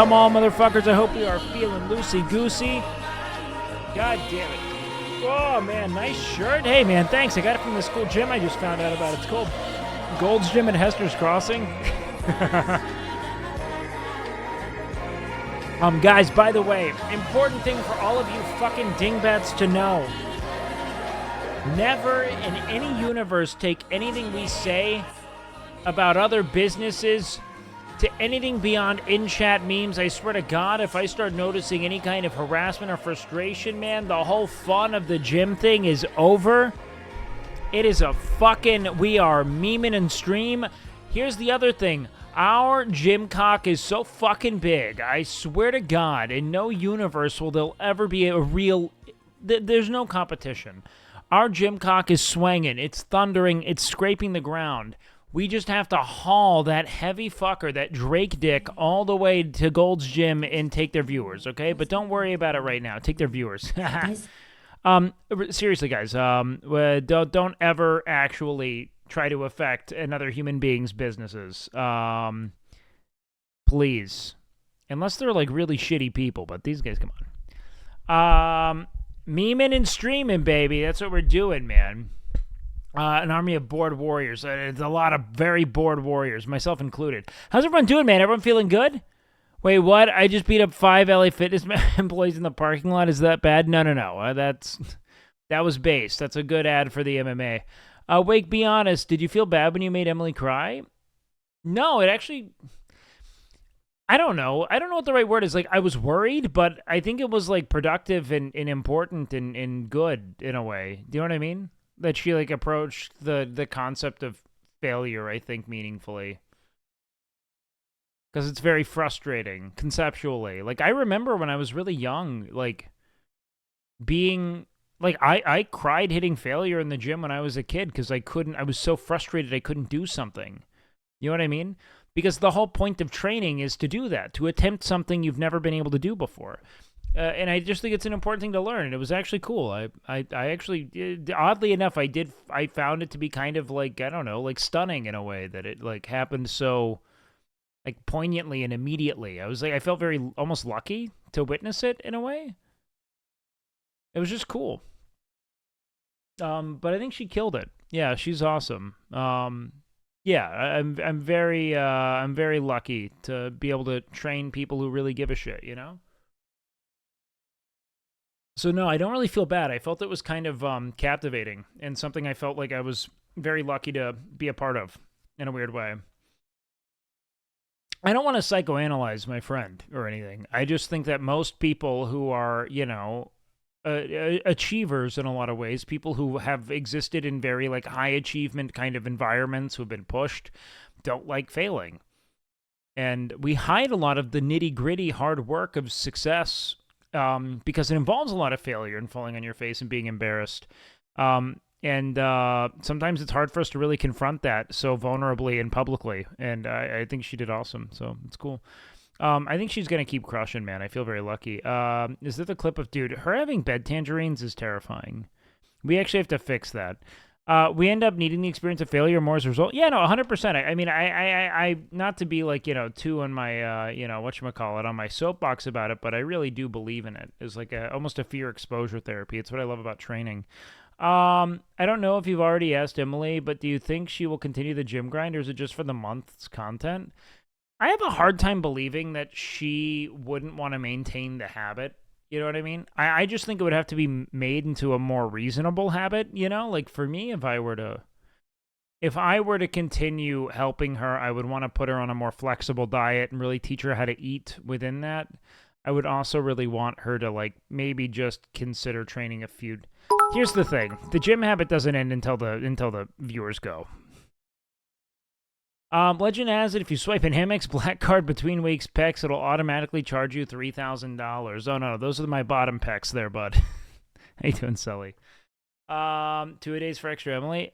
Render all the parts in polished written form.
come on, motherfuckers. I hope you are feeling loosey-goosey. God damn it. Oh, man, nice shirt. Hey, man, thanks. I got it from the school gym I just found out about. It's called Gold's Gym at Hester's Crossing. Guys, by the way, important thing for all of you fucking dingbats to know. Never in any universe take anything we say about other businesses to anything beyond in-chat memes. I swear to God, if I start noticing any kind of harassment or frustration, man, the whole fun of the gym thing is over. It is a fucking... We are memeing and stream. Here's the other thing. Our gym cock is so fucking big. I swear to God, in no universe will there ever be a real... There's no competition. Our gym cock is swinging. It's thundering. It's scraping the ground. We just have to haul that heavy fucker, that Drake dick, all the way to Gold's Gym and take their viewers, okay? But don't worry about it right now. Take their viewers. Seriously, guys, don't ever actually try to affect another human being's businesses. Please. Unless they're, like, really shitty people, but these guys, come on. Memeing and streaming, baby. That's what we're doing, man. An army of bored warriors. It's a lot of very bored warriors, myself included. How's everyone doing, man? Everyone feeling good? Wait, what? I just beat up 5 LA Fitness employees in the parking lot. Is that bad? No. That was base. That's a good ad for the MMA. Wake, be honest. Did you feel bad when you made Emily cry? No, it actually... I don't know. I don't know what the right word is. Like, I was worried, but I think it was, like, productive and important and good in a way. Do you know what I mean? That she, like, approached the concept of failure, I think, meaningfully. Because it's very frustrating, conceptually. Like, I remember when I was really young, like, being... Like, I cried hitting failure in the gym when I was a kid because I was so frustrated I couldn't do something. You know what I mean? Because the whole point of training is to do that, to attempt something you've never been able to do before. And I just think it's an important thing to learn. And it was actually cool. I actually, oddly enough, I found it to be kind of like, I don't know, like stunning in a way that it like happened so like poignantly and immediately. I felt very almost lucky to witness it in a way. It was just cool. But I think she killed it. Yeah, she's awesome. Yeah, I'm very lucky to be able to train people who really give a shit, you know? So no, I don't really feel bad. I felt it was kind of captivating and something I felt like I was very lucky to be a part of in a weird way. I don't want to psychoanalyze my friend or anything. I just think that most people who are, you know, achievers in a lot of ways, people who have existed in very like high achievement kind of environments, who have been pushed, don't like failing. And we hide a lot of the nitty gritty hard work of success because it involves a lot of failure and falling on your face and being embarrassed. And sometimes it's hard for us to really confront that so vulnerably and publicly. And I think she did awesome. So it's cool. I think she's going to keep crushing, man. I feel very lucky. Is that the clip of, dude, her having bed tangerines is terrifying. We actually have to fix that. We end up needing the experience of failure more as a result. Yeah, no, 100%. I mean, I not to be like, you know, too on my, you know, whatchamacallit, on my soapbox about it, but I really do believe in it. It's like almost a fear exposure therapy. It's what I love about training. I don't know if you've already asked Emily, but do you think she will continue the gym grind, or is it just for the month's content? I have a hard time believing that she wouldn't want to maintain the habit. You know what I mean? I just think it would have to be made into a more reasonable habit, you know? Like for me, if I were to continue helping her, I would want to put her on a more flexible diet and really teach her how to eat within that. I would also really want her to like maybe just consider training a few. Here's the thing. The gym habit doesn't end until the viewers go. Legend has it, if you swipe in Hammock's black card between Wake's pecs, it'll automatically charge you $3,000. Oh, no, those are my bottom pecs there, bud. How you doing, Sully? 2 days for extra Emily.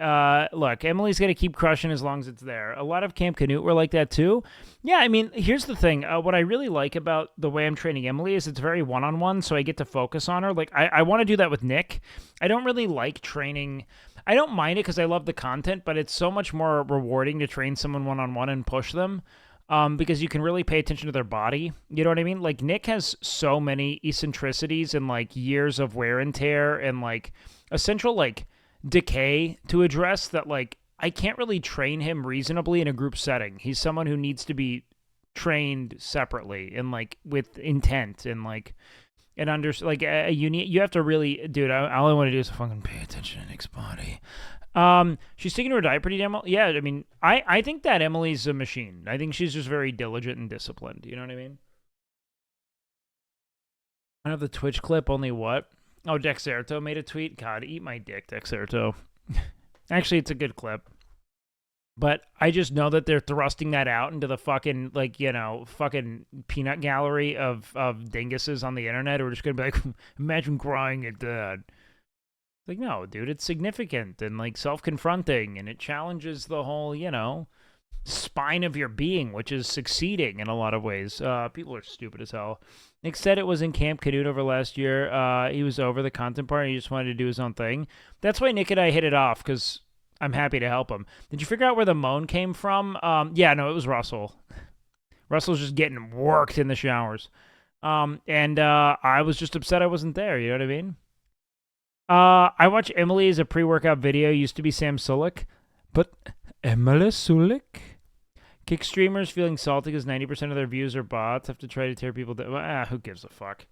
Look, Emily's going to keep crushing as long as it's there. A lot of Camp Canute were like that, too. Yeah, I mean, here's the thing. What I really like about the way I'm training Emily is it's very one-on-one, so I get to focus on her. Like, I want to do that with Nick. I don't really like training... I don't mind it because I love the content, but it's so much more rewarding to train someone one-on-one and push them. because you can really pay attention to their body. You know what I mean? Like Nick has so many eccentricities and like years of wear and tear and like essential like decay to address that like I can't really train him reasonably in a group setting. He's someone who needs to be trained separately and like with intent and like and under like you have to really, dude. All I want to do is fucking pay attention to Nick's body. She's sticking to her diet pretty damn well. Yeah, I mean, I think that Emily's a machine. I think she's just very diligent and disciplined. You know what I mean? I have the Twitch clip. Only what? Oh, Dexerto made a tweet. God, eat my dick, Dexerto. Actually, it's a good clip. But I just know that they're thrusting that out into the fucking, like, you know, fucking peanut gallery of dinguses on the internet who are just going to be like, imagine crying at that. Like, no, dude, it's significant and, like, self-confronting, and it challenges the whole, you know, spine of your being, which is succeeding in a lot of ways. People are stupid as hell. Nick said it was in Camp Canute over last year. He was over the content part, and he just wanted to do his own thing. That's why Nick and I hit it off, because I'm happy to help him. Did you figure out where the moan came from? Yeah, no, it was Russell. Russell's just getting worked in the showers. And I was just upset I wasn't there, you know what I mean? I watch Emily as a pre-workout video. Used to be Sam Sulik, but Emily Sulik? Kick streamers feeling salty because 90% of their views are bots. Have to try to tear people down. Who gives a fuck?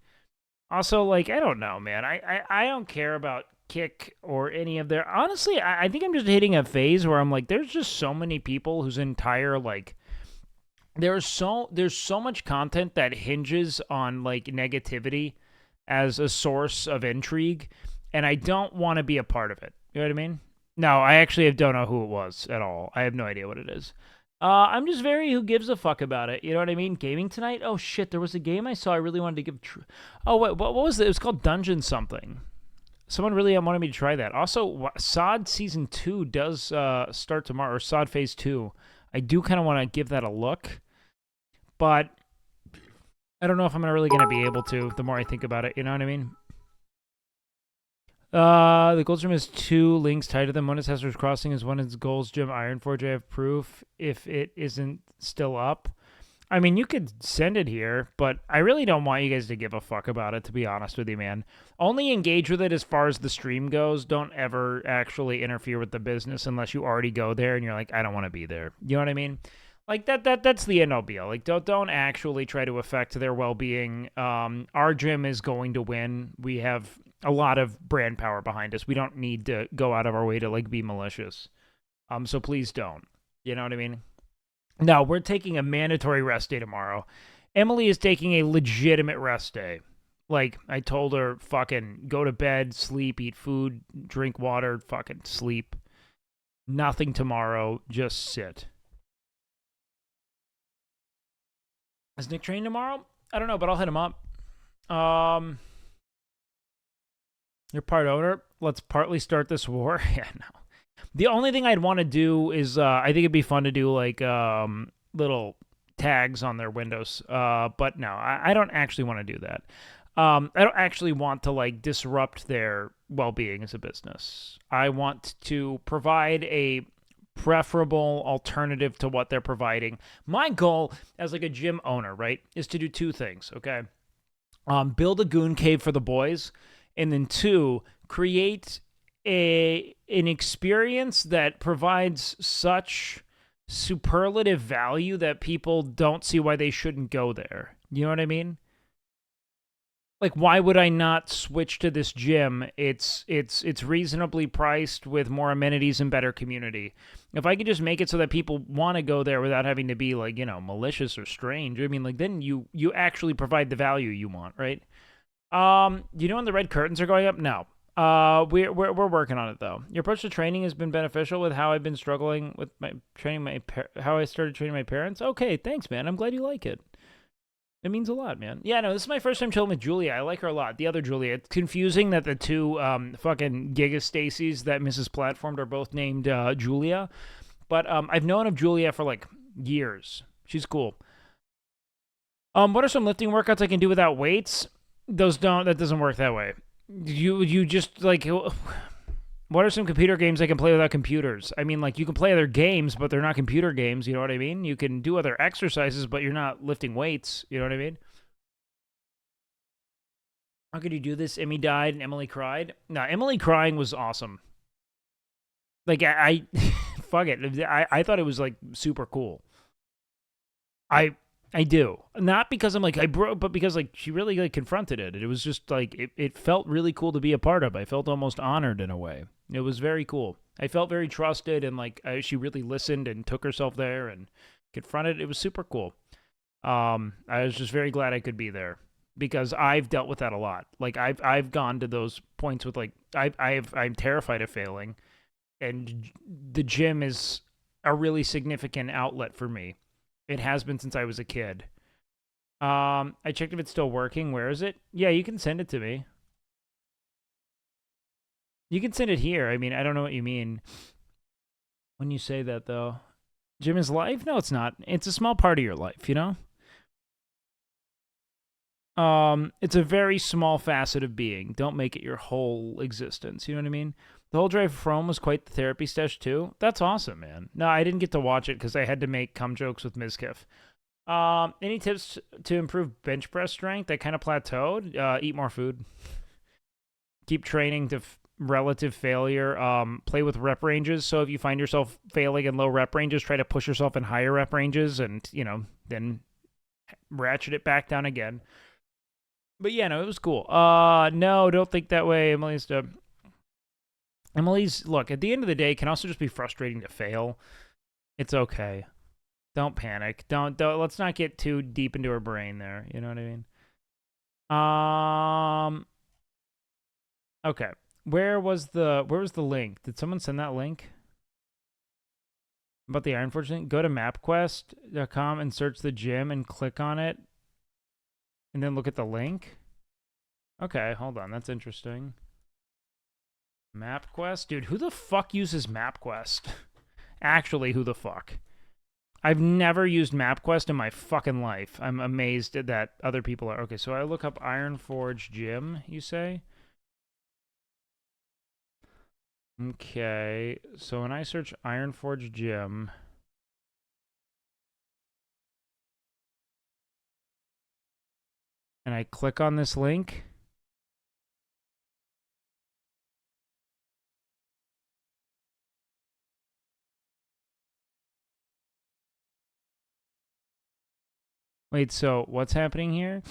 Also, like, I don't know, man. I don't care about Kick or any of their... Honestly, I think I'm just hitting a phase where I'm like, there's just so many people whose entire, like... There's so much content that hinges on, like, negativity as a source of intrigue, and I don't want to be a part of it. You know what I mean? No, I actually don't know who it was at all. I have no idea what it is. I'm just very who gives a fuck about it. You know what I mean? Gaming tonight? Oh, shit, there was a game I saw I really wanted to give... Oh, wait, what was it? It was called Dungeon something. Someone really wanted me to try that. Also, SOD Season 2 does start tomorrow, or SOD Phase 2. I do kind of want to give that a look, but I don't know if I'm really going to be able to the more I think about it. You know what I mean? The Gold's Gym has 2 links tied to them. One is Hester's Crossing, is one is Gold's Gym Ironforge. I have proof if it isn't still up. I mean, you could send it here, but I really don't want you guys to give a fuck about it, to be honest with you, man. Only engage with it as far as the stream goes. Don't ever actually interfere with the business unless you already go there and you're like, I don't want to be there. You know what I mean? Like, that's the end-all be-all. Like, don't actually try to affect their well-being. Our gym is going to win. We have a lot of brand power behind us. We don't need to go out of our way to, like, be malicious. So please don't. You know what I mean? No, we're taking a mandatory rest day tomorrow. Emily is taking a legitimate rest day. Like, I told her, fucking go to bed, sleep, eat food, drink water, fucking sleep. Nothing tomorrow, just sit. Is Nick training tomorrow? I don't know, but I'll hit him up. You're part owner. Let's partly start this war. Yeah, no. The only thing I'd want to do is, I think it'd be fun to do, like, little tags on their windows. But no, I don't actually want to do that. I don't actually want to, like, disrupt their well-being as a business. I want to provide a preferable alternative to what they're providing. My goal as, like, a gym owner, right, is to do 2 things, okay? Build a goon cave for the boys, and then 2, create an experience that provides such superlative value that people don't see why they shouldn't go there. You know what I mean? Like, why would I not switch to this gym? It's reasonably priced with more amenities and better community. If I could just make it so that people want to go there without having to be, like, you know, malicious or strange, I mean, like, then you actually provide the value you want, right? You know when the red curtains are going up? No. We're working on it though. Your approach to training has been beneficial with how I've been struggling with my training how I started training my parents. Okay, thanks, man. I'm glad you like it. It means a lot, man. Yeah, no, this is my first time chilling with Julia. I like her a lot. The other Julia. It's confusing that the 2 fucking Giga Stacys that Mrs. Platformed are both named Julia, but I've known of Julia for like years. She's cool. What are some lifting workouts I can do without weights? That doesn't work that way. You just, like, What are some computer games I can play without computers? I mean, like, you can play other games, but they're not computer games. You know what I mean? You can do other exercises, but you're not lifting weights. You know what I mean? How could you do this? Emmy died and Emily cried. No, Emily crying was awesome. Like, I fuck it. I thought it was like super cool. I do. Not because I'm like I broke, but because like she really like confronted it. It was just like it felt really cool to be a part of. I felt almost honored in a way. It was very cool. I felt very trusted and like she really listened and took herself there and confronted. It was super cool. I was just very glad I could be there because I've dealt with that a lot. Like I've gone to those points with like I'm terrified of failing, and the gym is a really significant outlet for me. It has been since I was a kid. I checked if it's still working. Where is it? Yeah, you can send it to me. You can send it here. I mean, I don't know what you mean when you say that, though. Gym is life? No, it's not. It's a small part of your life, you know? It's a very small facet of being. Don't make it your whole existence. You know what I mean? The whole drive from was quite the therapy session too. That's awesome, man. No, I didn't get to watch it because I had to make cum jokes with Mizkif. Any tips to improve bench press strength? I kind of plateaued. Eat more food. Keep training to relative failure. Play with rep ranges. So if you find yourself failing in low rep ranges, try to push yourself in higher rep ranges, and then ratchet it back down again. But yeah, no, it was cool. No, don't think that way. Emily's look, at the end of the day, can also just be frustrating to fail. It's okay. Don't panic. Don't let's not get too deep into her brain there. You know what I mean? Okay. Where was the link? Did someone send that link? About the Ironforge thing? Go to mapquest.com and search the gym and click on it. And then look at the link. Okay, hold on. That's interesting. MapQuest? Dude, who the fuck uses MapQuest? Actually, who the fuck? I've never used MapQuest in my fucking life. I'm amazed that other people are. Okay, so I look up Ironforge Gym, you say? Okay, so when I search Ironforge Gym... and I click on this link... Wait, so what's happening here?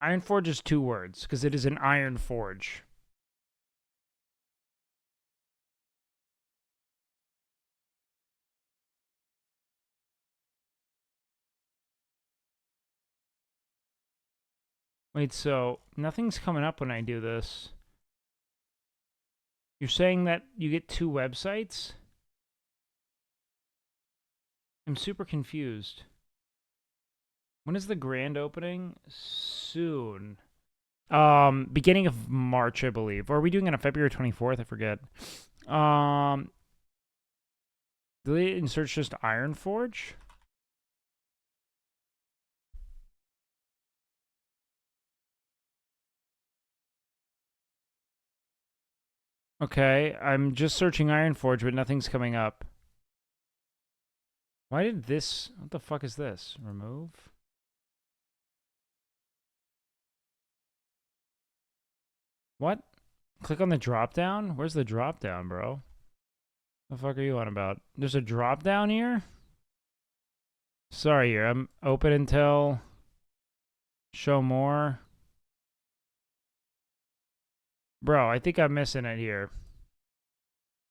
Ironforge is 2 words, because it is an iron forge. Wait, so nothing's coming up when I do this. You're saying that you get 2 websites? I'm super confused. When is the grand opening? Soon. Beginning of March, I believe. Or are we doing it on February 24th? I forget. Delete and search just Ironforge? Okay, I'm just searching Ironforge, but nothing's coming up. Why did this... What the fuck is this? Remove? What? Click on the drop down? Where's the drop down, bro? The fuck are you on about? There's a drop down here? Sorry here. I'm open until... Show more. Bro, I think I'm missing it here.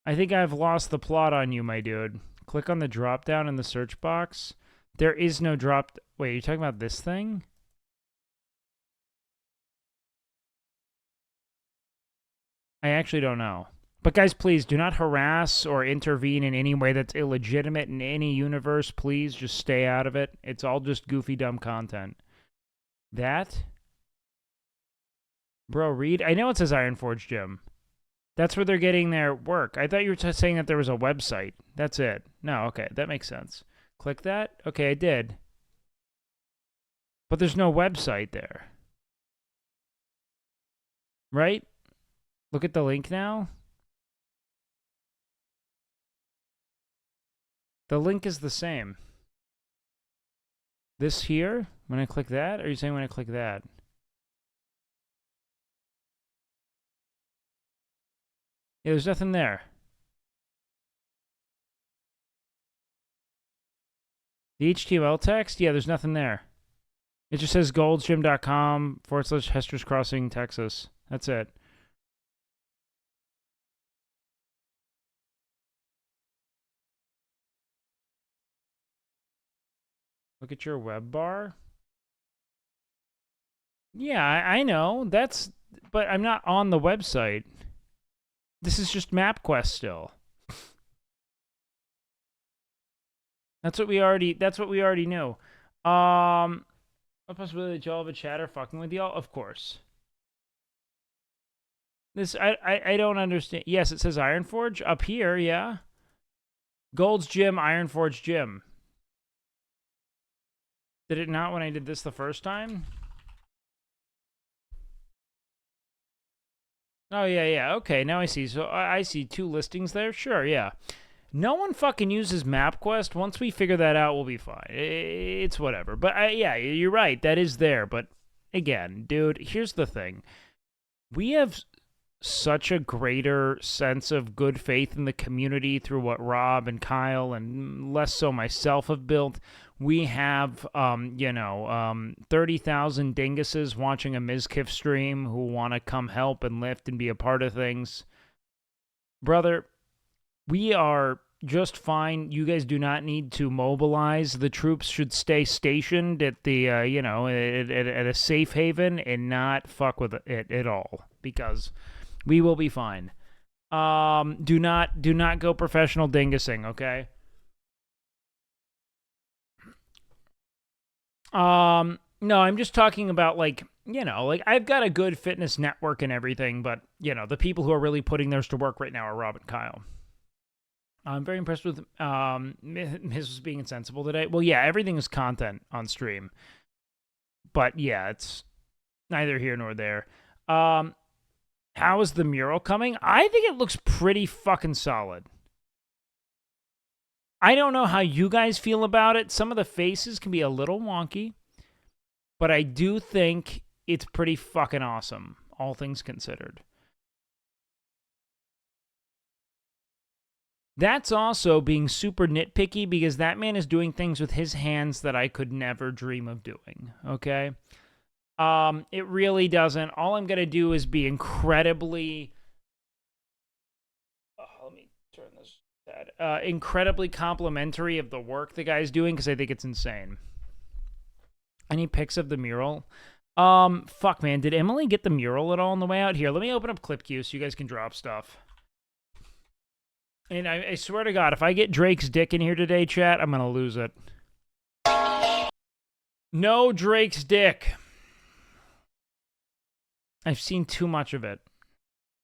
I think I've lost the plot on you, my dude. Click on the drop down in the search box. There is no drop... Wait, you're talking about this thing? I actually don't know. But guys, please do not harass or intervene in any way that's illegitimate in any universe. Please just stay out of it. It's all just goofy, dumb content. That? Bro, read. I know it says Ironforge Gym. That's where they're getting their work. I thought you were saying that there was a website. That's it. No, okay. That makes sense. Click that? Okay, I did. But there's no website there. Right? Look at the link now. The link is the same. This here, when I click that, or are you saying when I click that? Yeah, there's nothing there. The HTML text? Yeah, there's nothing there. It just says goldsgym.com/Hester's Crossing, Texas. That's it. Look at your web bar. Yeah, I know. But I'm not on the website. This is just MapQuest still. That's what we already knew. What possibility that y'all have a chatter fucking with y'all? Of course. I don't understand. Yes, it says Ironforge up here, yeah. Gold's Gym, Ironforge Gym. Did it not when I did this the first time? Oh, yeah. Okay, now I see. So I see 2 listings there. Sure, yeah. No one fucking uses MapQuest. Once we figure that out, we'll be fine. It's whatever. But yeah, you're right. That is there. But again, dude, here's the thing. We have such a greater sense of good faith in the community through what Rob and Kyle and less so myself have built. We have, 30,000 dinguses watching a Mizkif stream who want to come help and lift and be a part of things. Brother, we are just fine. You guys do not need to mobilize. The troops should stay stationed at the, at a safe haven and not fuck with it at all because we will be fine. Do not go professional dingusing, okay? No, I'm just talking about I've got a good fitness network and everything, but the people who are really putting theirs to work right now are Rob and Kyle. I'm very impressed with his was being insensible today. Well, yeah, everything is content on stream. But yeah, it's neither here nor there. How is the mural coming? I think it looks pretty fucking solid. I don't know how you guys feel about it. Some of the faces can be a little wonky, but I do think it's pretty fucking awesome, all things considered. That's also being super nitpicky because that man is doing things with his hands that I could never dream of doing, okay? It really doesn't. All I'm going to do is be incredibly... let me turn this... incredibly complimentary of the work the guy's doing because I think it's insane. Any pics of the mural? Fuck, man. Did Emily get the mural at all on the way out? Here, let me open up ClipQ so you guys can drop stuff. And I swear to God, if I get Drake's dick in here today, chat, I'm going to lose it. No Drake's dick. I've seen too much of it.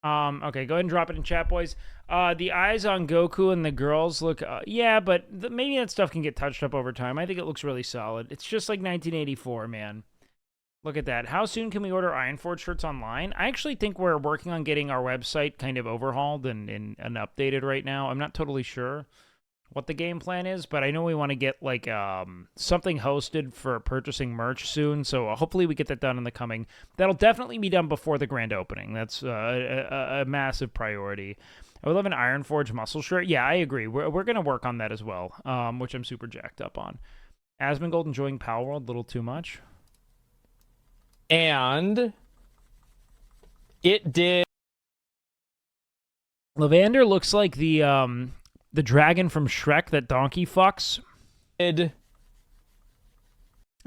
Okay, go ahead and drop it in chat, boys. The eyes on Goku and the girls look... yeah, but maybe that stuff can get touched up over time. I think it looks really solid. It's just like 1984, man. Look at that. How soon can we order Ironforge shirts online? I actually think we're working on getting our website kind of overhauled and updated right now. I'm not totally sure what the game plan is, but I know we want to get like something hosted for purchasing merch soon. So hopefully we get that done in the coming. That'll definitely be done before the grand opening. That's a massive priority. I would love an Ironforge muscle shirt. Yeah, I agree. We're going to work on that as well, which I'm super jacked up on. Asmongold enjoying Palworld a little too much. And it did. Lavander looks like the dragon from Shrek that Donkey fucks. I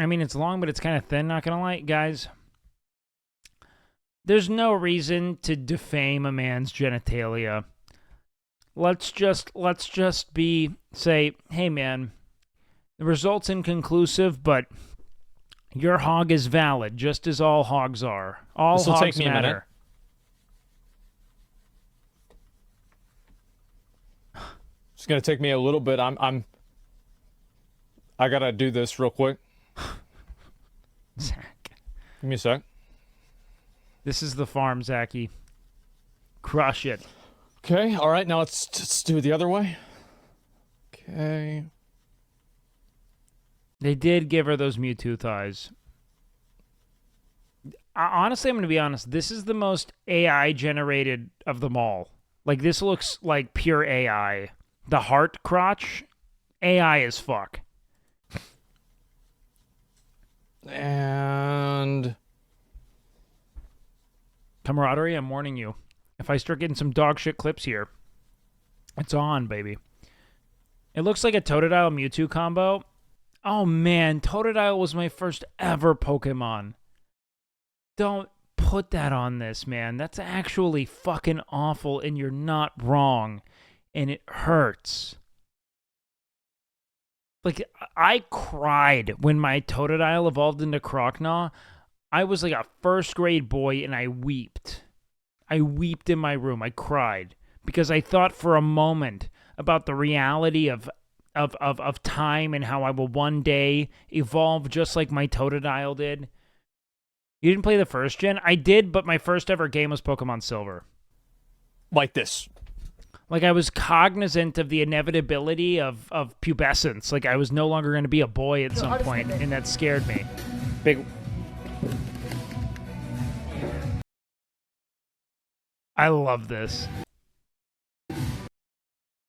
mean, it's long, but it's kind of thin, not gonna lie. Guys, there's no reason to defame a man's genitalia. Let's just say, hey man, the result's inconclusive, but your hog is valid, just as all hogs are. All hogs take me matter. It's gonna take me a little bit. I gotta do this real quick. Zach. Give me a sec. This is the farm, Zachy. Crush it. Okay, all right, now let's do it the other way. Okay. They did give her those Mewtwo thighs. Honestly, I'm going to be honest. This is the most AI generated of them all. Like, this looks like pure AI. The heart crotch, AI as fuck. And Camaraderie, I'm warning you. If I start getting some dog shit clips here, it's on, baby. It looks like a Totodile Mewtwo combo. Oh, man. Totodile was my first ever Pokemon. Don't put that on this, man. That's actually fucking awful, and you're not wrong. And it hurts. Like, I cried when my Totodile evolved into Croconaw. I was like a first grade boy, and I weeped. I weeped in my room. I cried because I thought for a moment about the reality of time and how I will one day evolve just like my Totodile did. You didn't play the first gen? I did, but my first ever game was Pokemon Silver. like this. Like, I was cognizant of the inevitability of pubescence. Like, I was no longer going to be a boy at some point, and that scared me. Big... I love this.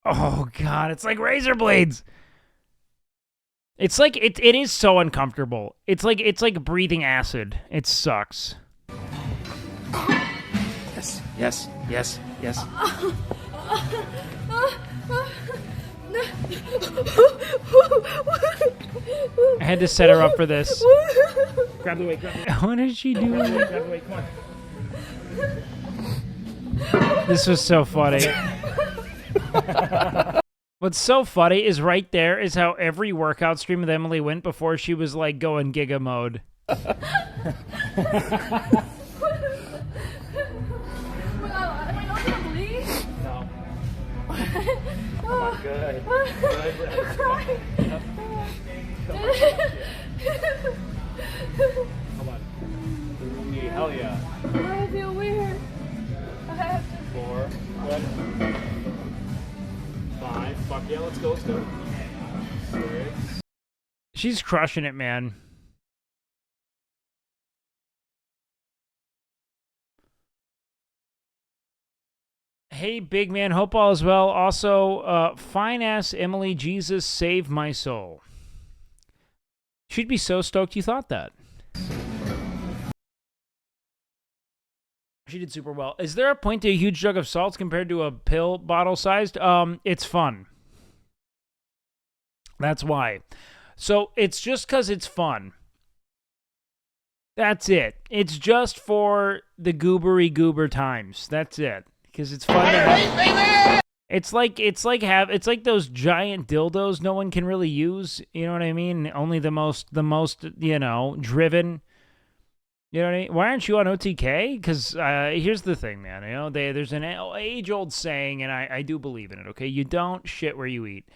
Oh, God, it's like razor blades. It's like, it is so uncomfortable. It's like breathing acid. It sucks. Yes, yes, yes, yes. I had to set her up for this. Grab the weight, grab the weight. What is she doing? Grab the weight, come on. This was so funny. What's so funny is right there is how every workout stream with Emily went before she was like going giga mode. No. Come on, good. Come on. Hell yeah. I feel weird. I have to. 4, good. 5, fuck yeah, let's go, 6. She's crushing it, man. Hey, big man, hope all is well. Also, fine-ass Emily Jesus saved my soul. She'd be so stoked you thought that. She did super well. Is there a point to a huge jug of salts compared to a pill bottle sized? It's fun. That's why. So it's just because it's fun. That's it. It's just for the goober times. That's it. Because it's fun to have. It's like those giant dildos no one can really use. You know what I mean? Only the most driven. You know what I mean? Why aren't you on OTK? Because here's the thing, man. You know, there's an age-old saying, and I do believe in it, okay? You don't shit where you eat.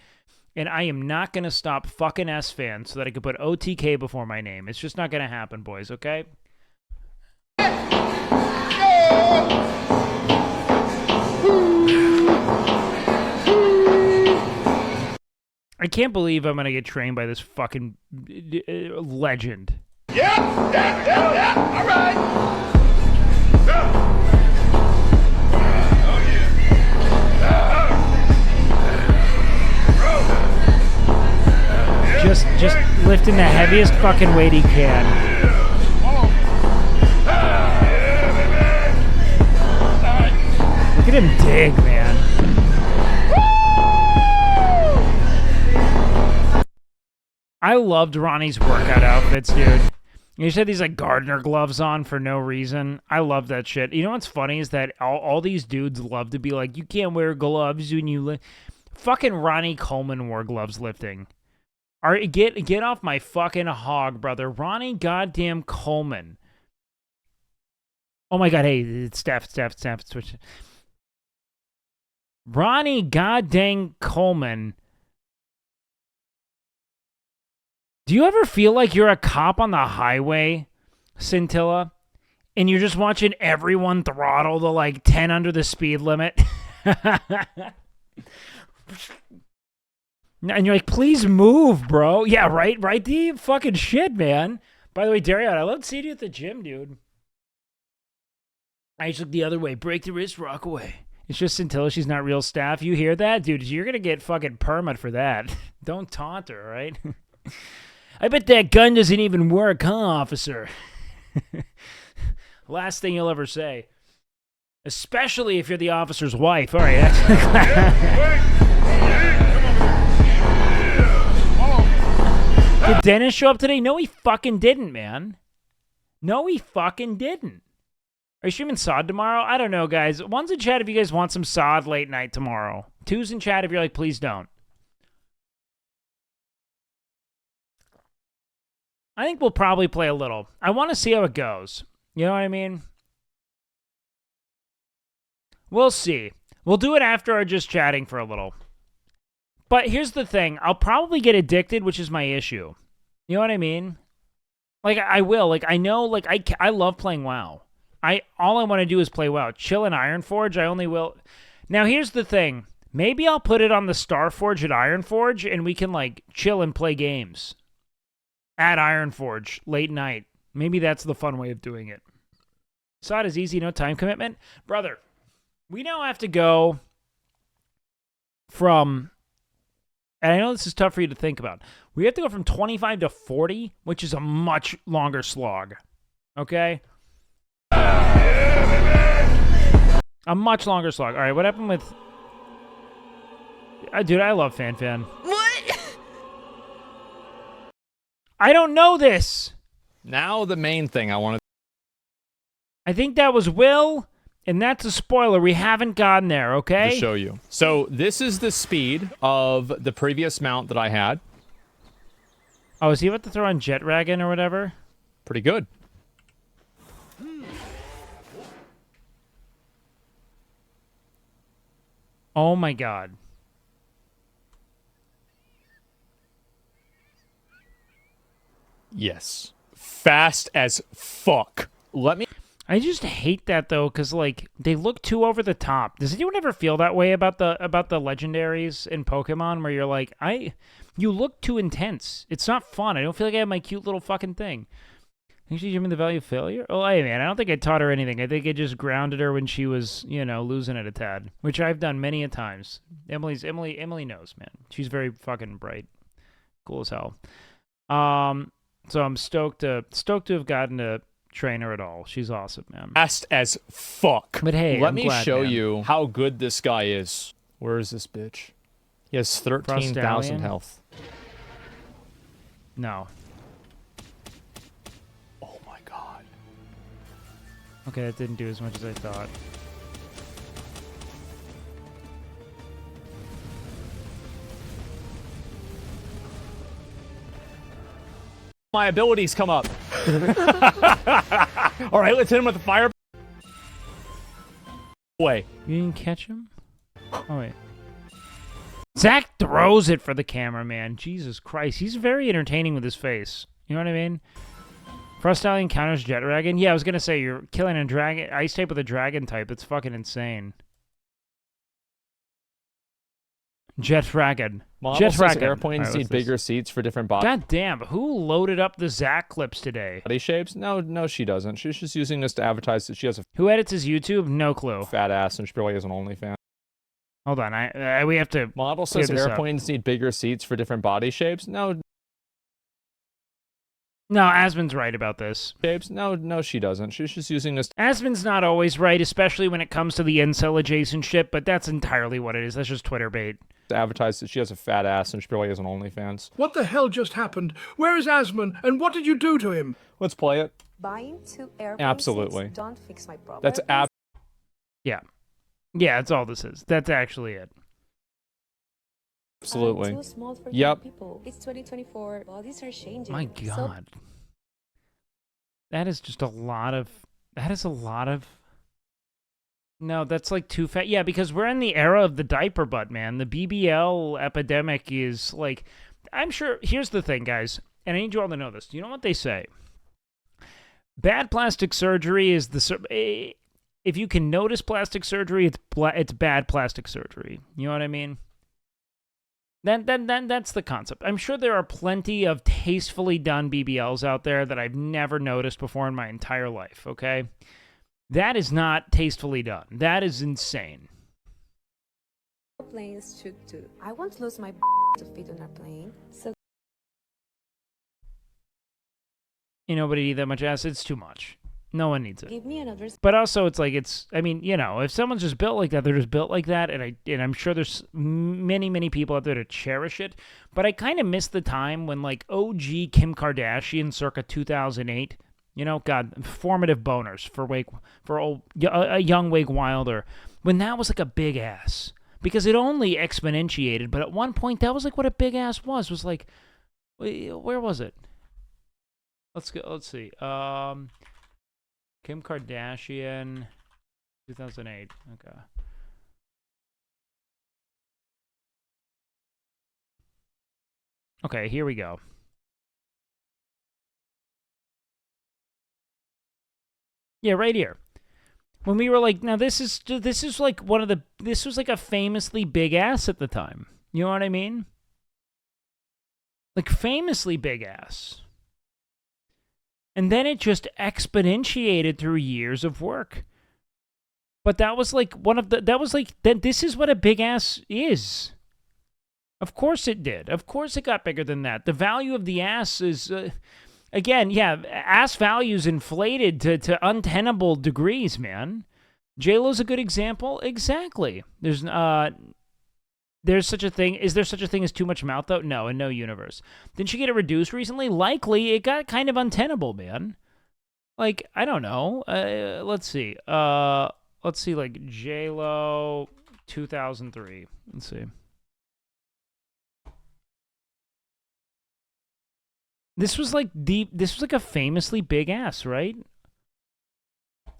And I am not going to stop fucking S-Fan so that I could put OTK before my name. It's just not going to happen, boys, okay? I can't believe I'm going to get trained by this fucking legend. Yeah, all right. Oh, yeah. Just lifting the heaviest fucking weight he can. Look at him dig, man. I loved Ronnie's workout outfits, dude. He just had these like gardener gloves on for no reason. I love that shit. You know what's funny is that all these dudes love to be like, you can't wear gloves when you lift. Fucking Ronnie Coleman wore gloves lifting. Get off my fucking hog, brother. Ronnie goddamn Coleman. Oh my god, hey, it's Steph, switch. Ronnie goddamn Coleman. Do you ever feel like you're a cop on the highway, Scintilla, and you're just watching everyone throttle to like 10 under the speed limit. And you're like, please move, bro. Yeah, right, the fucking shit, man. By the way, Darion, I love seeing you at the gym, dude. I just look the other way. Break the wrist, rock away. It's just Scintilla. She's not real staff. You hear that? Dude, you're going to get fucking permit for that. Don't taunt her, right? I bet that gun doesn't even work, huh, officer? Last thing you'll ever say. Especially if you're the officer's wife. All right. Did Dennis show up today? No, he fucking didn't, man. No, he fucking didn't. Are you streaming SOD tomorrow? I don't know, guys. One's in chat if you guys want some SOD late night tomorrow. Two's in chat if you're like, please don't. I think we'll probably play a little. I want to see how it goes. You know what I mean? We'll see. We'll do it after our just chatting for a little. But here's the thing. I'll probably get addicted, which is my issue. You know what I mean? Like, I will. Like, I know, like, I love playing WoW. All I want to do is play WoW. Chill in Ironforge, I only will. Now, here's the thing. Maybe I'll put it on the Starforge at Ironforge, and we can, like, chill and play games. At Ironforge, late night. Maybe that's the fun way of doing it. SOD is easy, no time commitment. Brother, we now have to go from... And I know this is tough for you to think about. We have to go from 25 to 40, which is a much longer slog. Okay? A much longer slog. All right, what happened with... dude, I love FanFan. What? I don't know this. Now the main thing I want I think that was Will, and that's a spoiler. We haven't gotten there, okay? to show you. So this is the speed of the previous mount that I had. Oh, is he about to throw on Jet Dragon or whatever? Pretty good. Oh my god. Yes. Fast as fuck. Let me... I just hate that though, because like they look too over the top. Does anyone ever feel that way about the legendaries in Pokemon, where you're like, you look too intense. It's not fun. I don't feel like I have my cute little fucking thing. Actually, you mean the value of failure? Oh, hey man, I don't think I taught her anything. I think I just grounded her when she was, losing it a tad, which I've done many a times. Emily knows, man. She's very fucking bright, cool as hell. So I'm stoked to have gotten to train her at all. She's awesome, man. Fast as fuck. But hey, let I'm me glad, show man. you how good this guy is. Where is this bitch? He has 13,000 Frostallion? health. No. Oh my god. Okay, that didn't do as much as I thought. My abilities come up. All right, let's hit him with the fire. Way. You didn't catch him? Oh, wait. Zach throws it for the camera, man. Jesus Christ. He's very entertaining with his face. You know what I mean? Frostallion counters Jet Dragon. Yeah, I was going to say, you're killing a dragon, ice type with a dragon type. It's fucking insane. Jet Dragon. Model says Dragon. airplanes Alright, need what's this? bigger seats for different body God damn, who loaded up the Zach clips today? shapes. No, she doesn't. She's just using this to advertise that she has a Who edits his YouTube? No clue. fat ass and she probably has an OnlyFans. Hold on, we have to... Model clear says this up. airplanes need bigger seats for different body shapes. No, Asmon's right about this. No, she doesn't. She's just using this Asmon's not always right, especially when it comes to the incel adjacent shit, but that's entirely what it is. That's just Twitter bait. to advertise that she has a fat ass and she probably has an OnlyFans. What the hell just happened? Where is Asmon, and what did you do to him? Let's play it. Buying two airplane Absolutely. seats don't fix my problem. That's Yeah. Yeah, that's all this is. That's actually it. absolutely. Too small for Yep. people. It's 2024. Bodies are changing. My So God. That is just a lot of... That is a lot of... No, that's like too fat. Yeah, because we're in the era of the diaper butt, man. The BBL epidemic is like... I'm sure... Here's the thing, guys. And I need you all to know this. Do you know what they say? Bad plastic surgery is if you can notice plastic surgery, it's bad plastic surgery. You know what I mean? That's the concept. I'm sure there are plenty of tastefully done BBLs out there that I've never noticed before in my entire life, okay? That is not tastefully done. That is insane. Planes should do. I won't lose my to fit on our plane. So Nobody need that much ass. It's too much. No one needs it. give me another. But also, it's like I mean, if someone's just built like that, they're just built like that, and I'm sure there's many people out there to cherish it. But I kind of miss the time when like OG Kim Kardashian, circa 2008, God, formative boners for a young WakeWilder, when that was like a big ass, because it only exponentiated. But at one point, that was like what a big ass was like, where was it? Let's go. Let's see. Kim Kardashian, 2008. Okay. Okay, here we go. Yeah, right here. When we were like, now this is like this was like a famously big ass at the time. You know what I mean? Like famously big ass. And then it just exponentiated through years of work. But that was like this is what a big ass is. Of course it did. Of course it got bigger than that. The value of the ass is, again, yeah, ass value's inflated to untenable degrees, man. J-Lo's a good example. Exactly. There's such a thing. Is there such a thing as too much mouth, though? No, in no universe. Didn't she get it reduced recently? Likely, it got kind of untenable, man. Like, I don't know. Let's see. Like, J-Lo 2003. Let's see. This was like a famously big ass, right?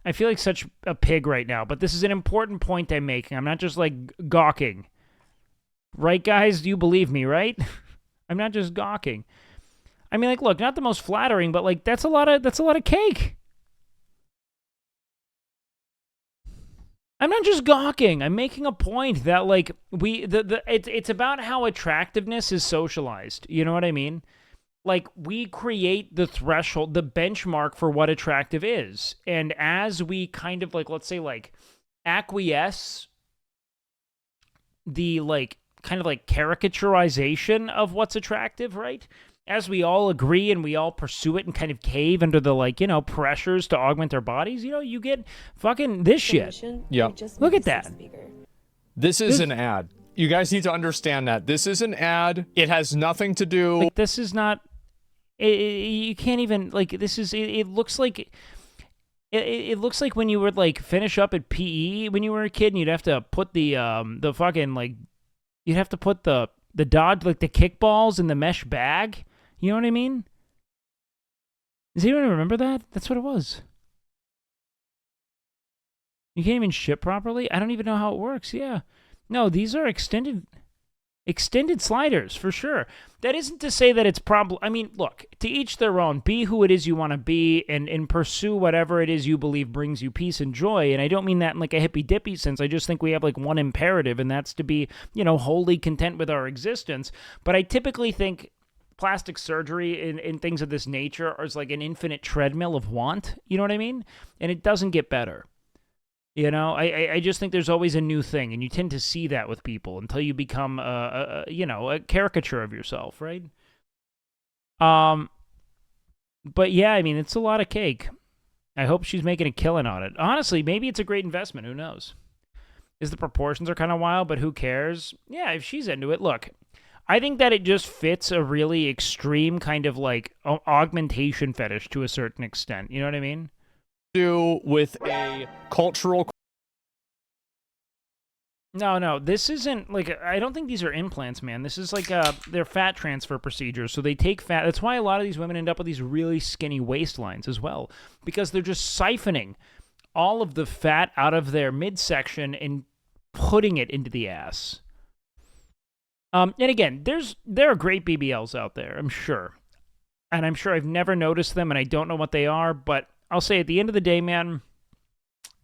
I feel like such a pig right now, but this is an important point I'm making. I'm not just like gawking. Right, guys? Do you believe me, right? I'm not just gawking. I mean, like, look, not the most flattering, but like that's a lot of cake. I'm not just gawking. I'm making a point that like it's about how attractiveness is socialized. You know what I mean? Like, we create the threshold, the benchmark for what attractive is. And as we kind of like, let's say like acquiesce the like kind of like caricaturization of what's attractive, right? As we all agree and we all pursue it and kind of cave under the like, pressures to augment our bodies, you get fucking this shit. Yeah. Look at that. This is an ad. You guys need to understand that. This is an ad. It has nothing to do. Like, this is not, you can't even, like, this is, it looks like, it looks like when you would like finish up at PE when you were a kid and you'd have to put the fucking like, you'd have to put the dodge, like the kickballs in the mesh bag. You know what I mean? Does anyone remember that? That's what it was. You can't even ship properly? I don't even know how it works. Yeah. No, these are extended sliders, for sure. That isn't to say that it's I mean, look, to each their own. Be who it is you want to be and pursue whatever it is you believe brings you peace and joy. And I don't mean that in like a hippy-dippy sense. I just think we have like one imperative, and that's to be, wholly content with our existence. But I typically think plastic surgery and things of this nature is like an infinite treadmill of want. You know what I mean? And it doesn't get better. I just think there's always a new thing, and you tend to see that with people until you become a caricature of yourself, right? But yeah, I mean, it's a lot of cake. I hope she's making a killing on it. Honestly, maybe it's a great investment. Who knows? The proportions are kind of wild, but who cares? Yeah, if she's into it, look. I think that it just fits a really extreme kind of like augmentation fetish to a certain extent. You know what I mean? Do with a cultural. No, this isn't like, I don't think these are implants, man. This is like they're fat transfer procedures. So they take fat. That's why a lot of these women end up with these really skinny waistlines as well, because they're just siphoning all of the fat out of their midsection and putting it into the ass. And again, there are great BBLs out there, I'm sure. And I'm sure I've never noticed them and I don't know what they are, but I'll say at the end of the day, man,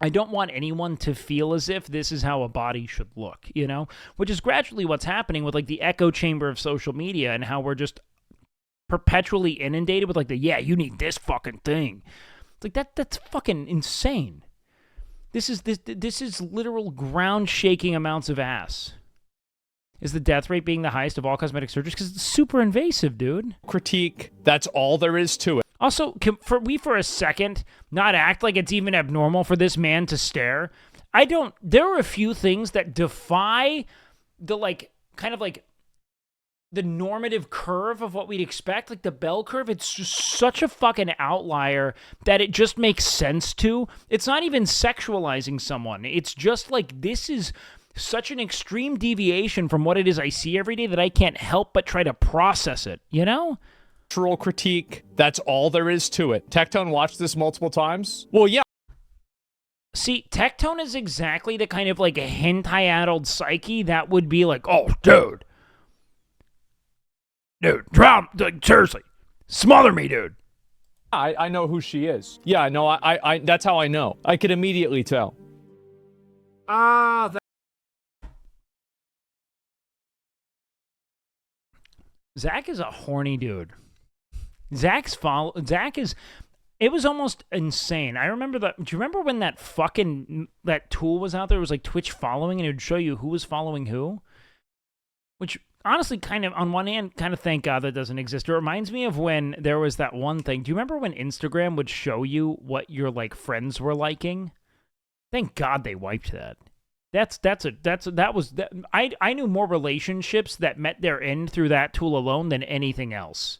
I don't want anyone to feel as if this is how a body should look, you know? Which is gradually what's happening with, like, the echo chamber of social media and how we're just perpetually inundated with, like, yeah, you need this fucking thing. It's like, that's fucking insane. This is literal ground-shaking amounts of ass. Is the death rate being the highest of all cosmetic surgeries? Because it's super invasive, dude. Critique. That's all there is to it. Also, can for a second not act like it's even abnormal for this man to stare? There are a few things that defy the, like, kind of like the normative curve of what we'd expect, like the bell curve. It's just such a fucking outlier that it just makes sense to. It's not even sexualizing someone. It's just like, this is such an extreme deviation from what it is I see every day that I can't help but try to process it, you know? Cultural critique. That's all there is to it. Tectone watched this multiple times? Well, yeah. See, Tectone is exactly the kind of, like, a hentai-addled psyche that would be like, oh, dude, drop, like, seriously, smother me, dude. I know who she is. Yeah, no, I that's how I know. I could immediately tell. Zach is a horny dude. Zach is, it was almost insane. I remember do you remember when that tool was out there? It was like Twitch following, and it would show you who was following who? Which, honestly, kind of, on one hand, kind of thank God that doesn't exist. It reminds me of when there was that one thing. Do you remember when Instagram would show you what your, like, friends were liking? Thank God they wiped that. I knew more relationships that met their end through that tool alone than anything else.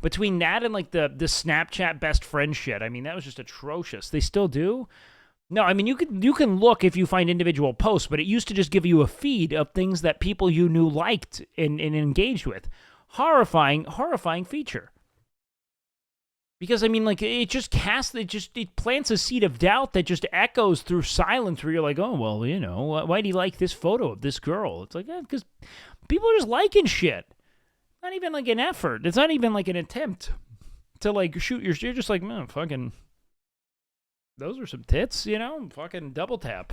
Between that and, like, the Snapchat best friend shit, I mean, that was just atrocious. They still do? No, I mean, you can look if you find individual posts, but it used to just give you a feed of things that people you knew liked and engaged with. Horrifying feature. Because, I mean, like, it plants a seed of doubt that just echoes through silence where you're like, oh, well, you know, why do you like this photo of this girl? It's like, because people are just liking shit. Not even, like, an effort. It's not even, like, an attempt to, like, shoot you're just like, man, fucking, those are some tits, you know? Fucking double tap.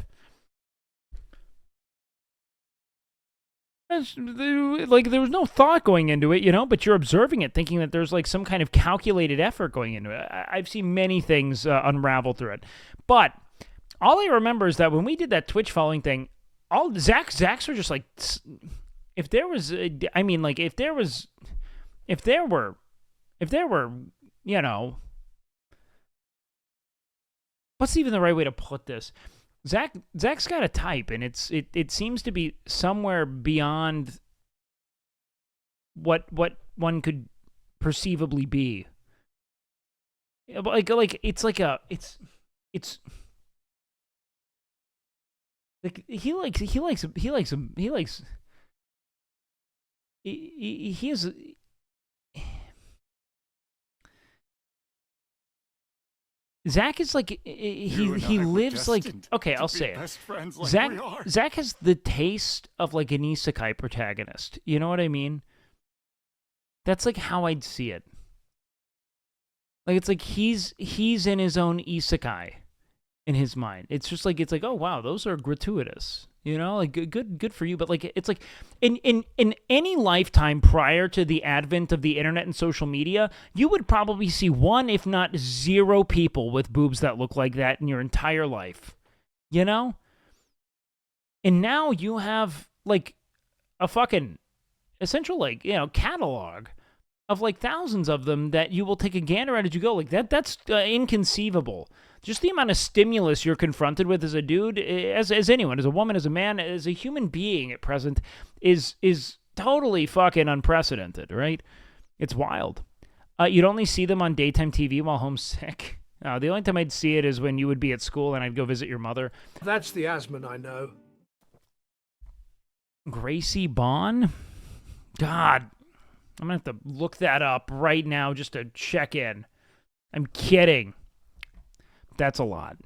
Like, there was no thought going into it, you know, but you're observing it thinking that there's, like, some kind of calculated effort going into it. I've seen many things unravel through it. But all I remember is that when we did that Twitch following thing, all Zach's were just like, if there were, you know, what's even the right way to put this? Zach's got a type, and it seems to be somewhere beyond what one could perceivably be. Like it's like he is. Zach is like, he lives like, okay, I'll say it. Zach has the taste of, like, an isekai protagonist. You know what I mean? That's, like, how I'd see it. Like, it's like he's in his own isekai in his mind. It's just like, oh, wow, those are gratuitous. You know, like, good for you. But, like, it's like in any lifetime prior to the advent of the internet and social media, you would probably see one, if not zero, people with boobs that look like that in your entire life. You know? And now you have, like, a fucking essential, like, you know, catalog of, like, thousands of them that you will take a gander at as you go. Like, that's inconceivable. Just the amount of stimulus you're confronted with as a dude, as anyone, as a woman, as a man, as a human being at present, is totally fucking unprecedented, right? It's wild. You'd only see them on daytime TV while homesick. The only time I'd see it is when you would be at school and I'd go visit your mother. That's the Asman I know. Gracie Bond? God, I'm going to have to look that up right now just to check in. I'm kidding. That's a lot.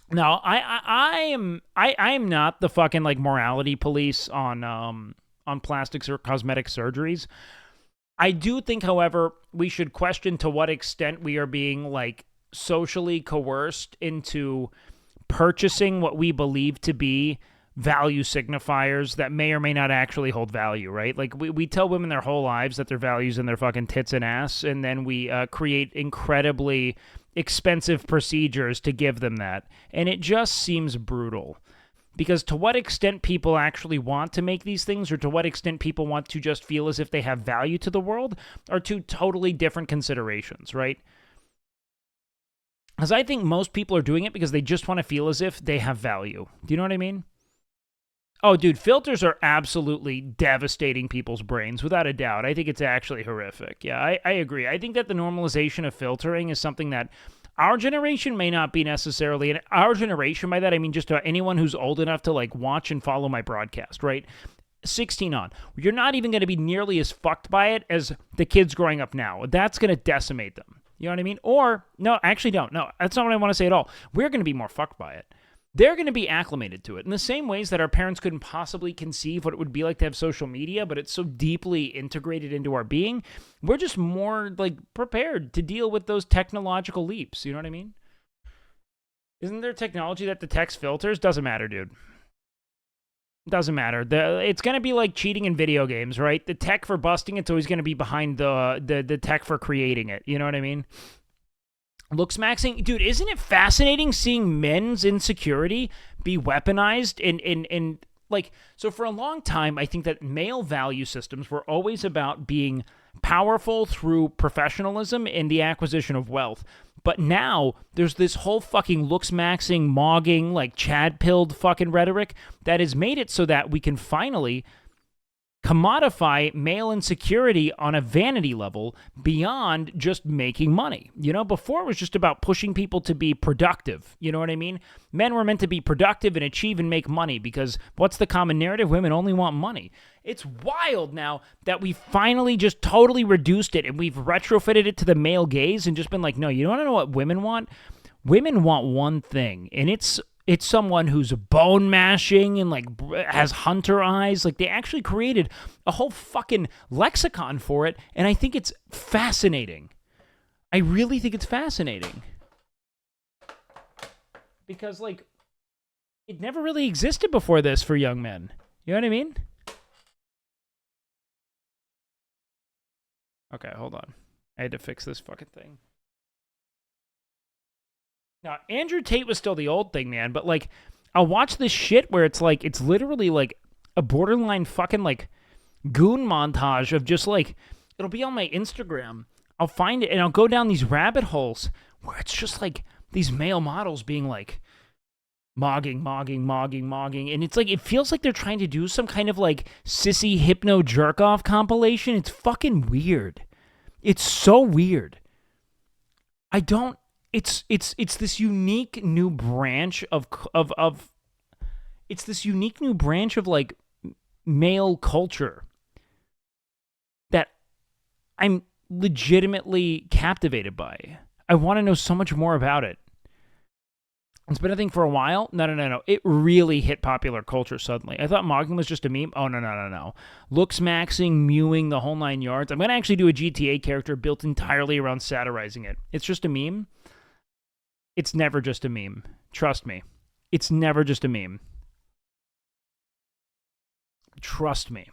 No, I am not the fucking, like, morality police on plastics or cosmetic surgeries. I do think, however, we should question to what extent we are being, like, socially coerced into purchasing what we believe to be value signifiers that may or may not actually hold value, right? Like we tell women their whole lives that their value's in their fucking tits and ass, and then we create incredibly expensive procedures to give them that. And it just seems brutal. Because to what extent people actually want to make these things, or to what extent people want to just feel as if they have value to the world, are two totally different considerations, right? Because I think most people are doing it because they just want to feel as if they have value. Do you know what I mean? Oh, dude, filters are absolutely devastating people's brains, without a doubt. I think it's actually horrific. Yeah, I agree. I think that the normalization of filtering is something that our generation may not be necessarily, and our generation, by that I mean just anyone who's old enough to like watch and follow my broadcast, right? 16 on. You're not even going to be nearly as fucked by it as the kids growing up now. That's going to decimate them. You know what I mean? Or, no, actually don't. No, that's not what I want to say at all. We're going to be more fucked by it. They're going to be acclimated to it in the same ways that our parents couldn't possibly conceive what it would be like to have social media, but it's so deeply integrated into our being. We're just more like prepared to deal with those technological leaps. You know what I mean? Isn't there technology that detects filters? Doesn't matter, dude. Doesn't matter. It's going to be like cheating in video games, right? The tech for busting it's always going to be behind the tech for creating it. You know what I mean? Looks maxing, dude, isn't it fascinating seeing men's insecurity be weaponized in like, so for a long time, I think that male value systems were always about being powerful through professionalism and the acquisition of wealth. But now there's this whole fucking looks maxing, mogging, like Chad pilled fucking rhetoric that has made it so that we can finally commodify male insecurity on a vanity level beyond just making money. You know, before it was just about pushing people to be productive. You know what I mean? Men were meant to be productive and achieve and make money because what's the common narrative? Women only want money. It's wild now that we finally just totally reduced it and we've retrofitted it to the male gaze and just been like, no, you don't know what women want? Women want one thing, and it's someone who's bone mashing and like has hunter eyes. Like they actually created a whole fucking lexicon for it. And I think it's fascinating. I really think it's fascinating. Because like it never really existed before this for young men. You know what I mean? Okay, hold on. I had to fix this fucking thing. Now, Andrew Tate was still the old thing, man, but, like, I'll watch this shit where it's, like, it's literally, like, a borderline fucking, like, goon montage of just, like, it'll be on my Instagram. I'll find it, and I'll go down these rabbit holes where it's just, like, these male models being, like, mogging, and it's, like, it feels like they're trying to do some kind of, like, sissy hypno jerk-off compilation. It's fucking weird. It's so weird. It's this unique new branch of it's this unique new branch of like male culture that I'm legitimately captivated by. I want to know so much more about it. It's been a thing for a while. No. It really hit popular culture suddenly. I thought mogging was just a meme. Oh, no. Looks maxing, mewing, the whole 9 yards. I'm going to actually do a GTA character built entirely around satirizing it. It's just a meme. It's never just a meme. Trust me. It's never just a meme. Trust me.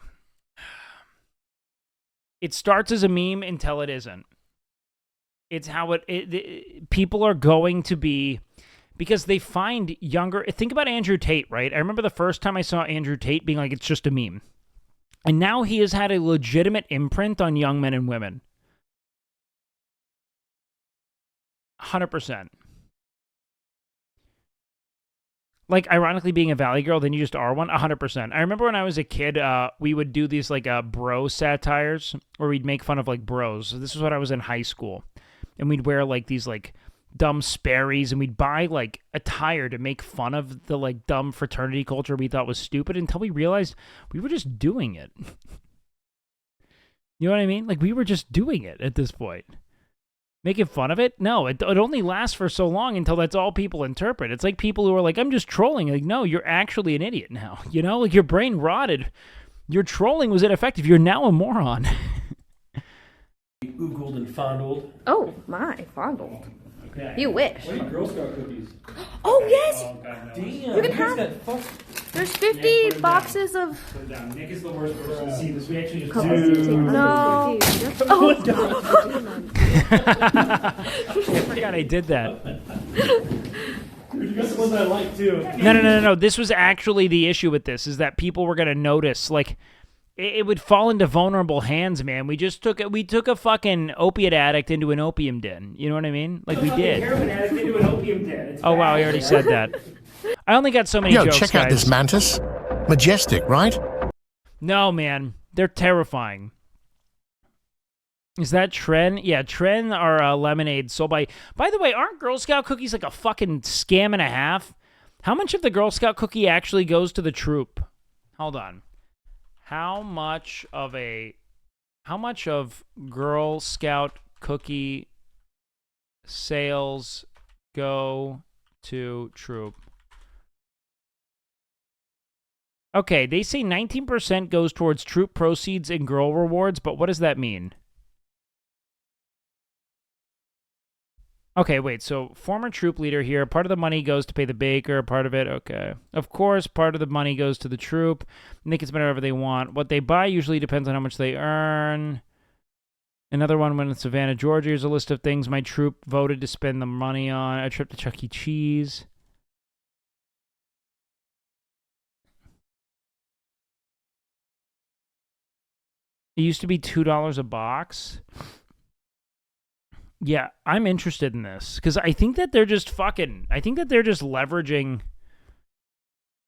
It starts as a meme until it isn't. It's how people are going to be, because they find younger. Think about Andrew Tate, right? I remember the first time I saw Andrew Tate being like, it's just a meme. And now he has had a legitimate imprint on young men and women. 100%. Like, ironically, being a Valley girl, then you just are one? 100%. I remember when I was a kid, we would do these, like, bro satires, where we'd make fun of, like, bros. So this is when I was in high school. And we'd wear, like, these, like, dumb Sperry's, and we'd buy, like, attire to make fun of the, like, dumb fraternity culture we thought was stupid until we realized we were just doing it. You know what I mean? Like, we were just doing it at this point. Making fun of it? No, it only lasts for so long until that's all people interpret. It's like people who are like, I'm just trolling. Like, no, you're actually an idiot now. You know, like your brain rotted. Your trolling was ineffective. You're now a moron. Oogled and fondled. Oh, my, fondled. You wish. What are Girl Scout cookies? Oh, yes! Oh, God, no. Damn. You can have... There's 50 boxes of... Put it down. Nick is the worst person to see this. We actually just No. Oh, I forgot I did that. Dude, you got the ones I like, too. No. This was actually the issue with this, is that people were going to notice. Like, it would fall into vulnerable hands, man. We took a fucking opiate addict into an opium den. You know what I mean? Like, we did. Heroin addict into an opium den. Oh, wow, I already said that. I only got so many Yo, jokes, check out guys. this mantis. Majestic, right? No, man. They're terrifying. Is that Tren? Yeah, Tren are lemonade sold by... By the way, aren't Girl Scout cookies like a fucking scam and a half? How much of the Girl Scout cookie actually goes to the troop? Hold on. How much of Girl Scout cookie sales go to troop? Okay, they say 19% goes towards troop proceeds and girl rewards, but what does that mean? Okay, wait, so former troop leader here, part of the money goes to pay the baker, part of it, okay. Of course, part of the money goes to the troop, and they can spend whatever they want. What they buy usually depends on how much they earn. Another one when in Savannah, Georgia, here's a list of things my troop voted to spend the money on. A trip to Chuck E. Cheese. It used to be $2 a box. Yeah, I'm interested in this because I think that they're just leveraging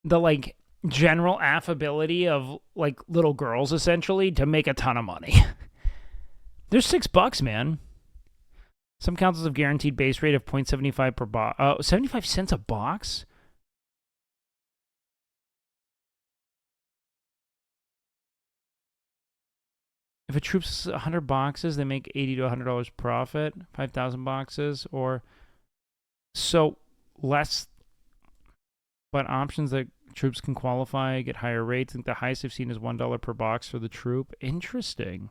the like general affability of like little girls essentially to make a ton of money. There's $6, man. Some councils have guaranteed base rate of 0.75 per box. 75 cents a box? If a troop's 100 boxes, they make $80 to $100 profit. 5,000 boxes, or so less. But options that troops can qualify get higher rates. I think the highest I've seen is $1 per box for the troop. Interesting.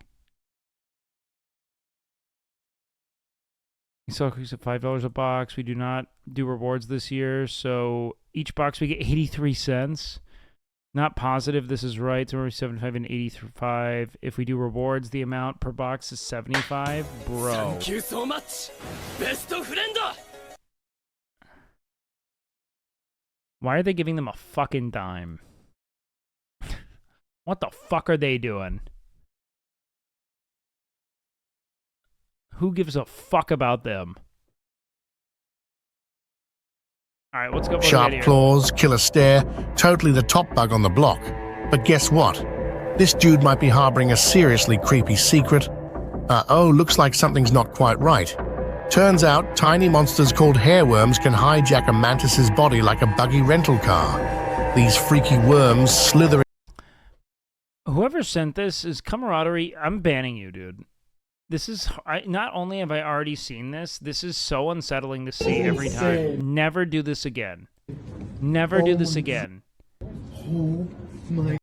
So increase at $5 a box. We do not do rewards this year, so each box we get 83 cents. Not positive this is right. So we're 75 and 85. If we do rewards, the amount per box is 75. Bro. Thank you so much. Best friend. Why are they giving them a fucking dime? What the fuck are they doing? Who gives a fuck about them? All right, let's go. Sharp claws, killer stare, totally the top bug on the block. But guess what? This dude might be harboring a seriously creepy secret. Looks like something's not quite right. Turns out, tiny monsters called hairworms can hijack a mantis's body like a buggy rental car. These freaky worms slither. Whoever sent this is camaraderie. I'm banning you, dude. This is, not only have I already seen this, this is so unsettling to see every time. Never do this again. Never do this again. Oh my.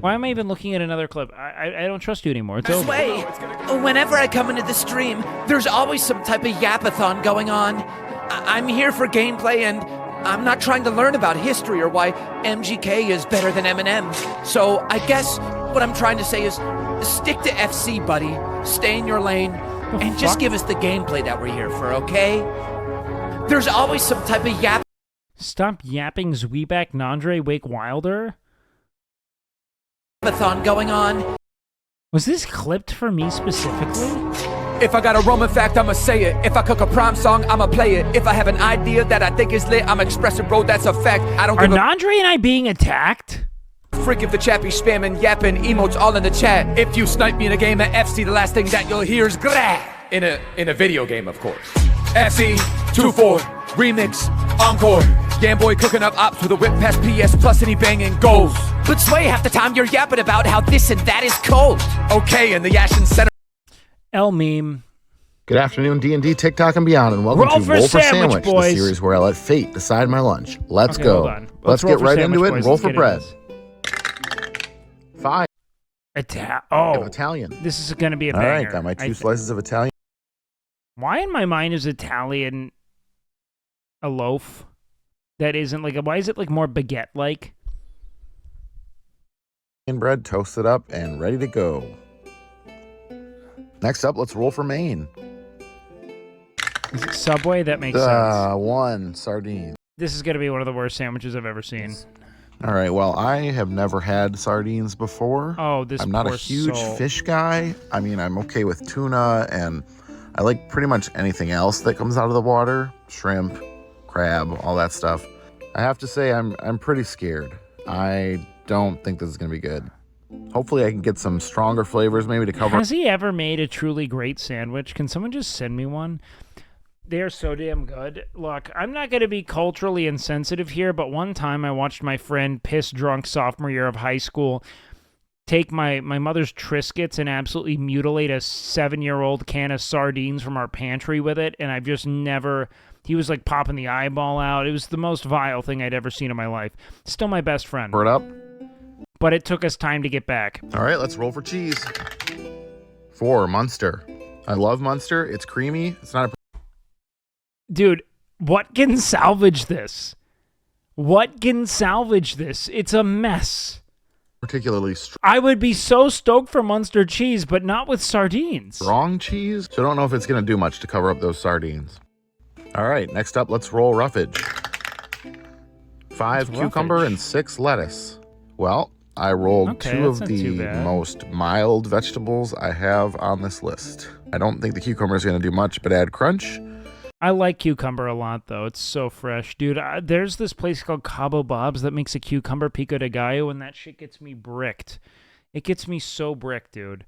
Why am I even looking at another clip? I don't trust you anymore. It's over. Way, whenever I come into the stream, there's always some type of yapathon going on. I'm here for gameplay, and I'm not trying to learn about history or why MGK is better than Eminem. So I guess what I'm trying to say is, stick to FC, buddy. Stay in your lane, and just give us the gameplay that we're here for, okay? There's always some type of yap. Stop yapping, Zweeback, Nandre, WakeWilder. Going on. Was this clipped for me specifically? If I got a Roman fact, I'ma say it. If I cook a prime song, I'ma play it. If I have an idea that I think is lit, I'ma express it, bro. That's a fact. I don't Are give Nandre and I being attacked? Freak if the chappy spamming, yapping, emotes all in the chat. If you snipe me in a game of FC, the last thing that you'll hear is grah. In a video game, of course. FC 2-4 remix encore. Gamboy cooking up ops with a whip past PS Plus and he banging goals. But Sway, half the time you're yapping about how this and that is cold. Okay, in the Ashen Center. L meme. Good afternoon, D&D, TikTok, and beyond, and welcome to Roll for Sandwich, the series where I let fate decide my lunch. Let's go. Hold on. Let's get right into it and roll for bread. 5. Italian. Italian. This is going to be a banger. banger. All right, got my 2 slices of Italian. Why in my mind is Italian a loaf that isn't like, why is it like more baguette-like? Bread toasted up and ready to go. Next up, let's roll for Maine. Is it Subway? That makes sense. One, sardine. This is going to be one of the worst sandwiches I've ever seen. All right, well, I have never had sardines before. Oh, this I'm not a poor huge soul. fish guy. I mean, I'm okay with tuna, and I like pretty much anything else that comes out of the water. Shrimp, crab, all that stuff. I have to say, I'm pretty scared. I don't think this is going to be good. Hopefully I can get some stronger flavors maybe to cover. Has he ever made a truly great sandwich? Can someone just send me one? They are so damn good. Look, I'm not going to be culturally insensitive here, but one time I watched my friend, piss drunk sophomore year of high school, take my mother's Triscuits and absolutely mutilate a 7-year-old can of sardines from our pantry with it, and I've just never... He was like popping the eyeball out. It was the most vile thing I'd ever seen in my life. Still my best friend. Pour it up. But it took us time to get back. All right, let's roll for cheese. 4, Munster. I love Munster. It's creamy. It's not a... Dude, what can salvage this? What can salvage this? It's a mess. particularly I would be so stoked for Munster cheese, but not with sardines. strong cheese, so I don't know if it's going to do much to cover up those sardines. All right, next up, let's roll roughage. 5 cucumber roughage? and 6 lettuce. Well, I rolled Okay, 2 that's of not too the bad. most mild vegetables I have on this list. I don't think the cucumber is going to do much but add crunch. I like cucumber a lot, though. It's so fresh. Dude, there's this place called Cabo Bob's that makes a cucumber pico de gallo, and that shit gets me bricked. It gets me so bricked, dude.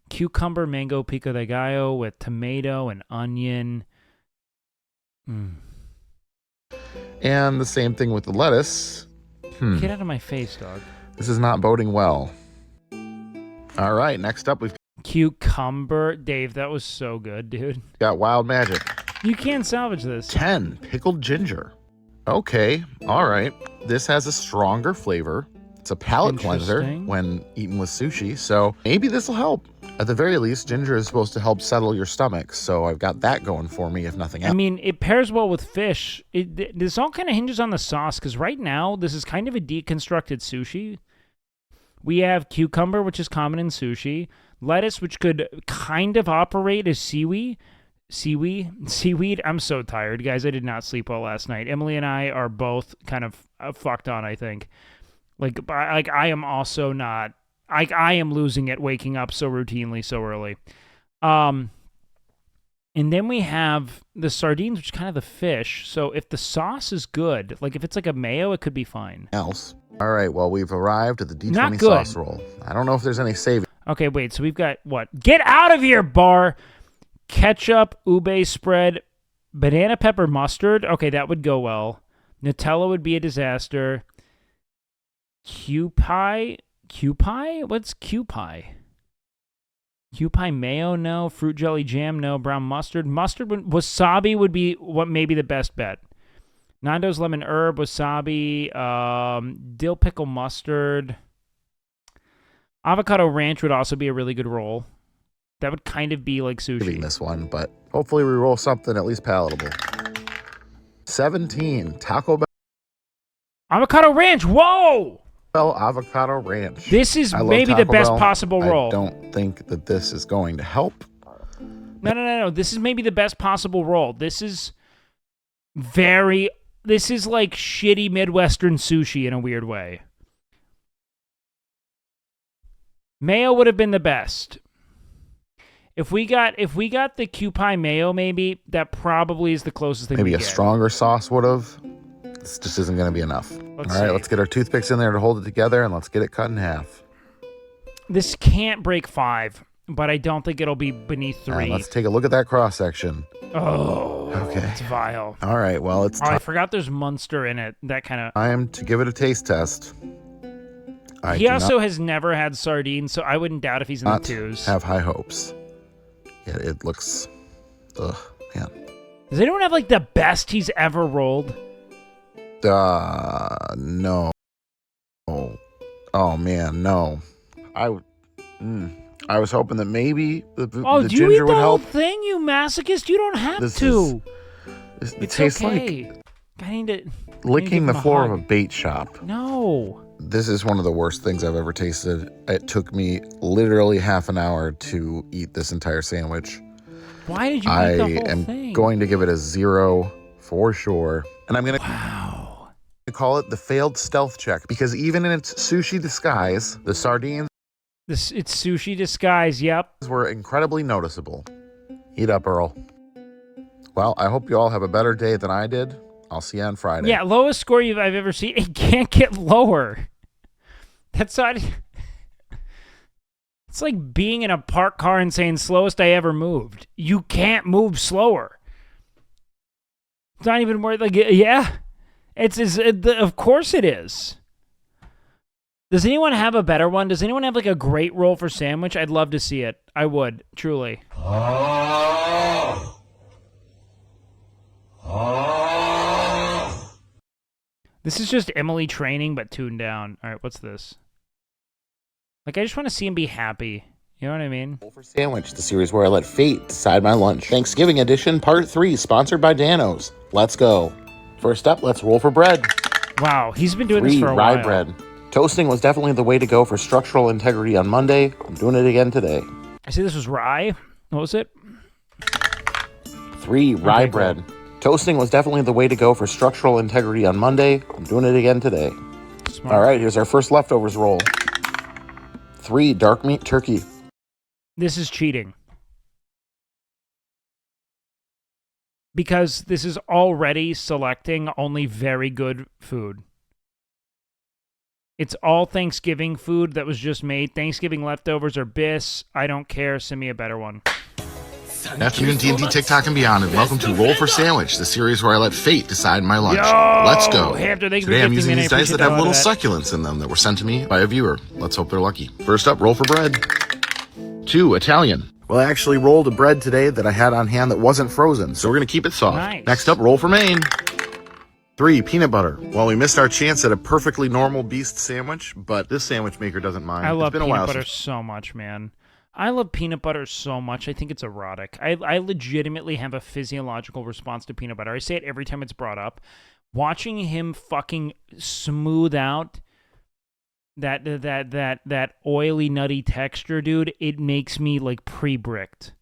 Cucumber mango pico de gallo with tomato and onion. And the same thing with the lettuce. Get out of my face, dog. This is not boding well. All right, next up we've Cucumber. Dave, that was so good, dude. got wild magic. You can't salvage this. 10 pickled ginger. Okay, all right. This has a stronger flavor. It's a palate cleanser Interesting. when eaten with sushi, so maybe this will help. At the very least, ginger is supposed to help settle your stomach, so I've got that going for me, if nothing else. I mean, it pairs well with fish. This all kind of hinges on the sauce, because right now, this is kind of a deconstructed sushi. We have cucumber, which is common in sushi. Lettuce, which could kind of operate as seaweed. Seaweed. I'm so tired, guys. I did not sleep well last night. Emily and I are both kind of fucked on, I think. Like I am also not... I am losing it waking up so routinely so early. And then we have the sardines, which is kind of the fish. So if the sauce is good, like if it's like a mayo, it could be fine. Else. All right, well, we've arrived at the D20 Not good. sauce roll. I don't know if there's any saving. Okay, wait. So we've got what? Get out of here, bar. Ketchup, ube spread, banana pepper mustard. Okay, that would go well. Nutella would be a disaster. Q-pie? What's Q-pie? Q-pie mayo? No. Fruit jelly jam? No. Brown mustard? Wasabi would be what maybe the best bet. Nando's lemon herb, wasabi, dill pickle mustard. Avocado ranch would also be a really good roll. That would kind of be like sushi. This one, but hopefully we roll something at least palatable. 17 Taco Avocado ranch. Whoa! Bell avocado ranch. This is I love maybe the Taco best Bell. possible roll. I don't think that this is going to help. No. This is maybe the best possible roll. This is like shitty Midwestern sushi in a weird way. Mayo would have been the best. If we got the Q-pie mayo, maybe that probably is the closest thing. Maybe we a get. stronger sauce would have. This just isn't going to be enough. All right, let's get our toothpicks in there to hold it together, and let's get it cut in half. This can't break 5, but I don't think it'll be beneath 3. And let's take a look at that cross section. Oh, okay. It's vile. All right, well, it's I forgot there's Munster in it. That kind of. time to give it a taste test. He also has never had sardines, so I wouldn't doubt if he's in the twos. Have high hopes. Yeah, it looks. Ugh, man. Does anyone have like the best he's ever rolled? No. Oh man, no. I was hoping that maybe the Oh, the do you eat ginger the would whole help. thing, you masochist? You don't have This to. It It's tastes okay. like I need to licking give the him a floor of hug. a bait shop. No. This is one of the worst things I've ever tasted. It took me literally half an hour to eat this entire sandwich. Why did you I eat the whole am thing? going to give it a 0 for sure. And I'm going Wow. to call it the failed stealth check because even in its sushi disguise, the sardines It's sushi disguise, yep. were incredibly noticeable. Eat up, Earl. Well, I hope you all have a better day than I did. I'll see you on Friday. Yeah, lowest score I've ever seen. It can't get lower. That's not... It's like being in a parked car and saying slowest I ever moved. You can't move slower. It's not even worth... Like, yeah. Of course it is. Does anyone have a better one? Does anyone have like a great roll for sandwich? I'd love to see it. I would, truly. This is just Emily training, but tuned down. All right, what's this? Like, I just want to see him be happy. You know what I mean? Roll for Sandwich, the series where I let fate decide my lunch. Thanksgiving edition, part 3, sponsored by Dano's. Let's go. First up, let's roll for bread. Wow, he's been doing 3, this for a rye while. bread. Toasting was definitely the way to go for structural integrity on Monday. I'm doing it again today. I see this was rye. What was it? 3, rye Okay, bread. Toasting was definitely the way to go for structural integrity on Monday. I'm doing it again today. Smart. All right, here's our first leftovers roll. 3, dark meat turkey. This is cheating. Because this is already selecting only very good food. It's all Thanksgiving food that was just made. Thanksgiving leftovers are bis. I don't care. Send me a better one. Afternoon D&D, TikTok, and beyond, and welcome to Roll for Sandwich, the series where I let fate decide my lunch. Yo! Let's go. Hey, after thanks for Today I'm gifting using me, these I dice that appreciate have the little hell out succulents in them that were sent to me by a viewer. Let's hope they're lucky. First up, roll for bread. 2, Italian. Well, I actually rolled a bread today that I had on hand that wasn't frozen, so we're going to keep it soft. Nice. Next up, roll for Maine. 3, peanut butter. Well, we missed our chance at a perfectly normal beast sandwich, but this sandwich maker doesn't mind. I love it's been a peanut while butter since... so much, man. I love peanut butter so much. I think it's erotic. I legitimately have a physiological response to peanut butter. I say it every time it's brought up. Watching him fucking smooth out that oily, nutty texture, dude, it makes me like pre-bricked.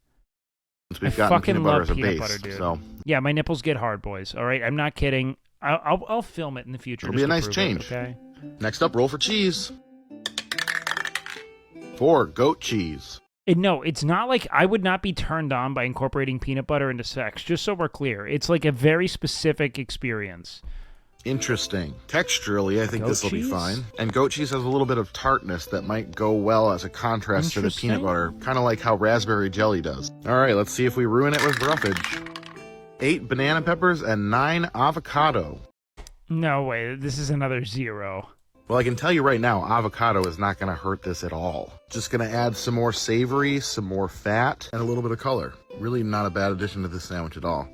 We've I gotten fucking peanut butter love as a peanut base, butter, dude. so Yeah, my nipples get hard, boys. All right, I'm not kidding. I'll film it in the future. It'll just be a to nice prove change. It, okay. next up, roll for cheese. 4, goat cheese. No, it's not like I would not be turned on by incorporating peanut butter into sex, just so we're clear. It's like a very specific experience. Interesting. Texturally, I think Goat this will be cheese? fine. And goat cheese has a little bit of tartness that might go well as a contrast to the peanut Interesting. butter, kind of like how raspberry jelly does. All right, let's see if we ruin it with roughage. 8 banana peppers and 9 avocado. No way, this is another 0. Well, I can tell you right now, avocado is not going to hurt this at all. Just going to add some more savory, some more fat, and a little bit of color. Really not a bad addition to this sandwich at all.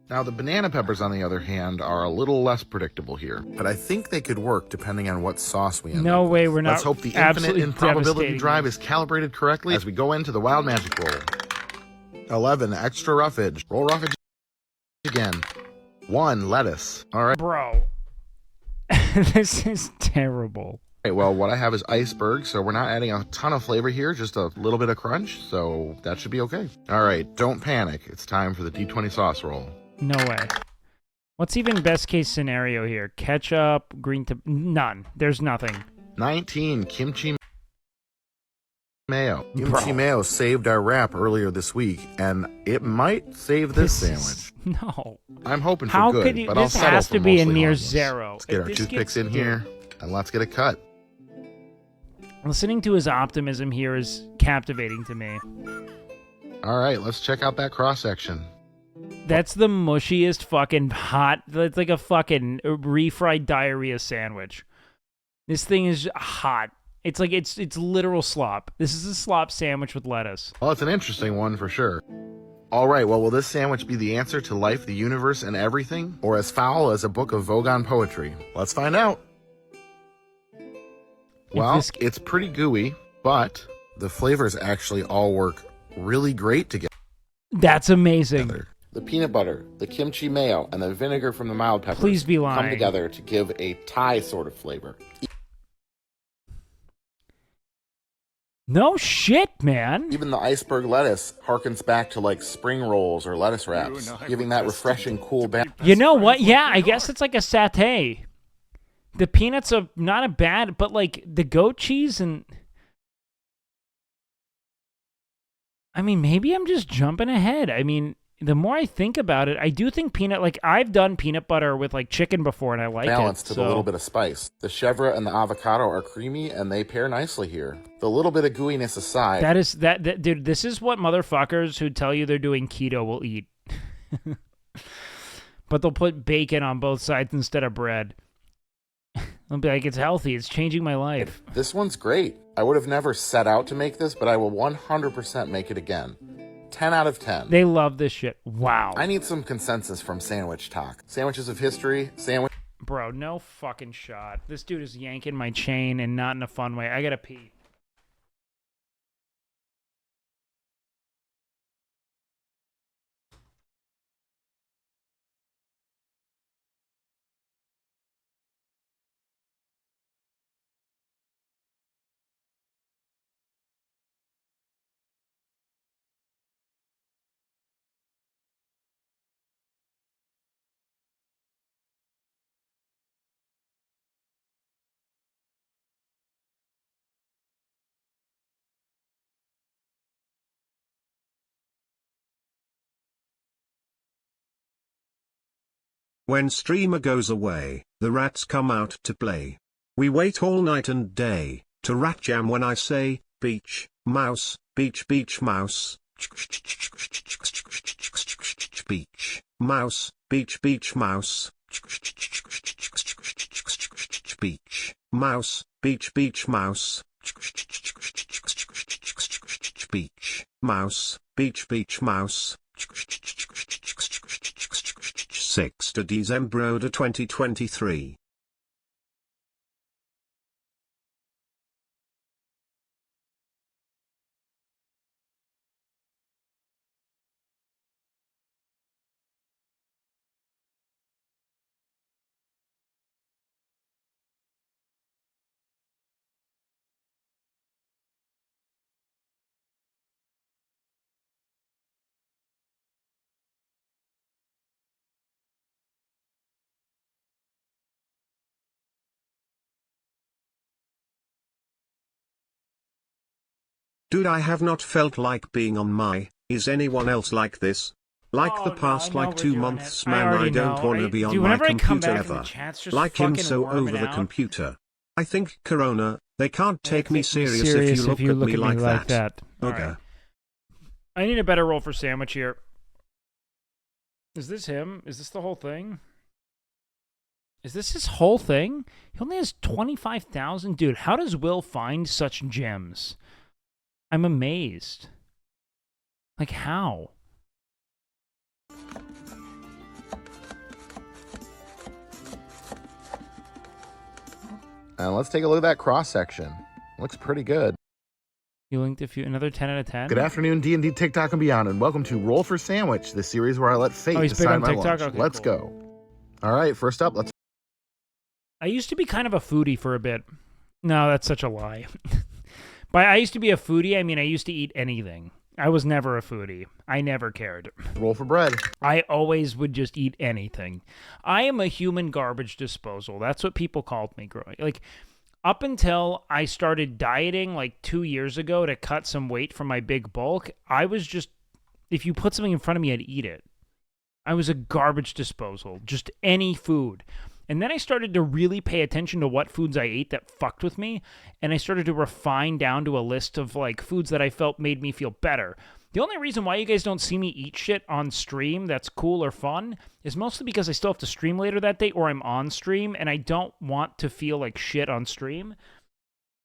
Now, the banana peppers, on the other hand, are a little less predictable here. But I think they could work depending on what sauce we end No up way, with. we're not Let's hope the infinite absolutely improbability devastating drive this. is calibrated correctly as we go into the wild magic roll. 11, extra roughage. Roll roughage again. 1, lettuce. All right. Bro, this is terrible. Okay, well, what I have is iceberg, so we're not adding a ton of flavor here, just a little bit of crunch, so that should be okay. All right, don't panic. It's time for the D20 sauce roll. No way. What's even best case scenario here? Ketchup, none. There's nothing. 19, kimchi mayo. Kimchi mayo saved our wrap earlier this week, and it might save this sandwich. No. I'm hoping for How good, could you? but I'll This settle has for to be a mostly near harmless. 0. Let's get If our this toothpicks gets- in here, and let's get it cut. Listening to his optimism here is captivating to me. All right, let's check out that cross-section. That's the mushiest fucking hot. It's like a fucking refried diarrhea sandwich. This thing is hot. It's like it's literal slop. This is a slop sandwich with lettuce. Well, it's an interesting one for sure. All right, well, will this sandwich be the answer to life, the universe, and everything? Or as foul as a book of Vogon poetry? Let's find out. Well, it's pretty gooey, but The flavors actually all work really great together. That's amazing. The peanut butter, the kimchi mayo, and the vinegar from the mild peppers Please be lying. come together to give a Thai sort of flavor. No shit, man. Even the iceberg lettuce harkens back to like spring rolls or lettuce wraps, giving that refreshing, cool balance. You know what? Yeah, I guess it's like a satay. The peanuts are not a bad, but like the goat cheese and... I mean, maybe I'm just jumping ahead. I mean, the more I think about it, I do think like I've done peanut butter with like chicken before and I like Balance it. to the little bit of spice. The chèvre and the avocado are creamy and they pair nicely here. The little bit of gooiness aside. That dude, this is what motherfuckers who tell you they're doing keto will eat. But they'll put bacon on both sides instead of bread. I'll be like, it's healthy. It's changing my life. This one's great. I would have never set out to make this, but I will 100% make it again. 10 out of 10. They love this shit. Wow. I need some consensus from Sandwich Talk. Sandwiches of history, sandwich... Bro, no fucking shot. This dude is yanking my chain and not in a fun way. I gotta pee. When streamer goes away, the rats come out to play. We wait all night and day, to rat jam when I say, beach, mouse, beach, beach, mouse. Beach, mouse, beach, beach, mouse. Beach, mouse, beach, beach, mouse. Beach, mouse, beach, beach, mouse. 6 to December 2023. Dude, I have not felt like being on my, is anyone else like this? Like the past like 2 months, man, I don't want to be on my computer ever. Like him so over the computer. I think Corona, they can't take me serious if you look at me like that. Okay. Right. I need a better roll for sandwich here. Is this him? Is this the whole thing? Is this his whole thing? He only has 25,000? Dude, how does Will find such gems? I'm amazed. Like, how? And let's take a look at that cross-section. Looks pretty good. You linked another 10 out of 10? Good afternoon, D&D, TikTok, and beyond, and welcome to Roll for Sandwich, the series where I let fate decide my lunch. Okay, let's go. All right, first up, let's... I used to be kind of a foodie for a bit. No, that's such a lie. By I used to be a foodie, I mean I used to eat anything. I was never a foodie. I never cared. Roll for bread. I always would just eat anything. I am a human garbage disposal. That's what people called me growing. Like, up until I started dieting like 2 years ago to cut some weight from my big bulk, I was just, if you put something in front of me, I'd eat it. I was a garbage disposal. Just any food. And then I started to really pay attention to what foods I ate that fucked with me, and I started to refine down to a list of like foods that I felt made me feel better. The only reason why you guys don't see me eat shit on stream that's cool or fun is mostly because I still have to stream later that day, or I'm on stream and I don't want to feel like shit on stream.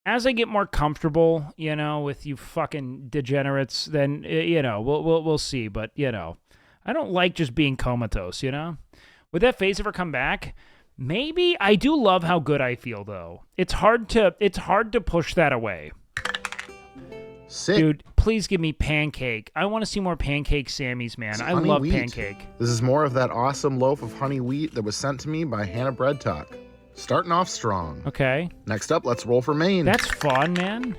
As I get more comfortable, you know, with you fucking degenerates, then you know, we'll see, but you know, I don't like just being comatose, you know? Would that phase ever come back? Maybe. I do love how good I feel, though. It's hard to push that away. 6. Dude, please give me pancake. I want to see more pancake Sammys, man. I love wheat. pancake. This is more of that awesome loaf of honey wheat that was sent to me by Hannah Bread Talk. Starting off strong. Okay. Next up, let's roll for Maine. That's fun, man.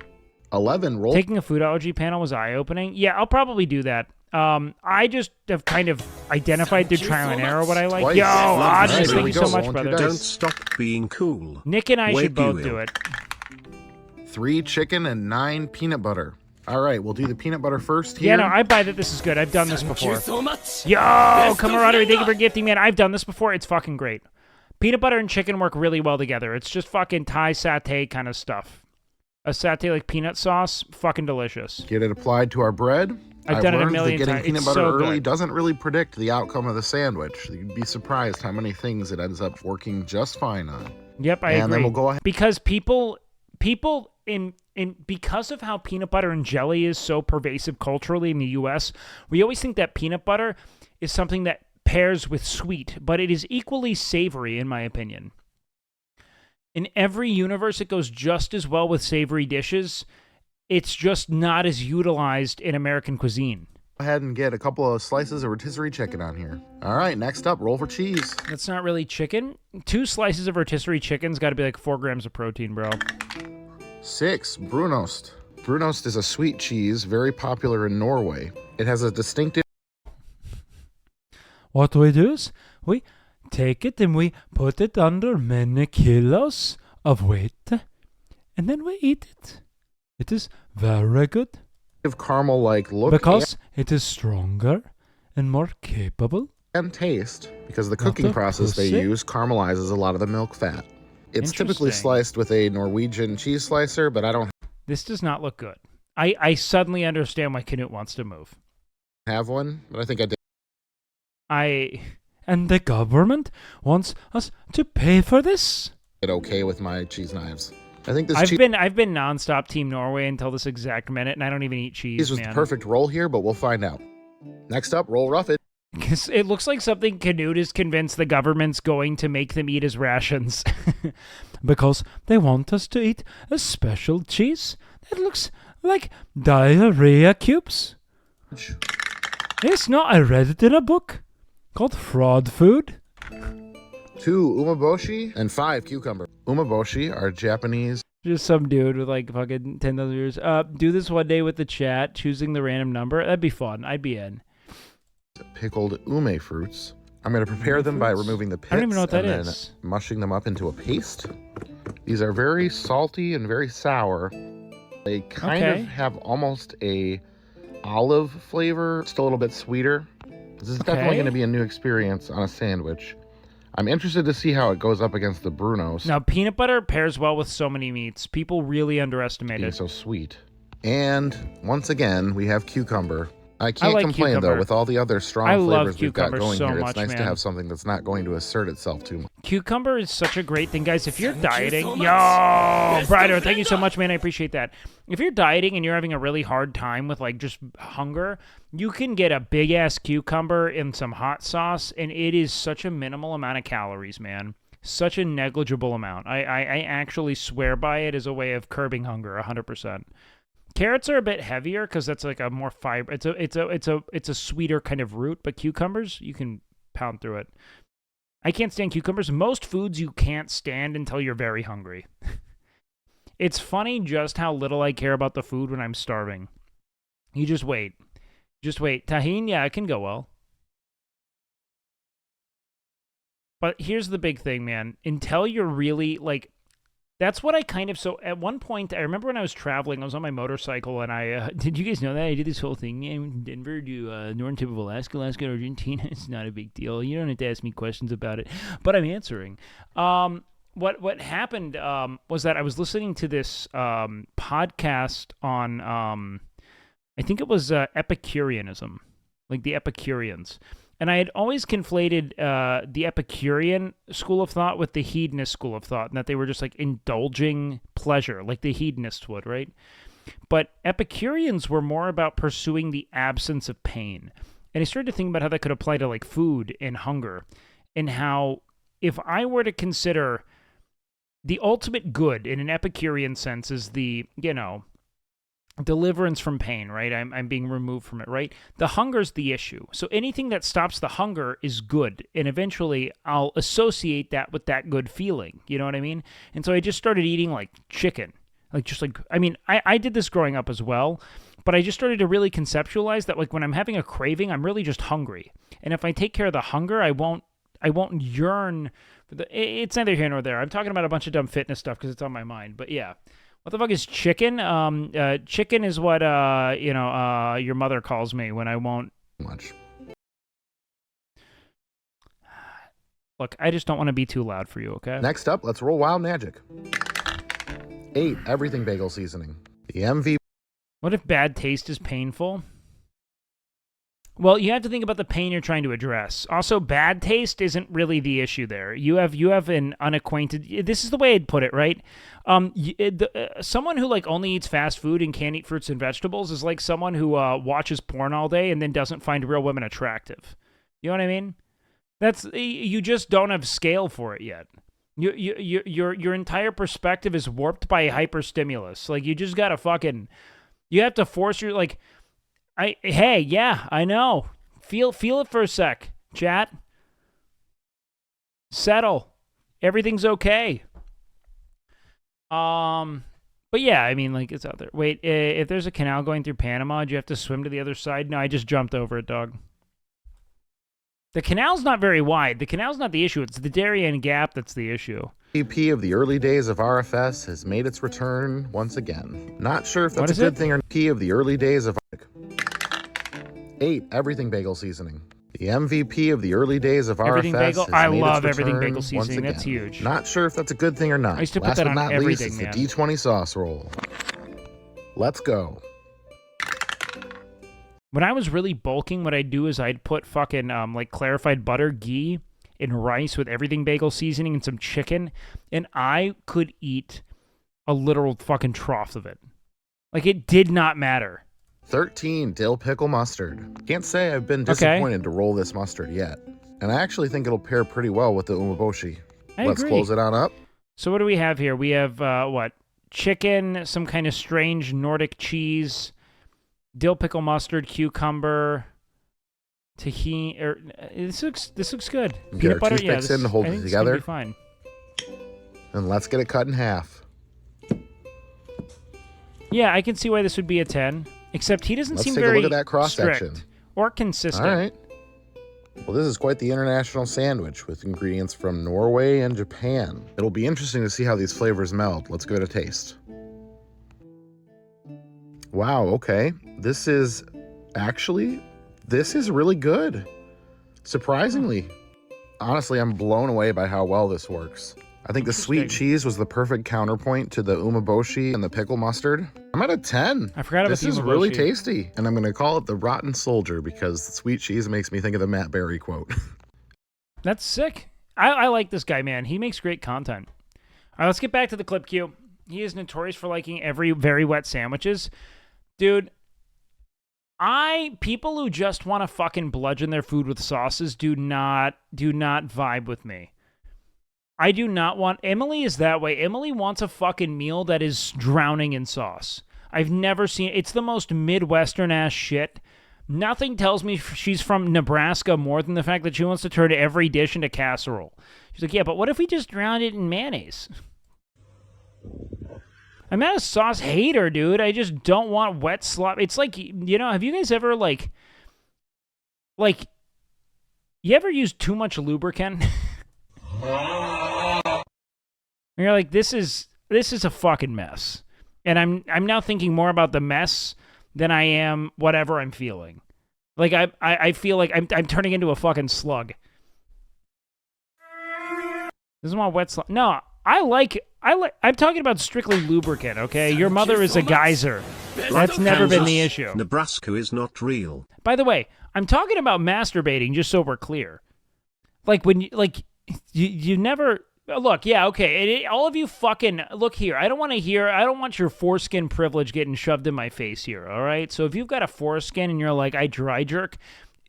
11. Roll. Taking a food allergy panel was eye-opening. Yeah, I'll probably do that. I just have kind of identified through trial and error what I like. Twice. Yo, Nice. Odges, thank you so Go. much, Rolling brother. 2 dice. Don't stop being cool. Nick and I should both WakeWilder. do it. 3 chicken and 9 peanut butter. All right, we'll do the peanut butter first here. Yeah, no, I buy that this is good. I've done this before. so much. Yo, camaraderie, thank you for gifting, man. I've done this before. It's fucking great. Peanut butter and chicken work really well together. It's just fucking Thai satay kind of stuff. A satay like peanut sauce, fucking delicious. Get it applied to our bread. I've done it a learned million that getting times. peanut It's butter so early good. doesn't really predict the outcome of the sandwich. You'd be surprised how many things it ends up working just fine on. Yep, I agree. And then we'll go ahead. Because people in because of how peanut butter and jelly is so pervasive culturally in the US, we always think that peanut butter is something that pairs with sweet, but it is equally savory in my opinion. In every universe it goes just as well with savory dishes. It's just not as utilized in American cuisine. Go ahead and get a couple of slices of rotisserie chicken on here. All right, next up, roll for cheese. That's not really chicken. 2 slices of rotisserie chicken's got to be like 4 grams of protein, bro. 6, Brunost. Brunost is a sweet cheese, very popular in Norway. It has a distinctive... What we do is we take it and we put it under many kilos of weight, and then we eat it. It is very good caramel-like look because it is stronger and more capable. And taste, because the Not cooking a process they pussy. use caramelizes a lot of the milk fat. It's typically Interesting. sliced with a Norwegian cheese slicer, but I don't This does not look good. I suddenly understand why Canute wants to move. have one, but I think I did And the government wants us to pay for this. it okay with my cheese knives. I think this I've cheese been nonstop Team Norway until this exact minute, and I don't even eat cheese, was man. the perfect roll here, but we'll find out. Next up, roll rough it. 'Cause it looks like something Canute is convinced the government's going to make them eat as rations. Because they want us to eat a special cheese that looks like diarrhea cubes. It's not, I read it in a book called Fraud Food. 2 umeboshi and 5 cucumber. Umeboshi are Japanese Just some dude with like fucking 10,000 years. Do this one day with the chat, choosing the random number. That'd be fun. I'd be in. pickled ume fruits. I'm going to prepare them by removing the pits I don't even know what that and is. then mushing them up into a paste. These are very salty and very sour. They kind Okay. of have almost a olive flavor, just a little bit sweeter. This is definitely Okay. going to be a new experience on a sandwich. I'm interested to see how it goes up against the Brunos. Now, peanut butter pairs well with so many meats. People really underestimate Being it. so sweet. And once again, we have cucumber. I can't like complain cucumber. though with all the other strong I love flavors we've got cucumber going so here. much, It's nice to man. have something that's not going to assert itself too much. Cucumber is such a great thing, guys. If you're dieting, so yo, much. Brider, thank you so much, man. I appreciate that. If you're dieting and you're having a really hard time with like just hunger, you can get a big ass cucumber in some hot sauce, and it is such a minimal amount of calories, man. Such a negligible amount. I actually swear by it as a way of curbing hunger, 100%. Carrots are a bit heavier because that's like a more fiber. It's a sweeter kind of root, but cucumbers you can pound through it. I can't stand cucumbers. Most foods you can't stand until you're very hungry. It's funny just how little I care about the food when I'm starving. You just wait. Just wait. Tahini, yeah, it can go well. But here's the big thing, man. Until you're really like, that's what I kind of, so at one point, I remember when I was traveling, I was on my motorcycle and I, did you guys know that? I did this whole thing in Denver to northern tip of Alaska, Argentina. It's not a big deal. You don't have to ask me questions about it, but I'm answering. What happened was that I was listening to this podcast on, I think it was Epicureanism, like the Epicureans. And I had always conflated the Epicurean school of thought with the hedonist school of thought, and that they were just like indulging pleasure, like the hedonists would, right? But Epicureans were more about pursuing the absence of pain. And I started to think about how that could apply to like food and hunger, and how if I were to consider the ultimate good in an Epicurean sense is the, deliverance from pain, right? I'm being removed from it, right? The hunger's the issue. So anything that stops the hunger is good. And eventually I'll associate that with that good feeling. You know what I mean? And so I just started eating like chicken. I did this growing up as well, but I just started to really conceptualize that like when I'm having a craving, I'm really just hungry. And if I take care of the hunger, I won't yearn for it's neither here nor there. I'm talking about a bunch of dumb fitness stuff because it's on my mind. But yeah. What the fuck is chicken? Chicken is what your mother calls me when I won't much. Look, I just don't want to be too loud for you, okay? Next up, let's roll Wild Magic. 8. Everything bagel seasoning. The MVP. What if bad taste is painful? Well, you have to think about the pain you're trying to address. Also, bad taste isn't really the issue there. You have an unacquainted. This is the way I'd put it, right? Someone who like only eats fast food and can't eat fruits and vegetables is like someone who watches porn all day and then doesn't find real women attractive. You know what I mean? You just don't have scale for it yet. Your entire perspective is warped by hyperstimulus. Like you just gotta you have to force your like. I know. Feel it for a sec, chat. Settle. Everything's okay. But yeah, I mean, like, it's out there. Wait, if there's a canal going through Panama, do you have to swim to the other side? No, I just jumped over it, dog. The canal's not very wide. The canal's not the issue. It's the Darien Gap that's the issue. MVP of the early days of RFS has made its return once again. Not sure if that's a good thing or MVP of the early days of 8. Everything bagel seasoning. The MVP of the early days of everything RFS bagel? has I made love its everything return bagel seasoning. That's huge. Not sure if that's a good thing or not. I used to put Last that but on not least, everything, it's man. the D20 sauce roll. Let's go. When I was really bulking, what I'd do is I'd put fucking like clarified butter, ghee, and rice with everything bagel seasoning and some chicken, and I could eat a literal fucking trough of it. Like it did not matter. 13. Dill pickle mustard. Can't say I've been disappointed to roll this mustard yet. And I actually think it'll pair pretty well with the umeboshi. Let's close it on up. So what do we have here? We have, chicken, some kind of strange Nordic cheese, dill pickle mustard, cucumber, tahini. This looks good. Peanut butter, yeah. This, in to hold it together. Be fine. And let's get it cut in half. Yeah, I can see why this would be a 10. Except he doesn't seem take very a look at that cross section or consistent. All right. Well, this is quite the international sandwich with ingredients from Norway and Japan. It'll be interesting to see how these flavors meld. Let's give it a taste. Wow, okay. This is really good. Surprisingly. Honestly, I'm blown away by how well this works. I think the sweet cheese was the perfect counterpoint to the umeboshi and the pickle mustard. I'm at a 10. I forgot about this the is umeboshi. really tasty. And I'm going to call it the Rotten Soldier because the sweet cheese makes me think of the Matt Berry quote. That's sick. I like this guy, man. He makes great content. All right, let's get back to the clip queue. He is notorious for liking every very wet sandwiches. Dude, people who just want to fucking bludgeon their food with sauces do not vibe with me. I do not want... Emily is that way. Emily wants a fucking meal that is drowning in sauce. I've never seen... It's the most Midwestern-ass shit. Nothing tells me she's from Nebraska more than the fact that she wants to turn every dish into casserole. She's like, yeah, but what if we just drowned it in mayonnaise? I'm not a sauce hater, dude. I just don't want wet slop. It's like, have you guys ever, like... You ever use too much lubricant? And you're like, this is a fucking mess. And I'm now thinking more about the mess than I am whatever I'm feeling. Like I feel like I'm turning into a fucking slug. This is my wet slug. No, I'm talking about strictly lubricant, okay? Your mother is a geyser. That's never been the issue. Nebraska is not real. By the way, I'm talking about masturbating just so we're clear. Like when you never... Look, yeah, okay. All of you fucking... Look here. I don't want your foreskin privilege getting shoved in my face here, all right? So if you've got a foreskin and you're like, I dry jerk,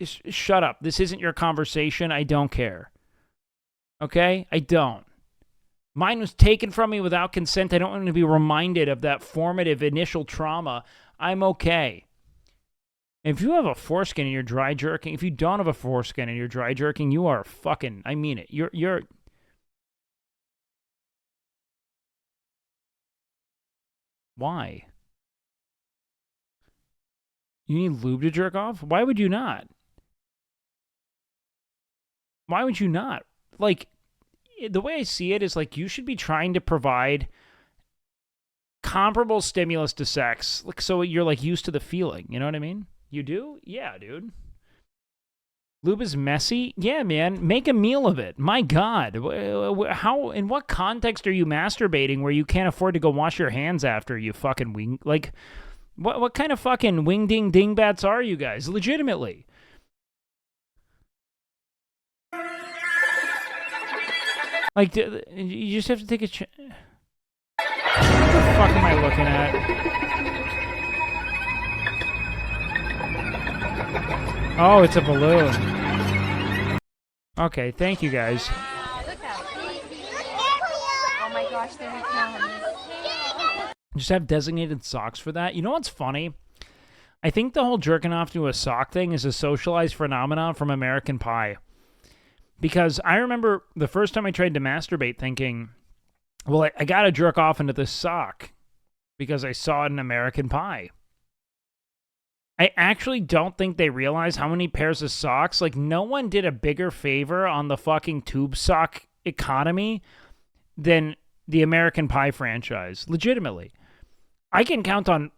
shut up. This isn't your conversation. I don't care. Okay? I don't. Mine was taken from me without consent. I don't want to be reminded of that formative initial trauma. I'm okay. If you have a foreskin and you're dry jerking, if you don't have a foreskin and you're dry jerking, you are fucking, I mean it. You're Why? You need lube to jerk off? Why would you not? Why would you not? Like, the way I see it is like you should be trying to provide comparable stimulus to sex, like so you're like used to the feeling. You know what I mean? You do? Yeah, dude. Lube is messy? Yeah, man. Make a meal of it. My God. How, in what context are you masturbating where you can't afford to go wash your hands after you fucking wing? Like, what kind of fucking wing-ding dingbats are you guys? Legitimately. Like, you just have to take a what the fuck am I looking at? Oh, it's a balloon. Okay, thank you guys. Oh my gosh, they were killing me. Just have designated socks for that. You know what's funny? I think the whole jerking off to a sock thing is a socialized phenomenon from American Pie. Because I remember the first time I tried to masturbate thinking, well, I gotta jerk off into this sock because I saw it in American Pie. I actually don't think they realize how many pairs of socks, like no one did a bigger favor on the fucking tube sock economy than the American Pie franchise. Legitimately. I can count on,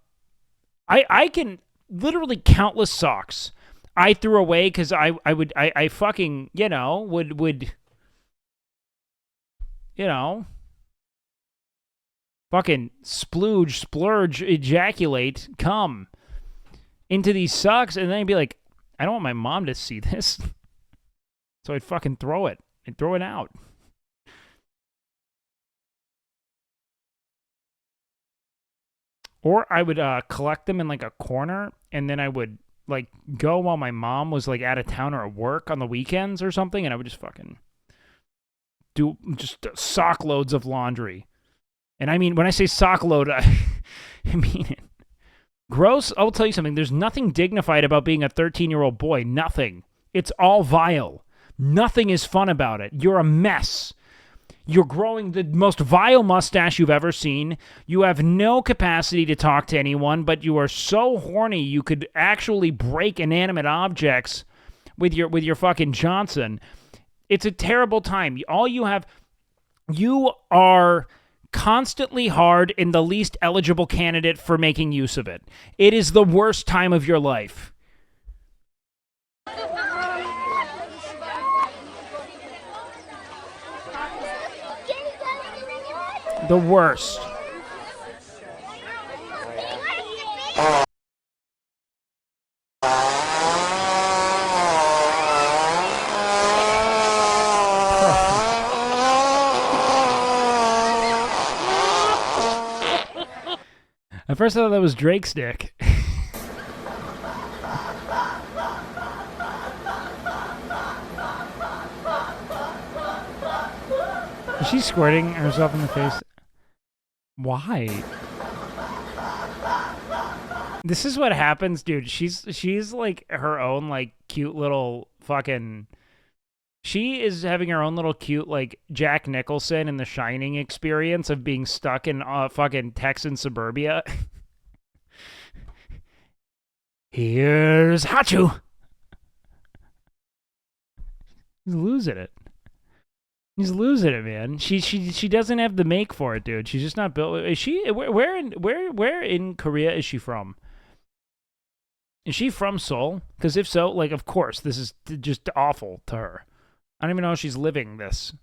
I can literally countless socks I threw away because I fucking, you know, would, you know, fucking splurge, ejaculate, come into these socks, and then I'd be like, I don't want my mom to see this. So I'd fucking throw it. I'd throw it out. Or I would collect them in like a corner, and then I would like go while my mom was like out of town or at work on the weekends or something, and I would just fucking do just sock loads of laundry. And I mean, when I say sock load, I mean it. Gross, I'll tell you something. There's nothing dignified about being a 13-year-old boy. Nothing. It's all vile. Nothing is fun about it. You're a mess. You're growing the most vile mustache you've ever seen. You have no capacity to talk to anyone, but you are so horny you could actually break inanimate objects with your fucking Johnson. It's a terrible time. You are constantly hard and the least eligible candidate for making use of it. It is the worst time of your life. The worst. At first I thought that was Drake's dick. Is she squirting herself in the face? Why? This is what happens, dude. She's like her own like cute little fucking... She is having her own little cute like Jack Nicholson in The Shining experience of being stuck in fucking Texan suburbia. Here's Hachu. He's losing it. He's losing it, man. She doesn't have the make for it, dude. She's just not built. Is she? Where in Korea is she from? Is she from Seoul? Because if so, like, of course, this is just awful to her. I don't even know if she's living this.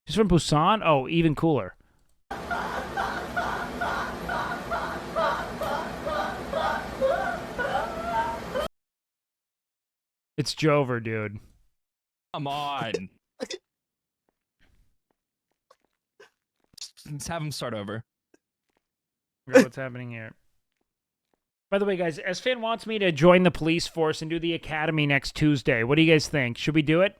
She's from Busan? Oh, even cooler. It's Jover, dude. Come on. Let's have him start over. What's happening here? By the way, guys, S-Fan wants me to join the police force and do the academy next Tuesday. What do you guys think? Should we do it?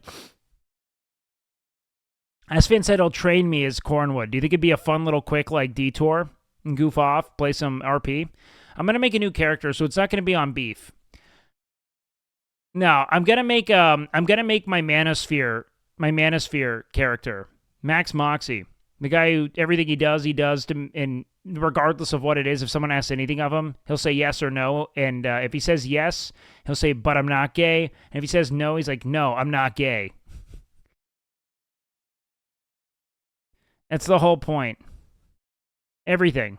S-Fan said he'll train me as Cornwood. Do you think it'd be a fun little quick like detour and goof off, play some RP? I'm gonna make a new character, so it's not gonna be on beef. No, I'm gonna make my Manosphere character, Max Moxie, the guy who everything he does to, and regardless of what it is, if someone asks anything of him, he'll say yes or no, and if he says yes, he'll say, but I'm not gay, and if he says no, he's like, no, I'm not gay. That's the whole point. Everything.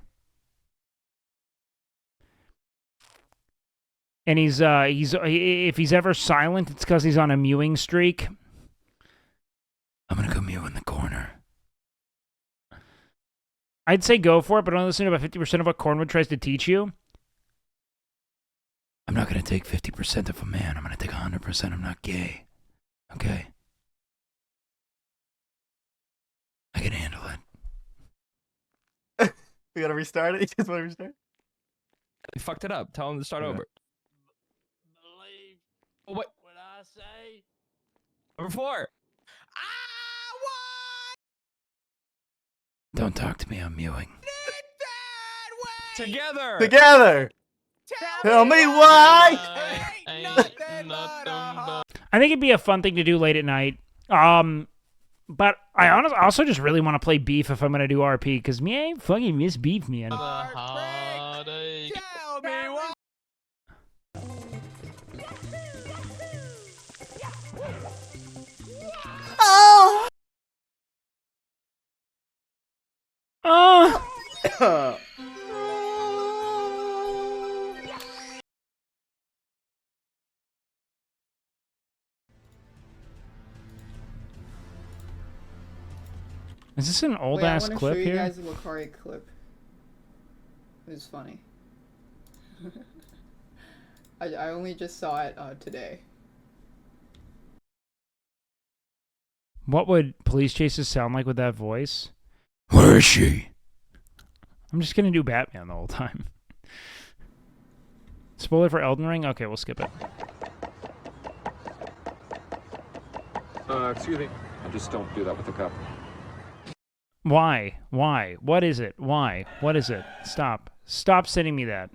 And if he's ever silent, it's because he's on a mewing streak. I'm gonna go mew in the corner. I'd say go for it, but only listen to about 50% of what Cornwood tries to teach you. I'm not gonna take 50% of a man. I'm gonna take 100%. I'm not gay. Okay? I can handle it. We gotta restart it? You just wanna restart? They fucked it up. Tell him to start over. Believe Oh, what? what I say. Number 4. Don't talk to me, I'm mewing. Together. Together! Tell me why! I think it'd be a fun thing to do late at night. But I also just really want to play beef if I'm gonna do RP, because me, I fucking miss beef, man. Tell me what. Is this an old ass clip here? I want to show you guys a Lucari clip. It was funny. I only just saw it today. What would police chases sound like with that voice? Where is she? I'm just gonna do Batman the whole time. Spoiler for Elden Ring? Okay, we'll skip it. Excuse me. I just don't do that with the cup. Why? Why? What is it? Why? What is it? Stop. Stop sending me that.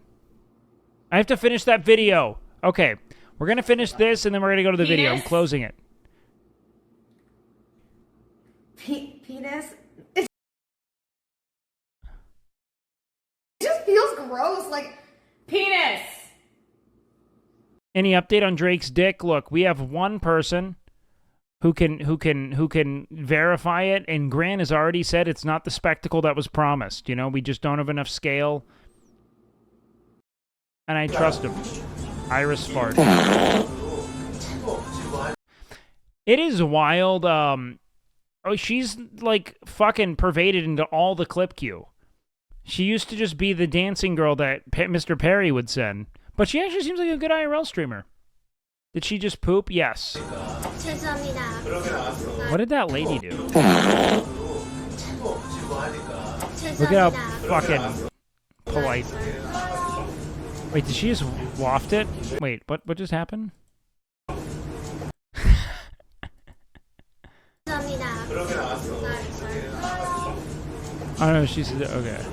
I have to finish that video. Okay, we're gonna finish this and then we're gonna go to the video. I'm closing it. Penis? It just feels gross, like... Penis! Any update on Drake's dick? Look, we have one person who can verify it, and Grant has already said it's not the spectacle that was promised. You know, we just don't have enough scale. And I trust him. Iris fart. It is wild. Oh, she's like fucking pervaded into all the clip queue. She used to just be the dancing girl that Mr. Perry would send, but she actually seems like a good IRL streamer. Did she just poop? Yes. What did that lady do? Look at how fucking polite. Wait, did she just waft it? Wait, what just happened? Oh no, she's okay.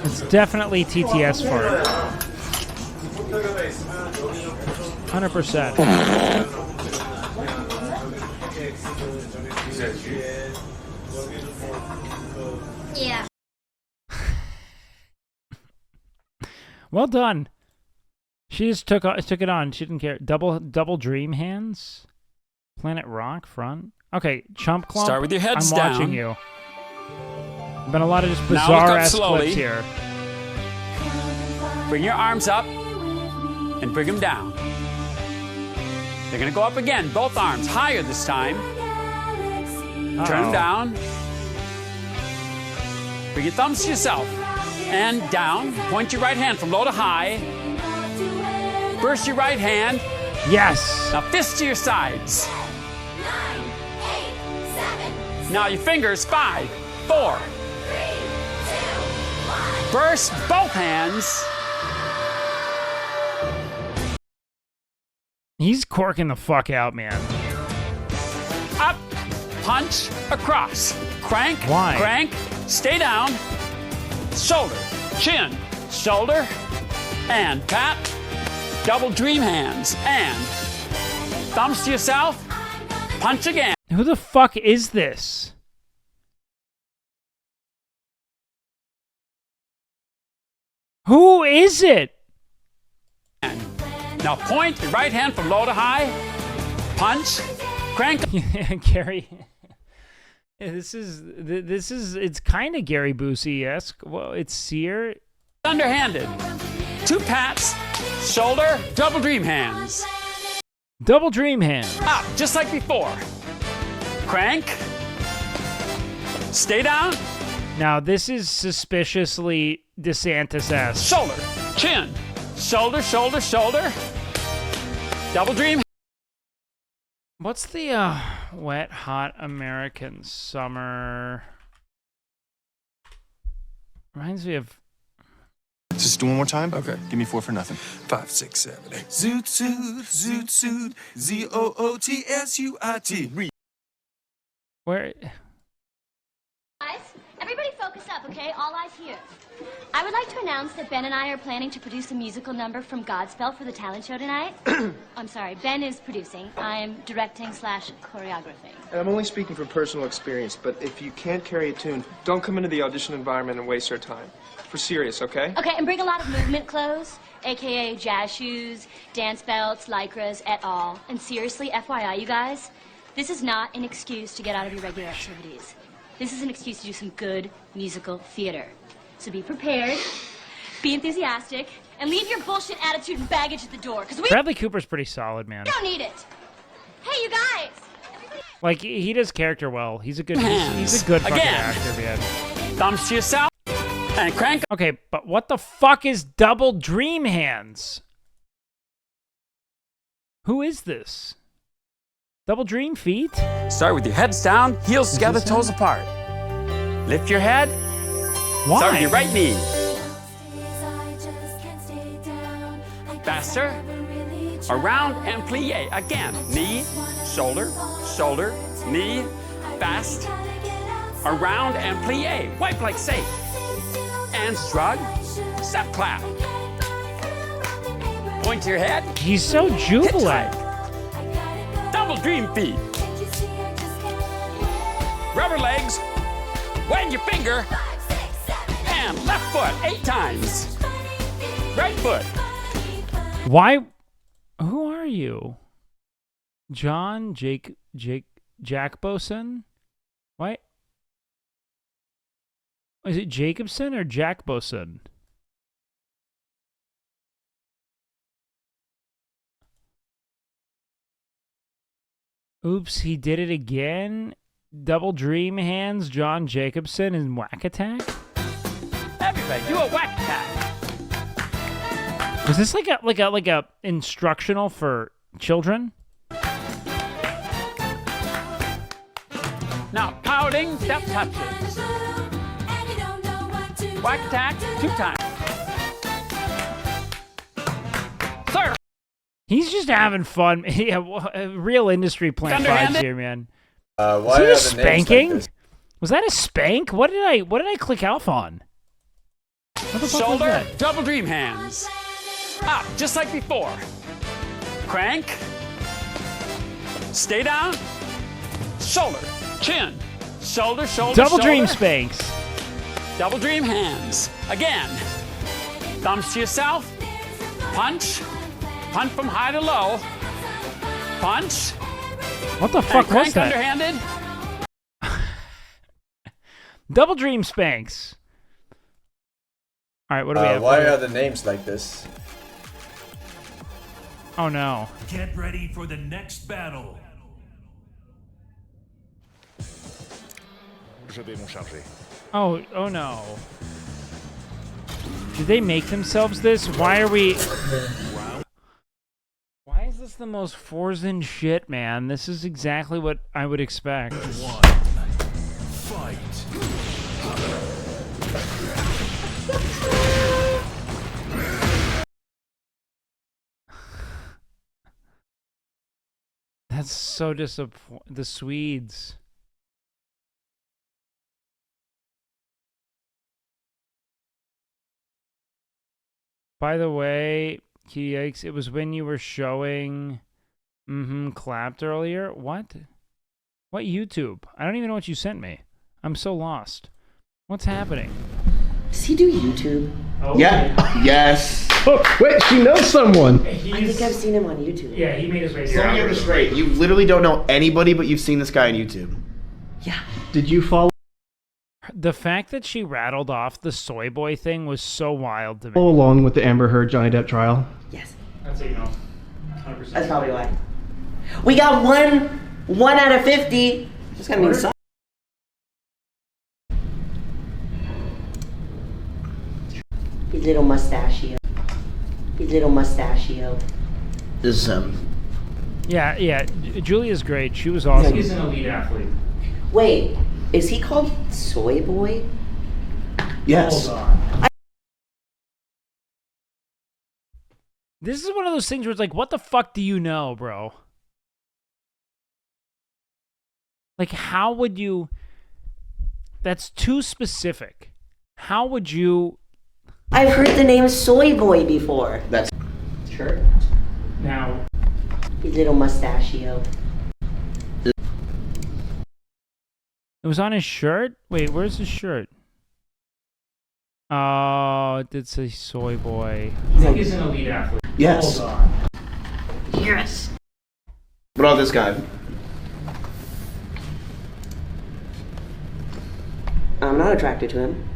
It's definitely TTS fart. 100%. Yeah. Well done. She just took it on. She didn't care. Double dream hands. Planet Rock front. Okay, Chump Clump. Start with your heads down. I'm watching you. Been a lot of just bizarre ass clips here. Bring your arms up and bring them down. They're gonna go up again. Both arms higher this time. Turn them down. Bring your thumbs to yourself and down. Point your right hand from low to high. Burst your right hand. Yes. Now fists to your sides. 9, 8, 7. Now your fingers. 5, 4. 3, 2, 1. Burst both hands. He's corking the fuck out, man. Up, punch, across. Crank, Why? crank, stay down. Shoulder, chin, shoulder, and pat. Double dream hands, and thumbs to yourself. Punch again. Who the fuck is this? Who is it? Now point your right hand from low to high. Punch, crank. Gary. This is it's kind of Gary Busey-esque. Well, it's Sear. Underhanded. Two pats, shoulder, double dream hands. Double dream hand. Up, just like before. Crank. Stay down. Now, this is suspiciously DeSantis-esque. Shoulder, chin, shoulder, shoulder, shoulder. Double dream. What's the Wet Hot American Summer? Reminds me of... Just do one more time? Okay. Give me 4 for nothing. 5, 6, 7, 8. Zoot suit, ZOOTSUIT. Where... Guys, everybody focus up, okay? All eyes here. I would like to announce that Ben and I are planning to produce a musical number from Godspell for the talent show tonight. I'm sorry, Ben is producing. I am directing / choreographing. And I'm only speaking from personal experience, but if you can't carry a tune, don't come into the audition environment and waste our time. For serious, okay? Okay, and bring a lot of movement clothes, aka jazz shoes, dance belts, lycras, et al. And seriously, FYI, you guys, this is not an excuse to get out of your regular activities. This is an excuse to do some good musical theater. So be prepared, be enthusiastic, and leave your bullshit attitude and baggage at the door, because we Bradley Cooper's pretty solid, man. don't need it. Hey, you guys! Like, he does character well. He's a good fucking actor, man. Thumbs to yourself and crank. Okay, but what the fuck is Double Dream Hands? Who is this? Double Dream Feet? Start with your heads down, heels together, toes apart. Lift your head. Why? Start with your right knee. Faster. Around and plie. Again. Knee, shoulder, shoulder, knee. Fast. Around and plie. Wipe like safe. And shrug. Step clap. Point to your head. He's so jubilant. Double dream feet. Rubber legs. Wag your finger. And left foot 8 times. Right foot. Why? Who are you? John Jack Boson? Why? Is it Jacobson or Jack Boson? Oops, he did it again. Double Dream Hands, John Jacobson, and Whack Attack. Everybody, do a whack attack. Was this like a instructional for children? Now, pouting step touches. Whack attack 2 times. Sir. He's just having fun. Yeah, real industry plant vibes here, man. Why Was it a spanking? Like was that a spank? What did I click off on? What the fuck was Shoulder, that? double dream hands. Up, just like before. Crank. Stay down. Shoulder, chin, shoulder, shoulder, Double shoulder. dream spanks. Double dream hands. Again. Thumbs to yourself. Punch. Punch from high to low. Punch. What the fuck and was crank that? underhanded. Double dream spanks. All right, what do we have? Why are the names like this? Oh no. Get ready for the next battle. Je vais m'en charger. Oh no. Did they make themselves this? Why are we... Why is this the most Forzen shit, man? This is exactly what I would expect. Fight. That's so disappointing. The Swedes. By the way, yikes, it was when you were showing clapped earlier. What? What YouTube? I don't even know what you sent me. I'm so lost. What's happening? Does he do YouTube? Oh, Yeah. Yes. Oh, wait, she knows someone. I think I've seen him on YouTube. Yeah, he made his way So let me get this straight. You literally don't know anybody, but you've seen this guy on YouTube. Yeah. Did you follow The fact that she rattled off the soy boy thing was so wild to me. along with the Amber Heard Johnny Depp trial? Yes. That's how you know. 100%. That's probably why. We got one out of 50. It's gonna mean something. His little mustachio. His little mustachio. This Yeah, Julia's great. She was awesome. He's an elite athlete. Wait, is he called Soy Boy? Yes. Hold on. This is one of those things where it's like, what the fuck do you know, bro? Like, how would you... That's too specific. How would you... I've heard the name Soy Boy before. That's Sure. Now... His little mustachio. It was on his shirt? Wait, where's his shirt? Oh, it did say Soy Boy. I think he's an elite athlete. Yes. Hold on. Yes. What about this guy? I'm not attracted to him.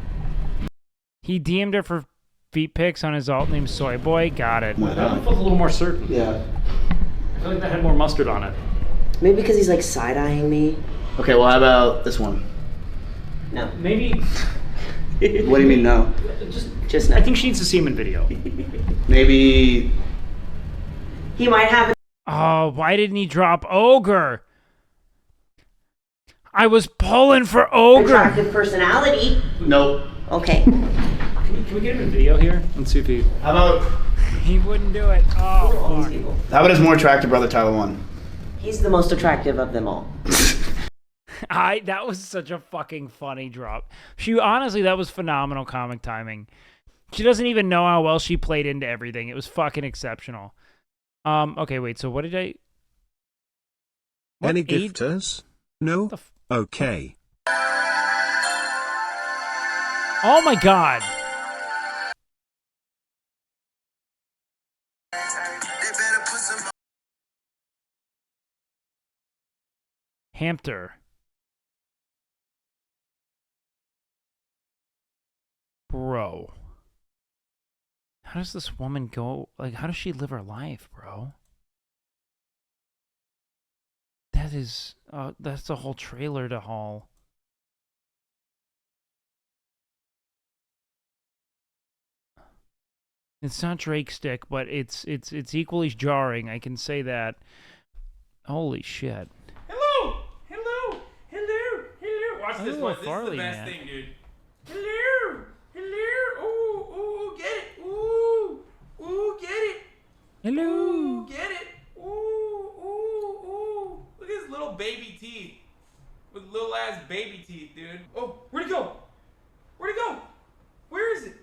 He DM'd her for feet pics on his alt named Soy Boy. Got it. That one felt a little more certain. Yeah. I feel like that had more mustard on it. Maybe because he's like side-eyeing me. Okay, well, how about this one? No. Maybe. What do you mean, no? Just no. I think she needs a semen video. Maybe. He might have. Oh, why didn't he drop Ogre? I was pulling for Ogre. Attractive personality. Nope. Okay. Can we get him a video here? Let's see if he. How about. He wouldn't do it. Oh, fuck. How about his more attractive brother, Tyler 1? He's the most attractive of them all. That was such a fucking funny drop. Honestly, that was phenomenal comic timing. She doesn't even know how well she played into everything. It was fucking exceptional. Okay, wait, so what did I... Any gifters? No? Okay. Oh my god. Hampter. Bro. How does this woman go? Like, how does she live her life, bro? That is, that's the whole trailer to haul. It's not Drake stick, but it's equally jarring. I can say that. Holy shit. Hello! Watch this Oh, one. This is Farley, the best man. thing, dude. Hello! Ooh, get it! Ooh, get it! Hello! Ooh, get it! Ooh! Look at his little baby teeth. With little ass baby teeth, dude. Oh, where'd it go? Where is it?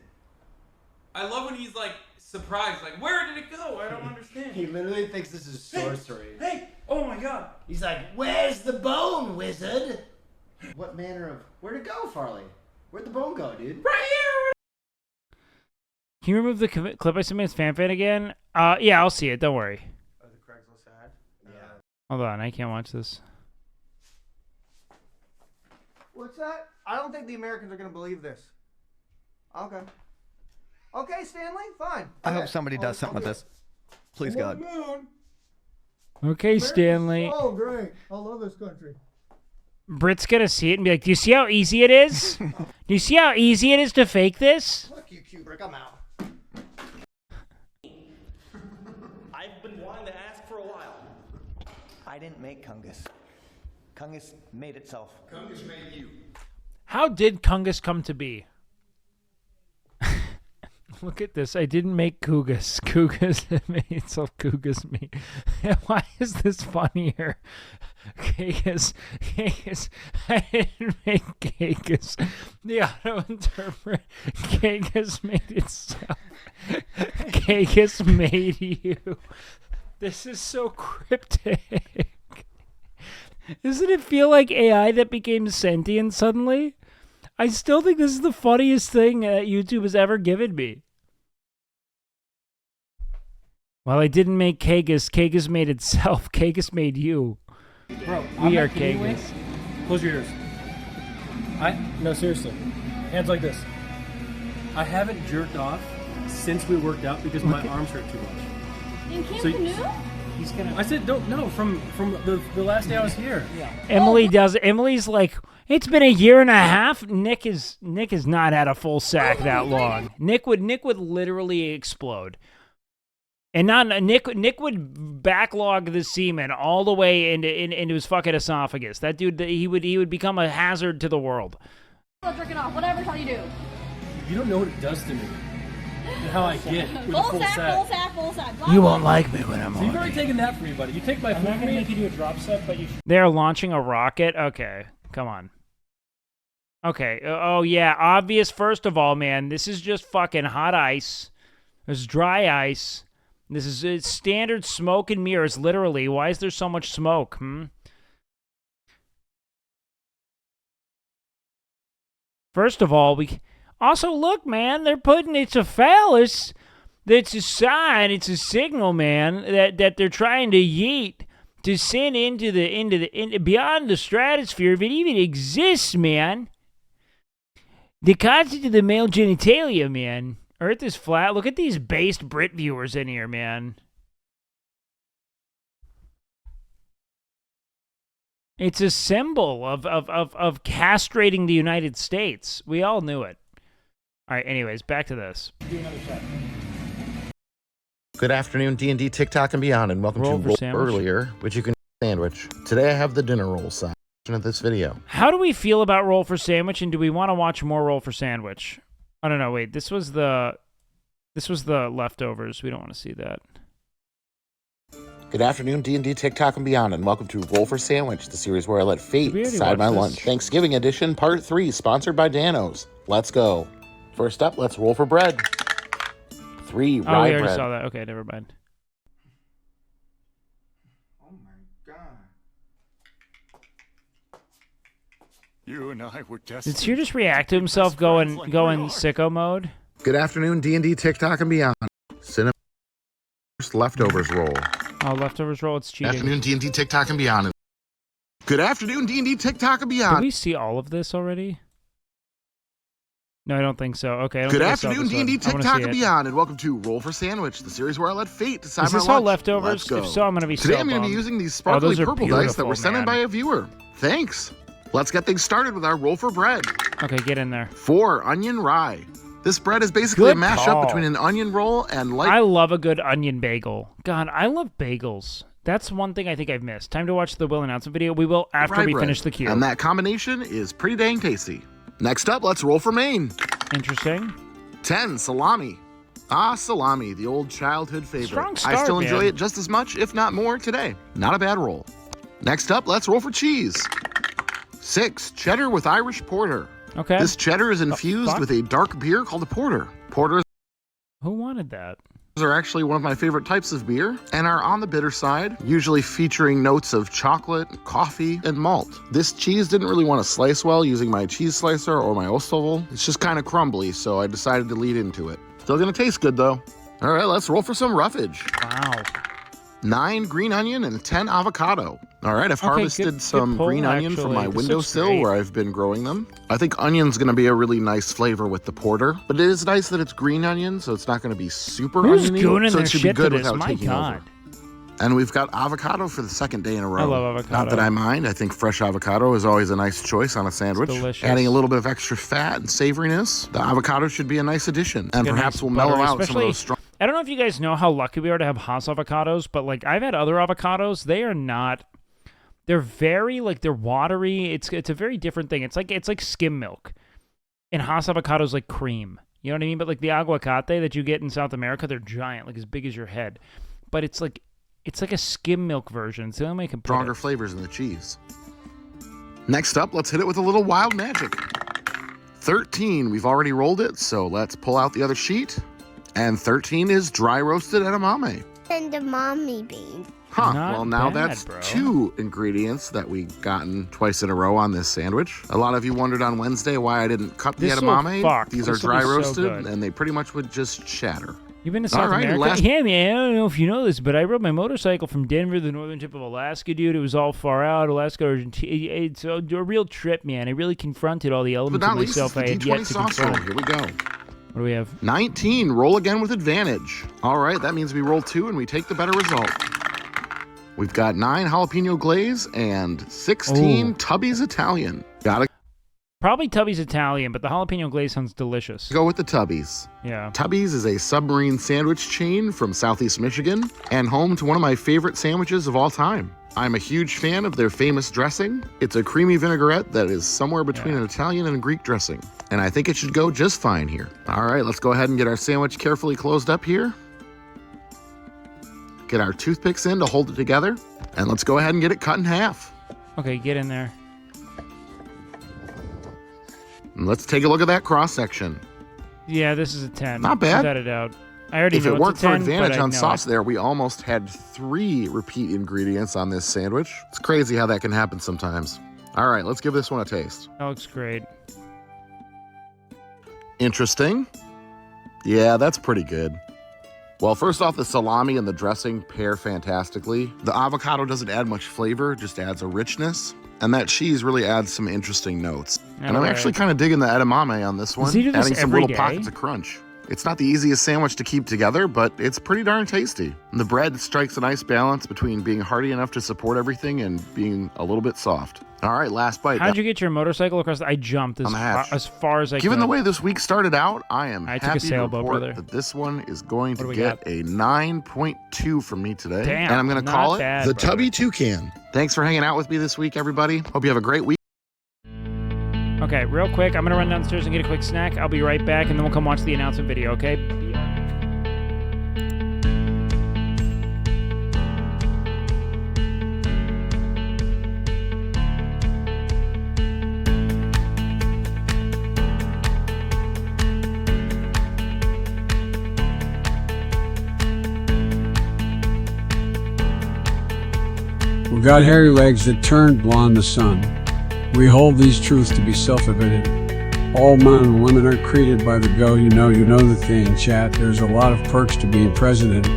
I love when he's like surprised, like, where did it go? I don't understand. He literally thinks this is sorcery. Hey! Oh my god! He's like, where's the bone, wizard? What manner of... Where'd it go, Farley? Where'd the bone go, dude? Right here! Can you remove the clip I submitted as fan again? Yeah, I'll see it. Don't worry. Oh, the Craigslist ad? Yeah. Hold on, I can't watch this. What's that? I don't think the Americans are going to believe this. Okay. Okay, Stanley, fine. I hope somebody does something with this. Please, God. Okay, Stanley. Oh, great. I love this country. Britt's gonna see it and be like, do you see how easy it is? Do you see how easy it is to fake this? Look, you Kubrick, I'm out. I've been wanting to ask for a while. I didn't make Kungus. Kungus made itself. Kungus made you. How did Kungus come to be? Look at this. I didn't make Kugus. Kugus made itself Kugus me. Why is this funnier? I didn't make Kagas. The auto interpret. Kagas made itself. Kagas made you. This is so cryptic. Doesn't it feel like AI that became sentient suddenly? I still think this is the funniest thing that YouTube has ever given me. Well, I didn't make Kagas. Kagas made itself. Kagas made you. Bro, we are Kagas. Close your ears. No, seriously. Hands like this. I haven't jerked off since we worked out because my arms hurt too much. In Camp Canoe? He's gonna. I said don't. No, from the last day I was here. Yeah. Emily does it. Emily's like, it's been a year and a half. Nick has not had a full sack that long. Nick would literally explode. And not Nick would backlog the semen all the way into his fucking esophagus. That dude, he would become a hazard to the world. Jerking off, whatever how you do. You don't know what it does to me. And how I get with a full sack. Full sack. You won't like me when I'm on. You've already taken that from me, buddy. You take my food. I'm not gonna make you do a drop set, but you should. They're launching a rocket? Okay, come on. Okay, oh yeah, obvious. First of all, man, this is just fucking hot ice. There's dry ice. This is standard smoke and mirrors, literally. Why is there so much smoke, First of all, also, look, man, they're putting, it's a phallus. It's a sign, it's a signal, man, that they're trying to yeet, to send into beyond the stratosphere, if it even exists, man. The concept of the male genitalia, man. Earth is flat. Look at these based Brit viewers in here, man. It's a symbol of castrating the United States. We all knew it. All right, anyways, back to this. Good afternoon, D&D, TikTok, and beyond, and welcome to Roll Earlier, which you can sandwich. Today I have the dinner roll section of this video. How do we feel about Roll for Sandwich, and do we want to watch more Roll for Sandwich? I don't know. Wait, this was the leftovers. We don't want to see that. Good afternoon, D&D, TikTok, and beyond, and welcome to Roll for Sandwich, the series where I let fate decide my lunch. Thanksgiving edition, part 3, sponsored by Danos. Let's go. First up, let's roll for bread. 3 rye bread. Oh, we already saw that. Okay, never mind. Oh my god. You and I were Did Sear just react to himself going sicko mode? Good afternoon, D&D, TikTok, and beyond. Cinema leftovers roll. Oh, leftovers roll. It's cheating. Afternoon, D&D, TikTok, and beyond. Good afternoon, D&D, TikTok, and beyond. Did we see all of this already? No, I don't think so. Okay. Good afternoon, D&D, TikTok, and beyond, and welcome to Roll for Sandwich, the series where I let fate decide my lunch. Is this all leftovers? Let's go. If so, I'm going to be Today I'm going to be using these sparkly purple dice that were sent in by a viewer. Thanks. Let's get things started with our roll for bread. Okay, get in there. 4 onion rye. This bread is basically a mashup between an onion roll and I love a good onion bagel. God, I love bagels. That's one thing I think I've missed. Time to watch the Will announcement video. We will after we finish the queue. And that combination is pretty dang tasty. Next up, let's roll for Maine. Interesting. 10 salami. Ah, salami, the old childhood favorite. Strong start, I still enjoy it just as much, if not more, today. Not a bad roll. Next up, let's roll for cheese. 6 cheddar with Irish porter. Okay. This cheddar is infused with a dark beer called a porter. Porters Who wanted that? are actually one of my favorite types of beer and are on the bitter side, usually featuring notes of chocolate, coffee, and malt. This cheese didn't really want to slice well using my cheese slicer or my Ostovel. It's just kind of crumbly, so I decided to lead into it. Still gonna taste good though. All right, let's roll for some roughage. Wow. 9 green onion and 10 avocado. All right, I've harvested some green onion from my windowsill where I've been growing them. I think onion's going to be a really nice flavor with the porter, but it is nice that it's green onion, so it's not going to be super oniony, so it should be good without taking over. And we've got avocado for the second day in a row. I love avocado. Not that I mind. I think fresh avocado is always a nice choice on a sandwich. It's delicious. Adding a little bit of extra fat and savoriness, the avocado should be a nice addition, and perhaps will mellow out some of those strong. I don't know if you guys know how lucky we are to have Haas avocados, but like I've had other avocados. They are not. They're very they're watery. It's a very different thing. It's like skim milk, and Haas avocados like cream. You know what I mean? But like the aguacate that you get in South America, they're giant, like as big as your head. But it's like It's like a skim milk version. So I can put stronger flavors in the cheese. Next up, let's hit it with a little wild magic. 13, we've already rolled it, so let's pull out the other sheet. And 13 is dry roasted edamame. And the mommy bean. Huh, Not well now bad, that's bro. 2 ingredients that we've gotten twice in a row on this sandwich. A lot of you wondered on Wednesday why I didn't cut the This'll edamame. fuck. These are This'll dry be so roasted good. and they pretty much would just shatter. You've been to South All right, America? Yeah, man, I don't know if you know this, but I rode my motorcycle from Denver to the northern tip of Alaska, dude. It was all far out, Alaska, Argentina. It's a real trip, man. I really confronted all the elements of myself I had yet to confront. Here we go. What do we have? 19, roll again with advantage. All right, that means we roll 2 and we take the better result. We've got 9 jalapeno glaze and 16 Tubby's Italian. Gotta Probably Tubby's Italian, but the jalapeno glaze sounds delicious. go with the Tubby's. Yeah. Tubby's is a submarine sandwich chain from Southeast Michigan and home to one of my favorite sandwiches of all time. I'm a huge fan of their famous dressing. It's a creamy vinaigrette that is somewhere between an Italian and a Greek dressing. And I think it should go just fine here. All right, let's go ahead and get our sandwich carefully closed up here. Get our toothpicks in to hold it together. And let's go ahead and get it cut in half. Okay, get in there. And let's take a look at that cross section. Yeah, this is a 10. Not bad. Without a doubt. I already If know it weren't it's a 10, for advantage but I on know sauce it. there, we almost had 3 repeat ingredients on this sandwich. It's crazy how that can happen sometimes. All right, let's give this one a taste. That looks great. Interesting. Yeah, that's pretty good. Well, first off, the salami and the dressing pair fantastically. The avocado doesn't add much flavor, just adds a richness. And that cheese really adds some interesting notes. And I'm actually kind of digging the edamame on this one, he do this adding some every little day? pockets of crunch. It's not the easiest sandwich to keep together, but it's pretty darn tasty. The bread strikes a nice balance between being hearty enough to support everything and being a little bit soft. All right, last bite. How'd you get your motorcycle across? I jumped On the hatch. as far as I could. Given the way this week started out, I am I took a happy to sailboat, report brother. that this one is going What do to we get got? a 9.2 from me today. Damn, and I'm going to not call it bad, the brother. Tubby Toucan. Thanks for hanging out with me this week, everybody. Hope you have a great week. Okay, real quick, I'm going to run downstairs and get a quick snack. I'll be right back, and then we'll come watch the announcement video, okay? We got hairy legs that turned blonde in the sun. We hold these truths to be self-evident. All men and women are created by the go. You know the thing, chat. There's a lot of perks to being president.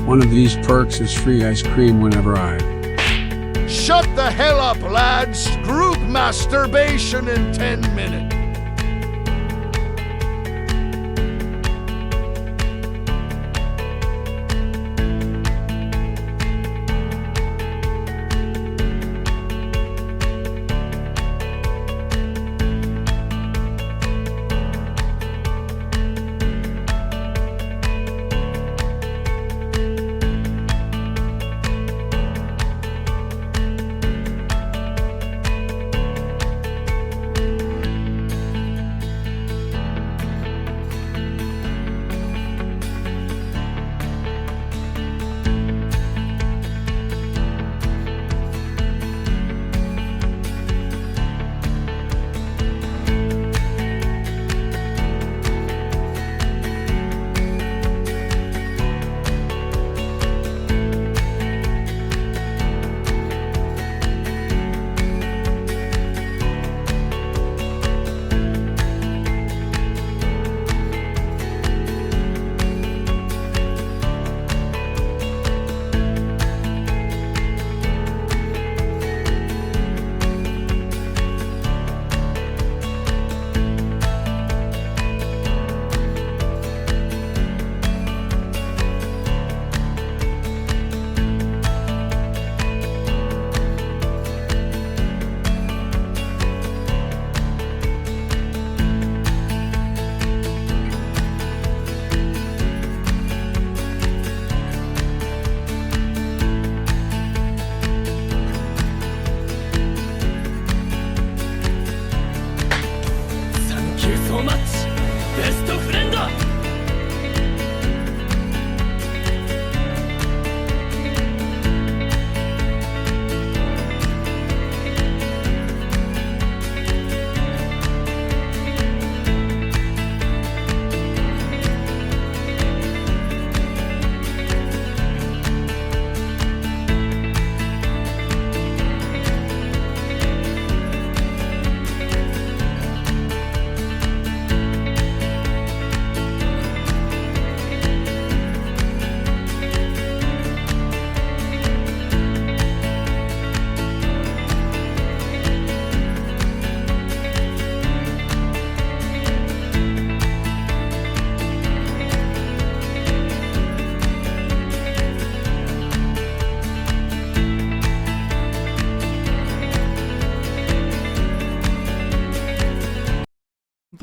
One of these perks is free ice cream whenever I... Shut the hell up, lads! Group masturbation in 10 minutes.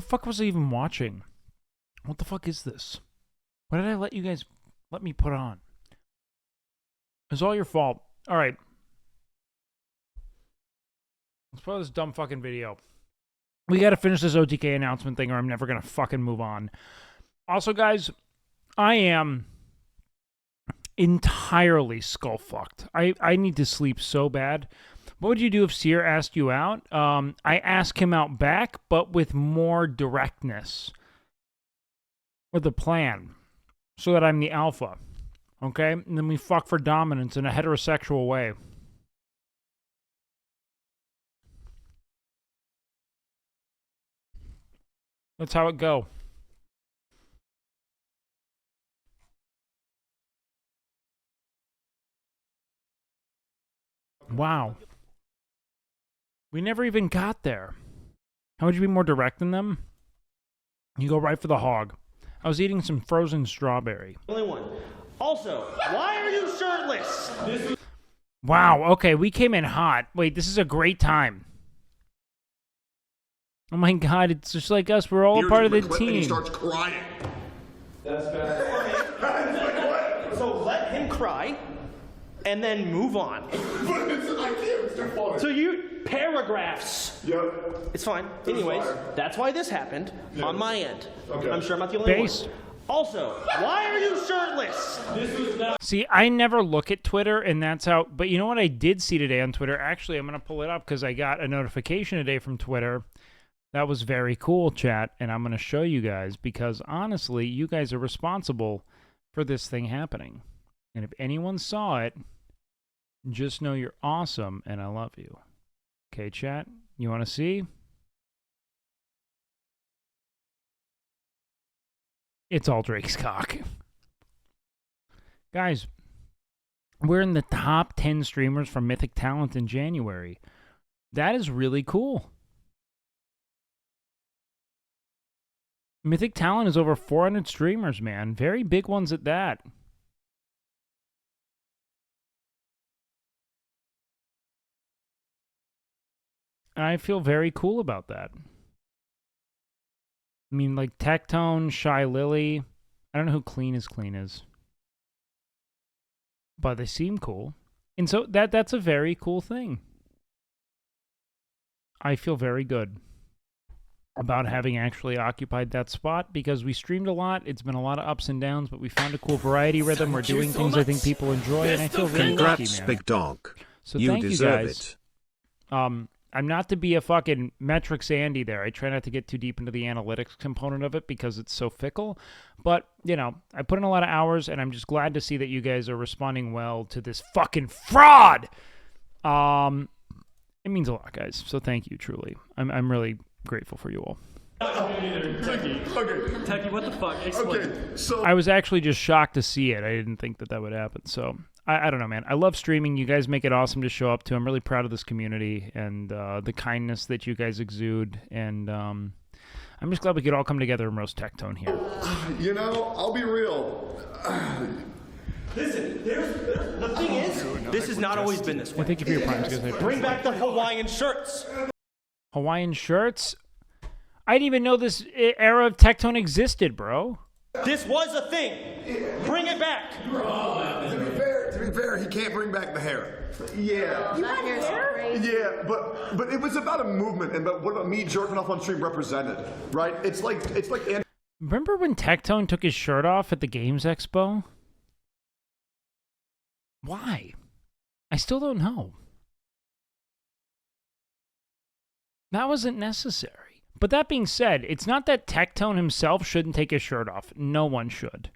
fuck was I even watching? What the fuck is this? What did I let me put on? It's all your fault. All right. Let's put this dumb fucking video. We got to finish this OTK announcement thing or I'm never going to fucking move on. Also, guys, I am entirely skull-fucked. I need to sleep so bad. What would you do if Seer asked you out? I ask him out back, but with more directness. With a plan. So that I'm the alpha. Okay? And then we fuck for dominance in a heterosexual way. That's how it go. Wow. We never even got there. How would you be more direct than them? You go right for the hog. I was eating some frozen strawberry. Only one. Also, why are you shirtless? Wow, okay, we came in hot. Wait, this is a great time. Oh my god, it's just like us. We're all a part of the team. And he starts crying. That's bad. So let him cry, and then move on. I can't. It's too funny. So you paragraphs. Yep. It's fine. Anyways, that's why this happened on my end. Okay. I'm sure I'm not the only Base. one. Also, why are you shirtless? This was not. See, I never look at Twitter, and that's how... But you know what I did see today on Twitter? Actually, I'm going to pull it up because I got a notification today from Twitter. That was very cool, chat, and I'm going to show you guys because, honestly, you guys are responsible for this thing happening. And if anyone saw it, just know you're awesome, and I love you. Okay, chat? You want to see? It's all Drake's cock. Guys, we're in the top 10 streamers from Mythic Talent in January. That is really cool. Mythic Talent is over 400 streamers, man. Very big ones at that. And I feel very cool about that. I mean, like Tectone, Shy Lily. I don't know who Clean is. But they seem cool. And so that's a very cool thing. I feel very good about having actually occupied that spot because we streamed a lot. It's been a lot of ups and downs, but we found a cool variety rhythm. We're doing things I think people enjoy, and I feel really lucky, man. Congrats, big dog. So you thank deserve you guys. I'm not to be a fucking metrics Andy there. I try not to get too deep into the analytics component of it because it's so fickle. But, you know, I put in a lot of hours, and I'm just glad to see that you guys are responding well to this fucking fraud. It means a lot, guys. So thank you, truly. I'm really grateful for you all. Techie, what the fuck? Explain. Okay, so I was actually just shocked to see it. I didn't think that would happen. So I don't know, man. I love streaming. You guys make it awesome to show up to. I'm really proud of this community and the kindness that you guys exude. And I'm just glad we could all come together and roast Tectone here. You know, I'll be real. Listen, the thing is, this has not always been this way. Thank you for your primes, guys. Bring back the Hawaiian shirts. Hawaiian shirts? I didn't even know this era of Tectone existed, bro. This was a thing. Bring it back. To be fair, he can't bring back the hair. Yeah. You had hair? Yeah, but it was about a movement and about what me jerking off on stream represented, right? It's like. Remember when Tectone took his shirt off at the Games Expo? Why? I still don't know. That wasn't necessary. But that being said, it's not that Tectone himself shouldn't take his shirt off. No one should.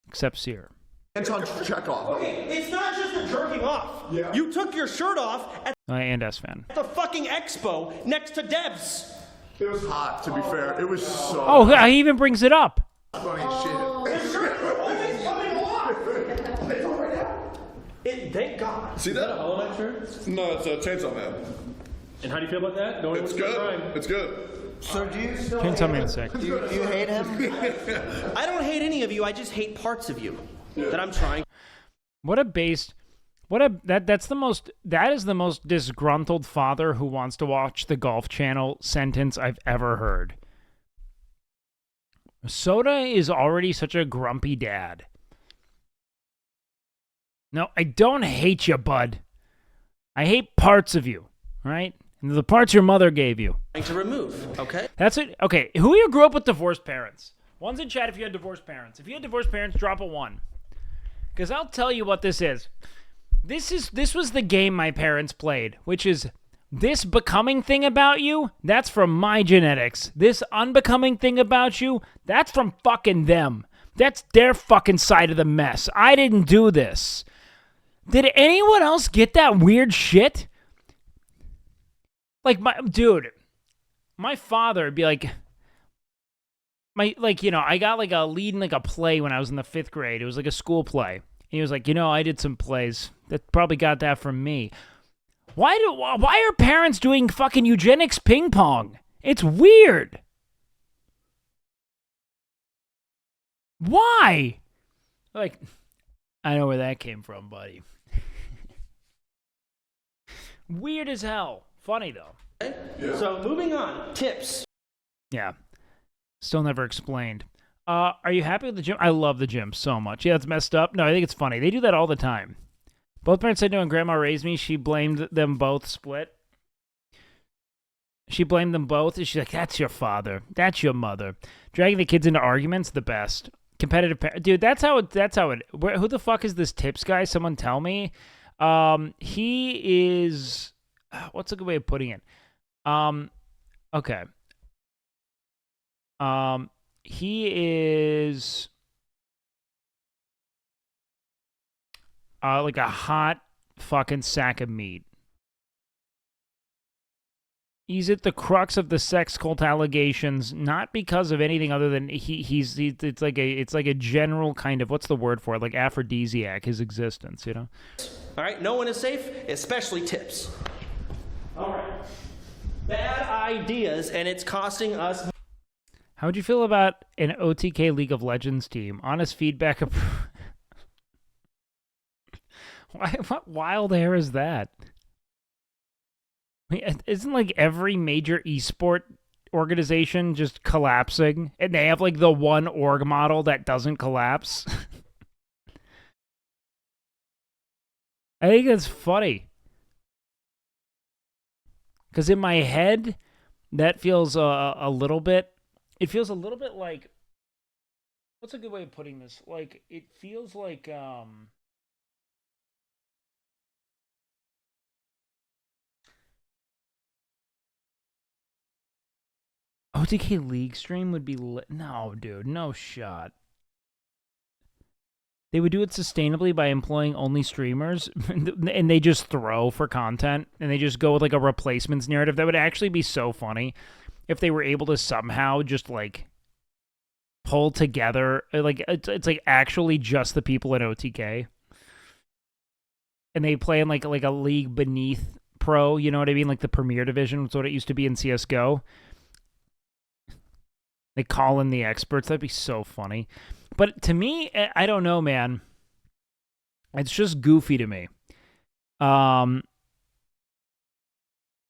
Except Seer. Anton Chekhov. Okay, it's not just the jerking off. Yeah. You took your shirt off at And S-Fan. the fucking expo next to Deb's. It was hot, to be fair. It was so Oh, hot. he even brings it up. Funny shit. Your shirt is always coming off. Thank God. See that? Hollow Knight shirt? No, it's a Chainsaw Man. And how do you feel about that? Don't It's good. It's good. So do you still Chainsaw hate Man's him? sick. Do you hate him? I don't hate any of you. I just hate parts of you that I'm trying. What a based That is the most disgruntled father who wants to watch the Golf Channel sentence I've ever heard. Soda is already such a grumpy dad. No, I don't hate you, bud. I hate parts of you, right? The parts your mother gave you. To remove, okay? That's it. Okay, who of you grew up with divorced parents? One's in chat if you had divorced parents. If you had divorced parents, drop a 1. Because I'll tell you what this is. This was the game my parents played, which is this becoming thing about you, that's from my genetics. This unbecoming thing about you, that's from fucking them. That's their fucking side of the mess. I didn't do this. Did anyone else get that weird shit? Like, my father would be like, I got like a lead in like a play when I was in the 5th grade. It was like a school play. And he was like, I did some plays. That probably got that from me. Why are parents doing fucking eugenics ping pong? It's weird. Why? Like, I know where that came from, buddy. Weird as hell. Funny, though. Yeah. So, moving on. Tips. Yeah. Still never explained. Are you happy with the gym? I love the gym so much. Yeah, it's messed up. No, I think it's funny. They do that all the time. Both parents said no when Grandma raised me. She blamed them both split. She blamed them both. And she's like, that's your father. That's your mother. Dragging the kids into arguments, the best. Competitive dude, that's how it. Who the fuck is this Tips guy? Someone tell me. He is. What's a good way of putting it? Okay. He is like a hot fucking sack of meat. He's at the crux of the sex cult allegations, not because of anything other than it's like a general kind of, what's the word for it? Like aphrodisiac, his existence, All right, no one is safe, especially Tips. All right. Bad ideas, and it's costing us. How would you feel about an OTK League of Legends team? Honest feedback. What wild hair is that? Isn't like every major esport organization just collapsing? And they have like the one org model that doesn't collapse? I think that's funny. Because in my head, that feels a little bit... It feels a little bit like... What's a good way of putting this? Like, it feels like... OTK League stream would be lit. No, dude, no shot. They would do it sustainably by employing only streamers, and they just throw for content, and they just go with like a replacements narrative. That would actually be so funny if they were able to somehow just like pull together, like it's like actually just the people at OTK, and they play in like a league beneath pro. You know what I mean? Like the Premier Division was what it used to be in CS:GO. They call in the experts. That'd be so funny. But to me, I don't know, man. It's just goofy to me.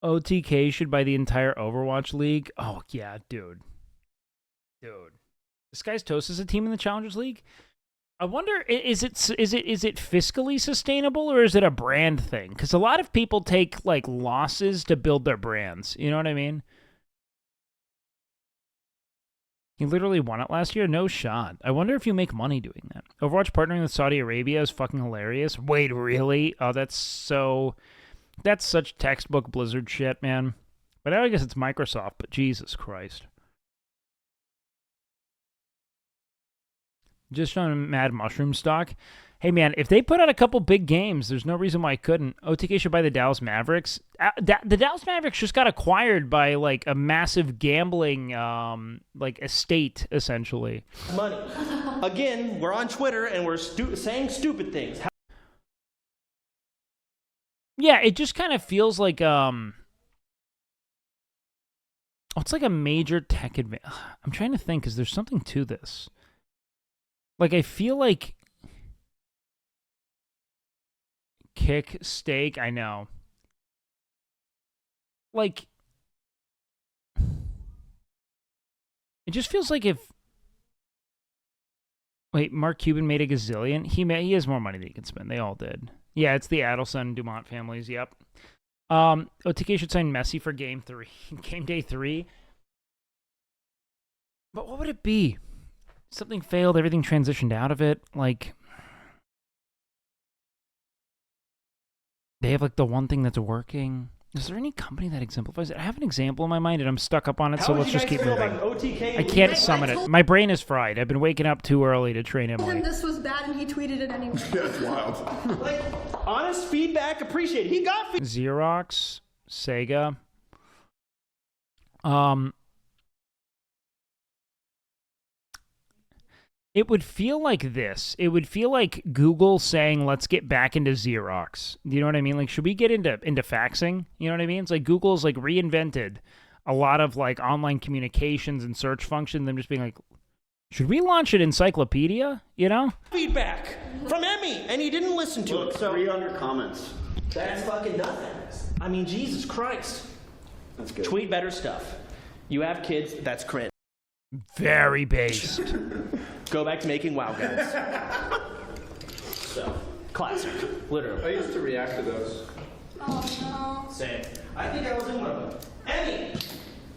OTK should buy the entire Overwatch League. Oh, yeah, dude. This guy's Toast is a team in the Challengers League? I wonder, is it fiscally sustainable, or is it a brand thing? Because a lot of people take, like, losses to build their brands. You know what I mean? He literally won it last year? No shot. I wonder if you make money doing that. Overwatch partnering with Saudi Arabia is fucking hilarious. Wait, really? Oh, that's such textbook Blizzard shit, man. But now I guess it's Microsoft, but Jesus Christ. Just on Mad Mushroom stock. Hey, man, if they put out a couple big games, there's no reason why I couldn't. OTK should buy the Dallas Mavericks. The Dallas Mavericks just got acquired by, like, a massive gambling, like, estate, essentially. Money. Again, we're on Twitter, and we're saying stupid things. Yeah, it just kind of feels like, it's like a major tech advance. I'm trying to think, because there's something to this. Like, I feel like... kick steak. I know. Like, it just feels like if... Wait, Mark Cuban made a gazillion? He has more money than he can spend. They all did. Yeah, it's the Adelson Dumont families. Yep. OTK should sign Messi for game day 3. But what would it be? Something failed, everything transitioned out of it. Like, they have like the one thing that's working. Is there any company that exemplifies it? I have an example in my mind and I'm stuck up on it, so let's just keep moving. I can't summon it. My brain is fried. I've been waking up too early to train Emily. This was bad and he tweeted it anyway. That's wild. Like, honest feedback appreciated. He got Xerox, Sega. It would feel like this. It would feel like Google saying, let's get back into Xerox. You know what I mean? Like, should we get into faxing? You know what I mean? It's like Google's like reinvented a lot of like online communications and search function. Them just being like, should we launch an encyclopedia? You know? feedback from Emmy, and he didn't listen to it. So 300 comments. that's fucking nothing. I mean, Jesus Christ. That's good. Tweet better stuff. You have kids, that's cringe. Very based. Go back to making WoW guns. So, classic, literally. I used to react to those. Oh no. Same. I think I was in one of them. Emmy,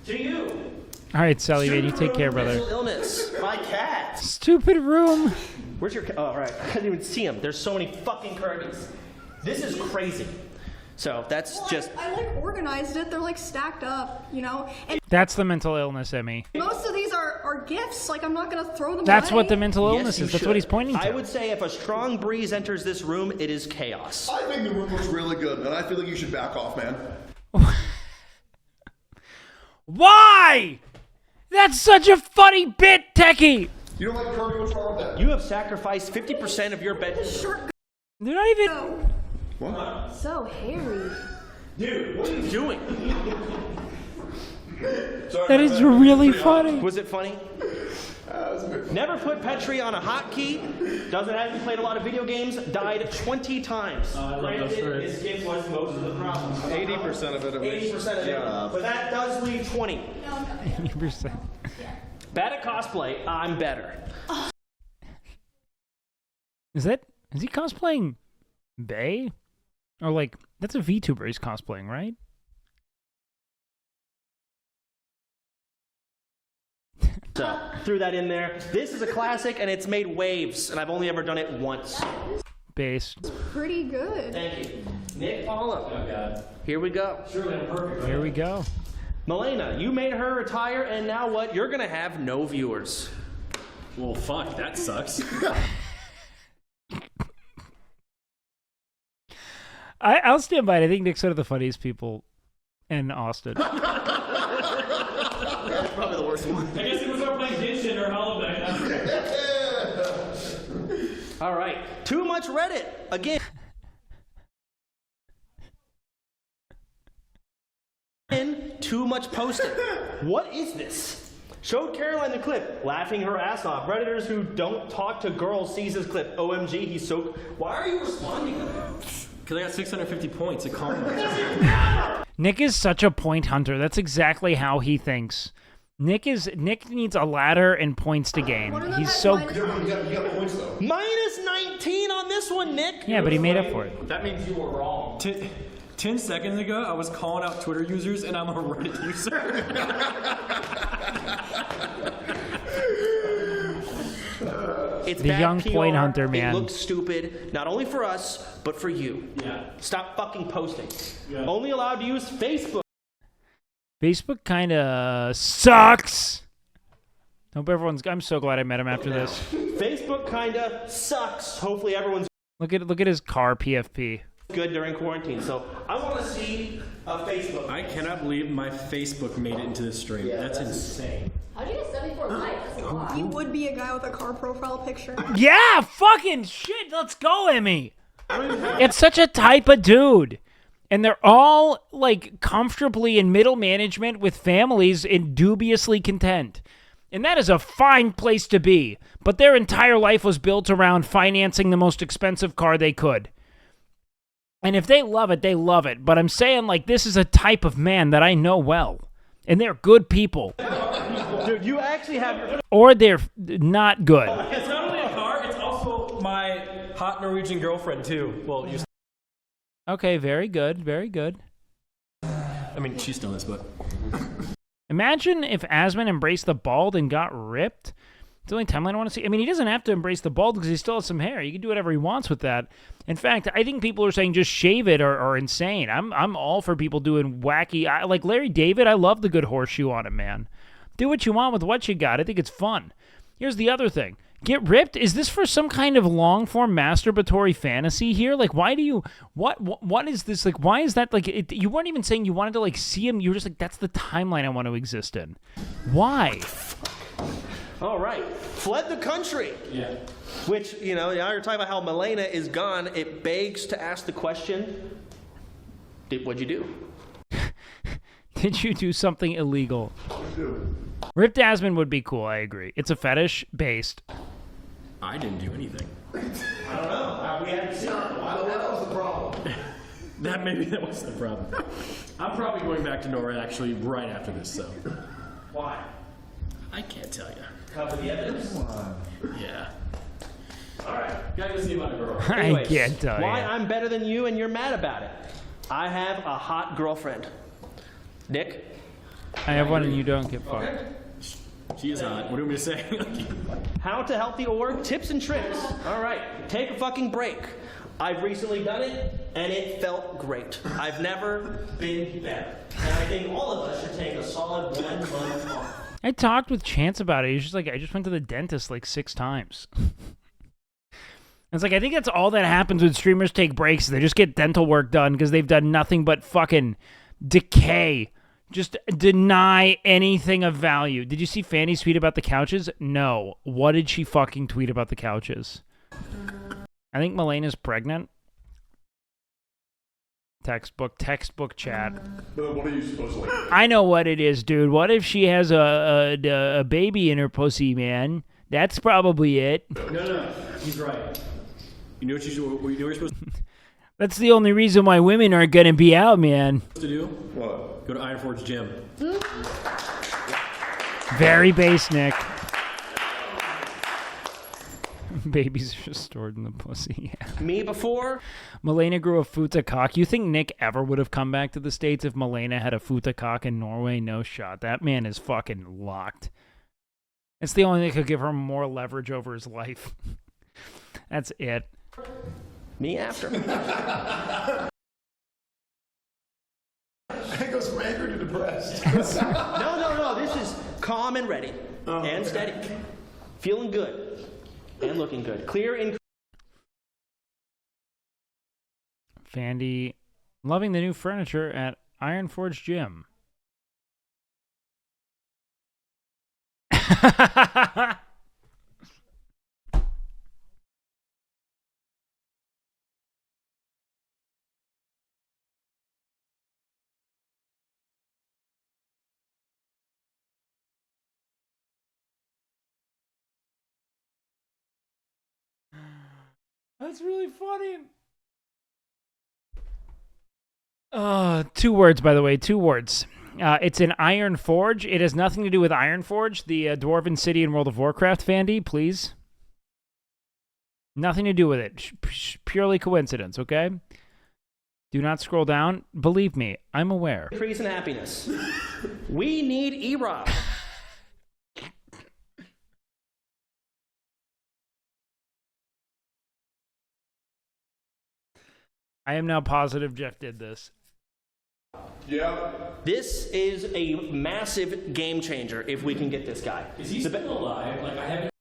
to you. All right, Sally, man, you take care, brother. Mental illness. My cat. Stupid room. Where's your cat? Oh, all right. I couldn't even see him. There's so many fucking Kirby's. This is crazy. So that's just... I like organized it. They're like stacked up, you know? And That's the mental illness, Emmy. most of these are gifts. Like, I'm not going to throw them That's away. what the mental illness you is. That's should. what he's pointing to. I would say if a strong breeze enters this room, it is chaos. I think the room looks really good, man. I feel like you should back off, man. Why? That's such a funny bit, Techie. You don't like Kirby? What's wrong with that? You have sacrificed 50% of your bed. They're not even... What? So hairy. Dude, what are you doing? That is really funny. Was it funny? Never put Petri on a hotkey. Doesn't have played a lot of video games. Died 20 times. Granted, his kid was most of the problem. 80% of it, at least. 80% of it. But that does leave 20. 80%. Bad at cosplay. I'm better. Is he cosplaying Bay? Or like, that's a VTuber he's cosplaying, right? So, threw that in there. This is a classic, and it's made waves, and I've only ever done it once. Based. Pretty good. Thank you. Nick, follow. Oh, God. Here we go. Surely I'm perfect. Here we go. Milena, you made her retire, and now what? You're going to have no viewers. Well, fuck, that sucks. I'll stand by it. I think Nick's one of the funniest people in Austin. That's probably the worst one. I guess he was over playing Genshin or Hollow Knight. All right. Too much Reddit. Again. Too much posting. What is this? Showed Caroline the clip, laughing her ass off. Redditors who don't talk to girls sees his clip. OMG, he's so... Why are you responding to that? Because I got 650 points at Commonwealth. Nick is such a point hunter. That's exactly how he thinks. Nick needs a ladder and points to gain. He's so... You got points, though. Minus 19 on this one, Nick. Yeah, but he made up for it. That means you were wrong. 10 seconds ago, I was calling out Twitter users, and I'm a Reddit user. It's the bad young PR. point hunter, man. It looks stupid, not only for us, but for you. Yeah. Stop fucking posting. Yeah. Only allowed to use Facebook. Facebook kind of sucks. Hope everyone's... I'm so glad I met him after this. Facebook kinda sucks. Hopefully everyone's Look at his car PFP. good during quarantine. So I want to see a Facebook. I cannot believe my Facebook made it into this stream. That's insane. How'd you get 74 likes? That's a lot. You would be a guy with a car profile picture. Yeah, fucking shit. Let's go, Emmy. It's such a type of dude. And they're all, like, comfortably in middle management with families and dubiously content. And that is a fine place to be. But their entire life was built around financing the most expensive car they could. And if they love it, they love it. But I'm saying, like, this is a type of man that I know well. And they're good people. Dude, you actually have your... Or they're not good. It's not only a car, it's also my hot Norwegian girlfriend, too. Well, you... Okay, very good, very good. I mean, she still is, but... Imagine if Asman embraced the bald and got ripped. It's the only timeline I want to see. I mean, he doesn't have to embrace the bald because he still has some hair. He can do whatever he wants with that. In fact, I think people are saying just shave it or insane. I'm all for people doing wacky... like Larry David, I love the good horseshoe on him, man. Do what you want with what you got. I think it's fun. Here's the other thing. Get ripped? Is this for some kind of long-form masturbatory fantasy here? Like, why do you... What is this? Like, why is that... Like, you weren't even saying you wanted to, like, see him. You were just like, that's the timeline I want to exist in. Why? All right. Fled the country. Yeah. Which, you know, now you're talking about how Milena is gone. It begs to ask the question, what'd you do? Did you do something illegal? Ripped Asman would be cool, I agree. It's a fetish-based. I didn't do anything. I don't know. We haven't seen it. That was the problem. Maybe that was the problem. I'm probably going back to Norway, actually, right after this, so. Why? I can't tell you. Cover the evidence? Yeah. All right. Gotta go see my girl. Anyways, I can't tell why you. I'm better than you and you're mad about it. I have a hot girlfriend. Nick? I have one and you don't get fucked. Okay. She is hot. What do you want me to say? How to help the org? Tips and tricks. All right. Take a fucking break. I've recently done it, and it felt great. I've never been better. And I think all of us should take a solid 1 month off. I talked with Chance about it. He's just like, I just went to the dentist like 6 times. It's like, I think that's all that happens when streamers take breaks. They just get dental work done because they've done nothing but fucking decay. Just deny anything of value. Did you see Fanny's tweet about the couches? No. What did she fucking tweet about the couches? I think Milena's pregnant. Textbook chat. What are you supposed to like? I know what it is, dude. What if she has a baby in her pussy, man? That's probably it. No. He's right. You know what you're supposed That's the only reason why women aren't gonna be out, man. to do? What? Go to Iron Forge Gym. Very base, Nick. Babies are just stored in the pussy. Yeah. Me before? Milena grew a futa cock. You think Nick ever would have come back to the States if Milena had a futa cock in Norway? No shot. That man is fucking locked. It's the only thing that could give her more leverage over his life. That's it. Me after. It goes from angry to depressed. No. This is calm and ready. And steady. Feeling good. And looking good. Clear and... Fandy loving the new furniture at Iron Forge Gym. That's really funny. 2 words, by the way. 2 words. It's an Iron Forge. It has nothing to do with Iron Forge, the dwarven city in World of Warcraft, Fandy, please. Nothing to do with it. Purely coincidence, okay? Do not scroll down. Believe me, I'm aware. Increase in happiness. We need E-Rob. I am now positive Jeff did this. Yeah. This is a massive game changer if we can get this guy. Is he still alive? Like, I haven't...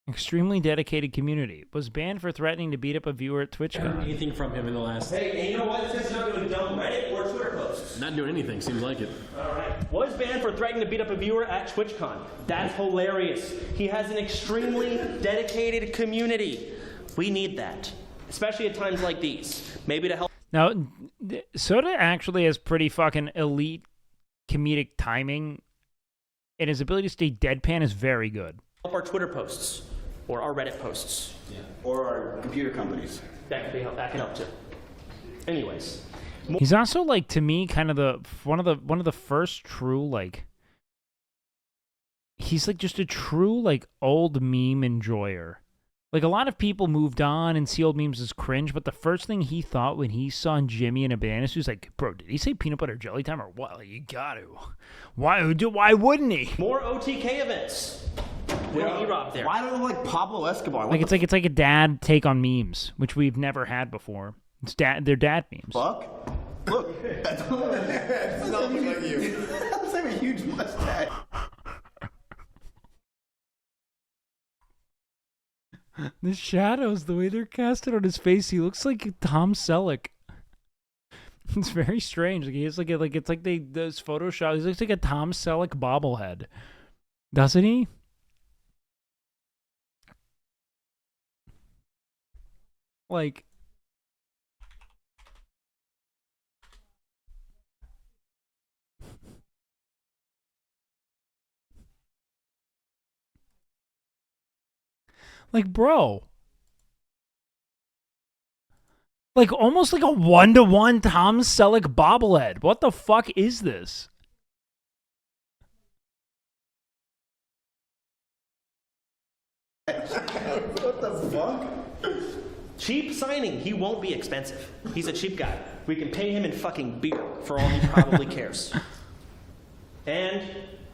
Extremely dedicated community. Was banned for threatening to beat up a viewer at TwitchCon. Anything from him in the last... Hey, and you know what? It says not doing dumb Reddit or Twitter posts. Not doing anything. Seems like it. All right. Was banned for threatening to beat up a viewer at TwitchCon. That's hilarious. He has an extremely dedicated community. We need that. Especially at times like these. Maybe to help... Now, Soda actually has pretty fucking elite comedic timing, and his ability to stay deadpan is very good. Help our Twitter posts, or our Reddit posts. Yeah. Or our computer companies. That can help too. Anyways. He's also like, to me, kind of one of the first true, like, he's like just a true like old meme enjoyer. Like, a lot of people moved on and see old memes as cringe, but the first thing he thought when he saw Jimmy and a banana, he was like, bro, did he say peanut butter jelly time or what? Like, you got to. Why wouldn't he? More OTK events. There. Why do they look like Pablo Escobar? Like, it's like a dad take on memes, which we've never had before. It's they're dad memes. Fuck. Look. That's not like you. That's like a huge mustache. The shadows, the way they're casted on his face, he looks like Tom Selleck. It's very strange. Like, he has like it's like those Photoshop. He looks like a Tom Selleck bobblehead, doesn't he? Like, bro. Like, almost like a 1-to-1 Tom Selleck bobblehead. What the fuck is this? What the fuck? Cheap signing. He won't be expensive. He's a cheap guy. We can pay him in fucking beer for all he probably cares. And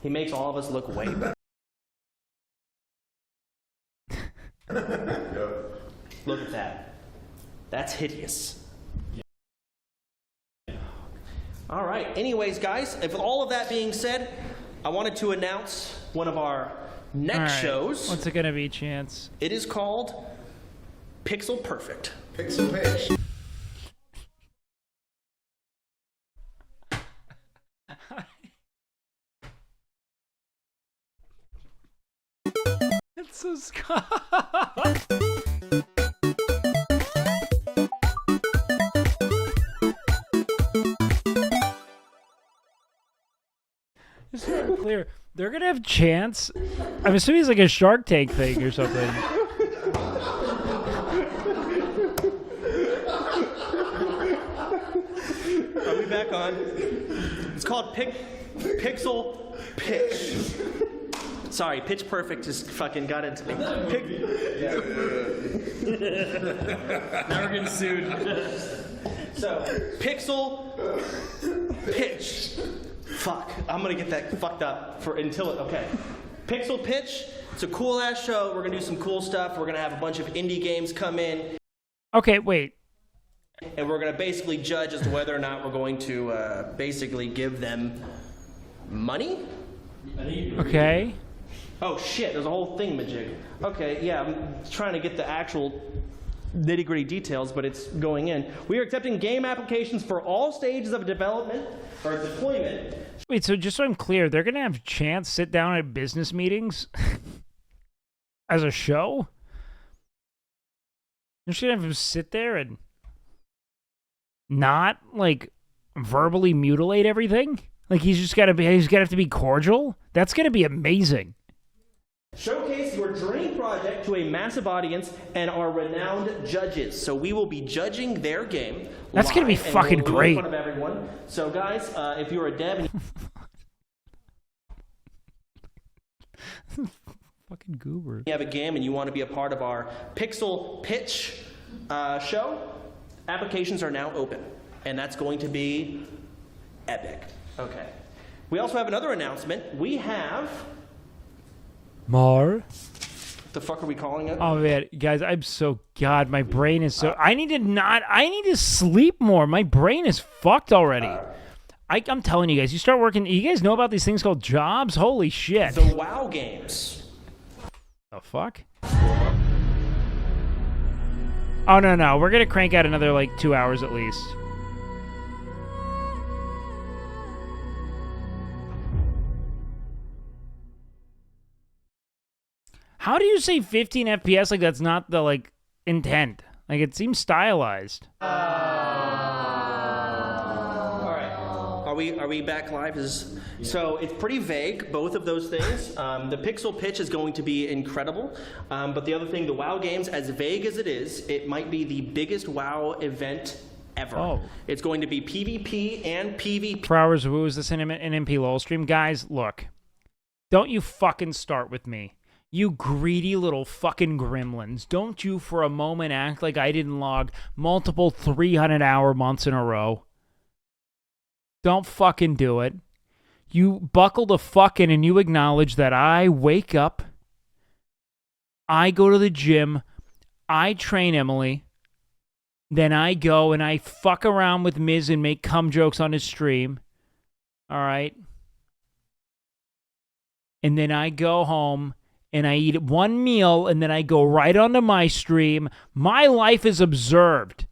he makes all of us look way better. Look at that. That's hideous. All right. Anyways, guys, with all of that being said, I wanted to announce one of our next shows. What's it going to be, Chance? It is called Pixel Perfect. Pixel Pitch. It's so Scott. Just so I'm clear, they're gonna have Chance. I'm assuming it's like a Shark Tank thing or something. Are we back on? It's called Pixel Pitch. Sorry, Pitch Perfect just fucking got into me. Now we're getting sued. So, Pixel Pitch. Fuck, I'm gonna get that fucked up okay. Pixel Pitch, it's a cool ass show. We're gonna do some cool stuff. We're gonna have a bunch of indie games come in. Okay, wait. And we're gonna basically judge as to whether or not we're going to basically give them money. Okay. Oh shit, there's a whole thing, majig. Okay, yeah, I'm trying to get the actual nitty-gritty details, but it's going in. We are accepting game applications for all stages of development or deployment. Wait, so just so I'm clear, they're going to have Chance sit down at business meetings as a show? They're just going to have him sit there and not, like, verbally mutilate everything? Like, he's got to have to be cordial? That's going to be amazing. Showcase your dream project to a massive audience and our renowned judges. So we will be judging their game. That's going to be fucking great. In front of everyone. So guys, if you're a dev and fucking goober. You have a game and you want to be a part of our Pixel Pitch show, applications are now open. And that's going to be epic. Okay. We also have another announcement. We have... Mar? The fuck are we calling it? Oh man, guys, God, my brain is so... I need to sleep more. My brain is fucked already. I'm telling you guys, you start working... You guys know about these things called jobs? Holy shit. The WoW games. The fuck? Oh, no. We're going to crank out another, 2 hours at least. How do you say 15 FPS like that's not the, intent? Like, it seems stylized. All right. Are we back live? So it's pretty vague, both of those things. The Pixel Pitch is going to be incredible. But the other thing, the WoW games, as vague as it is, it might be the biggest WoW event ever. Oh. It's going to be PvP and PvP. For hours, who is this in an MP lol stream? Guys, look. Don't you fucking start with me. You greedy little fucking gremlins. Don't you for a moment act like I didn't log multiple 300-hour months in a row. Don't fucking do it. You buckle the fuck in and you acknowledge that I wake up, I go to the gym, I train Emily, then I go and I fuck around with Miz and make cum jokes on his stream. All right? And then I go home and I eat one meal and then I go right onto my stream. My life is observed.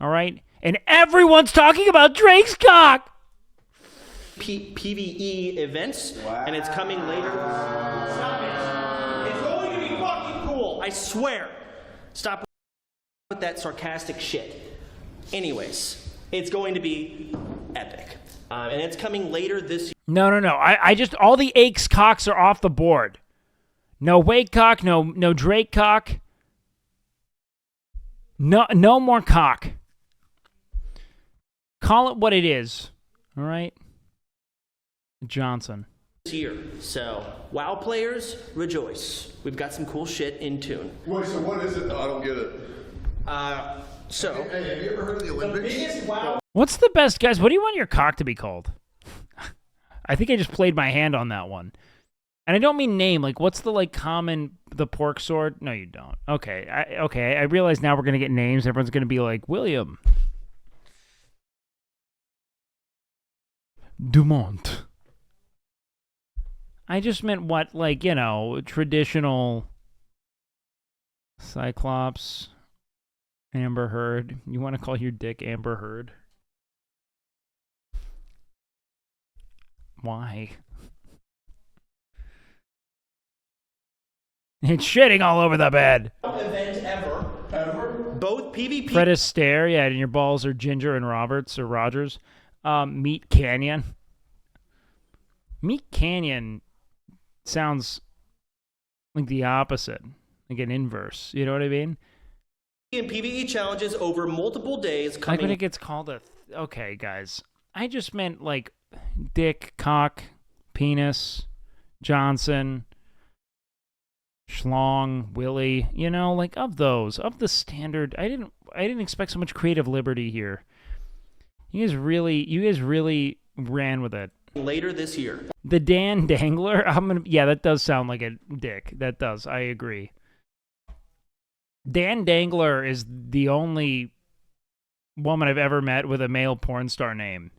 All right? And everyone's talking about Drake's cock. PvE events, and it's coming later. Stop it. It's going to be fucking cool, I swear. Stop with that sarcastic shit. Anyways, it's going to be epic. And it's coming later this year. No. I just, all the aches cocks are off the board. No Wake cock, no Drake cock. No more cock. Call it what it is. All right? Johnson. This year. So, WoW players, rejoice. We've got some cool shit in tune. Wait, so what is it? I don't get it. Hey, have you ever heard of the Olympics? The biggest WoW. What's the best, guys? What do you want your cock to be called? I think I just played my hand on that one. And I don't mean name. Like, what's the, like, common, the pork sword? No, you don't. Okay. I realize now we're going to get names. Everyone's going to be like, William. Dumont. I just meant what, like, you know, traditional Cyclops, Amber Heard. You want to call your dick Amber Heard? Why? It's shitting all over the bed. Event ever. Both PvP. Fred Astaire, yeah, and your balls are Ginger and Roberts or Rogers. Meat Canyon. Meat Canyon sounds like the opposite, like an inverse. You know what I mean? And PvE challenges over multiple days. Like when it gets called a... Okay, guys. I just meant like dick, cock, penis, Johnson, schlong, Willie. You know, like of those, of the standard. I didn't expect so much creative liberty here. You guys really ran with it. Later this year. The Dan Dangler? Yeah, that does sound like a dick. That does. I agree. Dan Dangler is the only woman I've ever met with a male porn star name.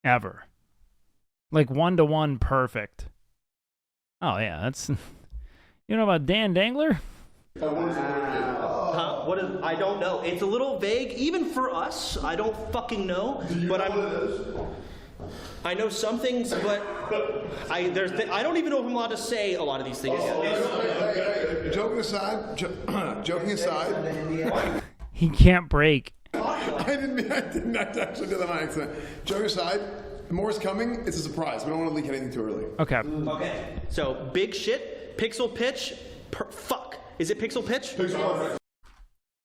Ever. Like 1-to-1 perfect. Oh, yeah, that's... You know about Dan Dangler? Huh? What is? I don't know. It's a little vague, even for us. I don't fucking know. But I know some things, but I don't even know if I'm allowed to say a lot of these things. Joking aside. He can't break. I didn't actually do that on accident. Joking aside, more is coming. It's a surprise. We don't want to leak anything too early. Okay. Okay. So big shit. Pixel pitch. Fuck. Is it pixel pitch?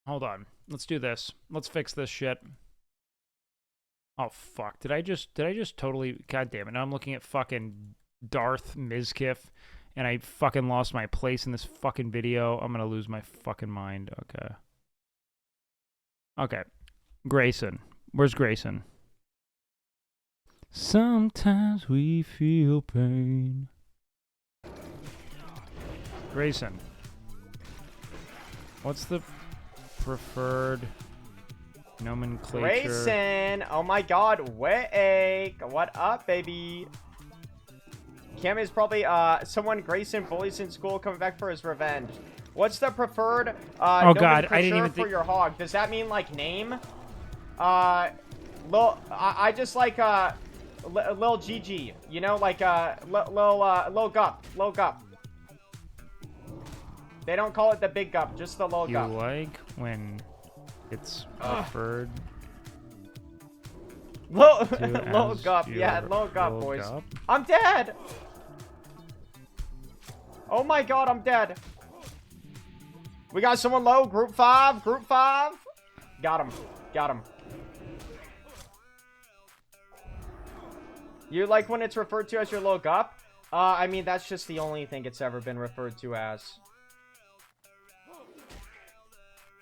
Hold on. Let's do this. Let's fix this shit. Oh fuck! Did I just totally? God damn it! Now I'm looking at fucking Darth Mizkif, and I fucking lost my place in this fucking video. I'm gonna lose my fucking mind. Okay. Okay. Grayson. Where's Grayson? Sometimes we feel pain. Grayson. What's the preferred nomenclature? Grayson! Oh my god, Wake! What up, baby? Cam is probably someone Grayson bullies in school coming back for his revenge. What's the preferred oh god, I didn't even for your hog? Does that mean like name? I just like Lil GG, you know, like Lil Gup. They don't call it the big gup, just the low gup. You like when it's preferred? Low gup, yeah, low gup, boys. Gup? I'm dead! Oh my god, I'm dead. We got someone low, group 5. Got him. You like when it's referred to as your look up? I mean, that's just the only thing it's ever been referred to as.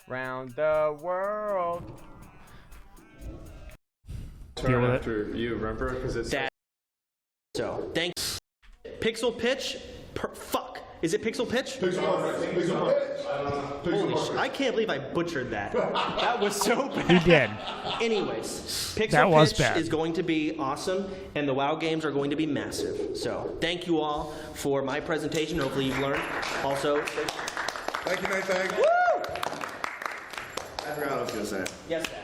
Round the world. Turn after you, remember? Because it's that. So, thanks. Pixel pitch? Fuck. Is it pixel pitch? Pixel pitch. Holy shit. I can't believe I butchered that. That was so bad. You did. Anyways, Pixel that was Pitch bad. is going to be awesome, and the WoW games are going to be massive. So, thank you all for my presentation. Hopefully you've learned. Also, thank you, Nathan. Woo! I forgot what I was going to say. Yes, Dad.